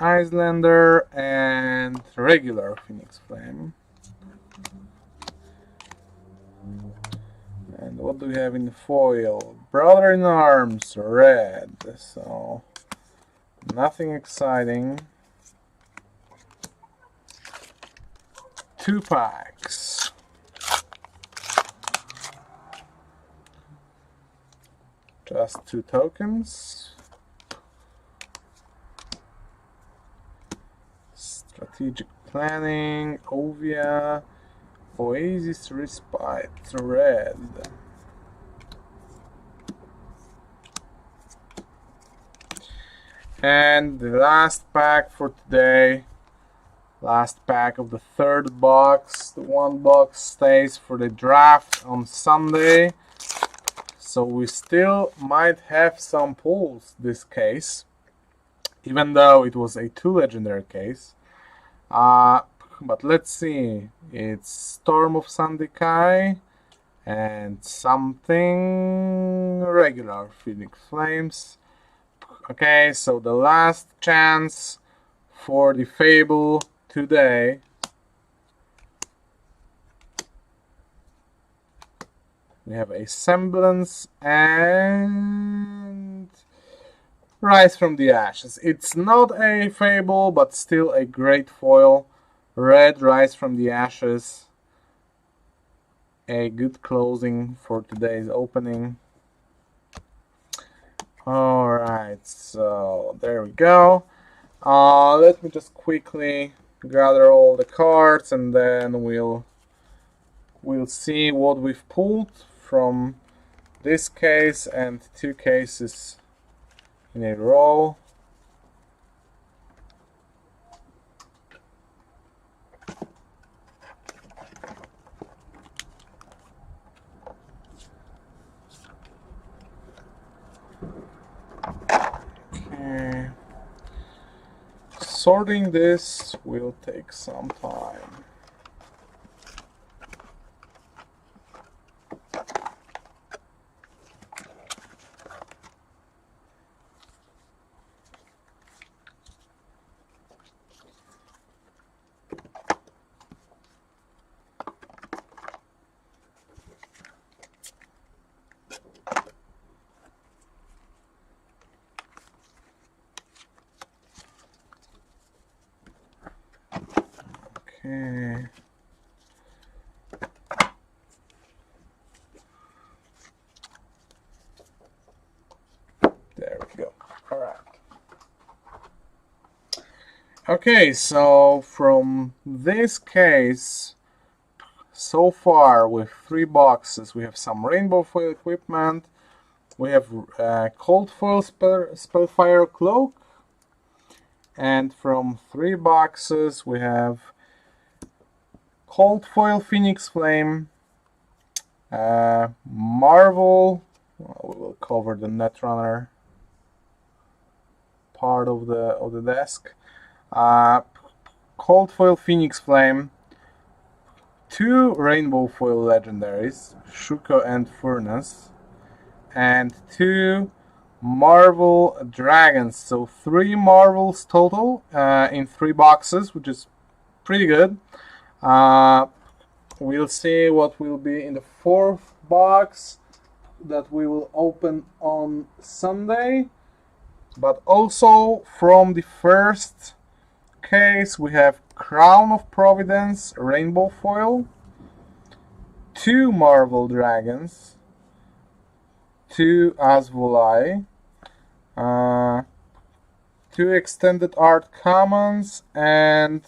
Icelander and regular Phoenix Flame. And what do we have in foil? Brother in Arms, red. So nothing exciting. 2 packs. Just 2 tokens. Strategic Planning, Ovia, Oasis Respite, red. And the last pack for today. Last pack of the 3rd box. The 1 box stays for the draft on Sunday. So we still might have some pulls this case, even though it was a 2 legendary case. But let's see. It's Storm of Sandikai and something regular Phoenix Flames. Okay, so the last chance for the Fable today. We have a Semblance and Rise from the Ashes. It's not a Fable, but still a great foil. Red Rise from the Ashes. A good closing for today's opening. Alright, so there we go. Let me just quickly gather all the cards and then we'll see what we've pulled from this case and 2 cases in a row. Okay. Sorting this will take some time. Okay. There we go. All right. Okay, so from this case, so far with 3 boxes, we have some rainbow foil equipment, we have cold foil Spellfire Cloak, and from 3 boxes we have cold foil Phoenix Flame, Marvel, well, we will cover the Netrunner part of the desk, Cold Foil Phoenix Flame, 2 Rainbow Foil Legendaries, Shuko and Furnace, and 2 Marvel Dragons. So 3 Marvels total in 3 boxes, which is pretty good. We'll see what will be in the 4th box that we will open on Sunday. But also from the first case we have Crown of Providence Rainbow Foil, 2 Marvel Dragons, 2 Asvolai, 2 Extended Art Commons, and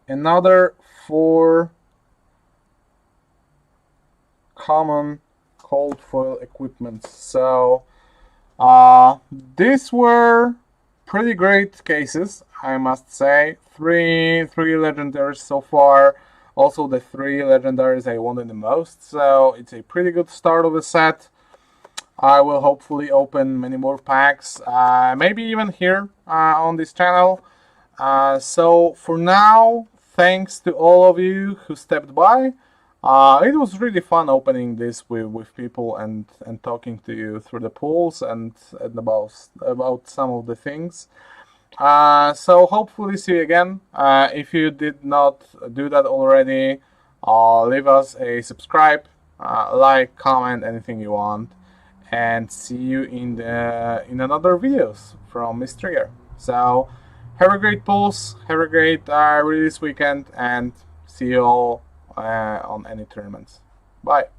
another 4 common cold foil equipment. So these were pretty great cases, I must say. Three legendaries so far. Also the 3 legendaries I wanted the most. So it's a pretty good start of the set. I will hopefully open many more packs, maybe even here on this channel. So for now, thanks to all of you who stepped by. It was really fun opening this with people and talking to you through the polls and about some of the things. So hopefully see you again. If you did not do that already, leave us a subscribe, like, comment, anything you want, and see you in another videos from Mr. So have a great polls, have a great release weekend, and see you all on any tournaments. Bye.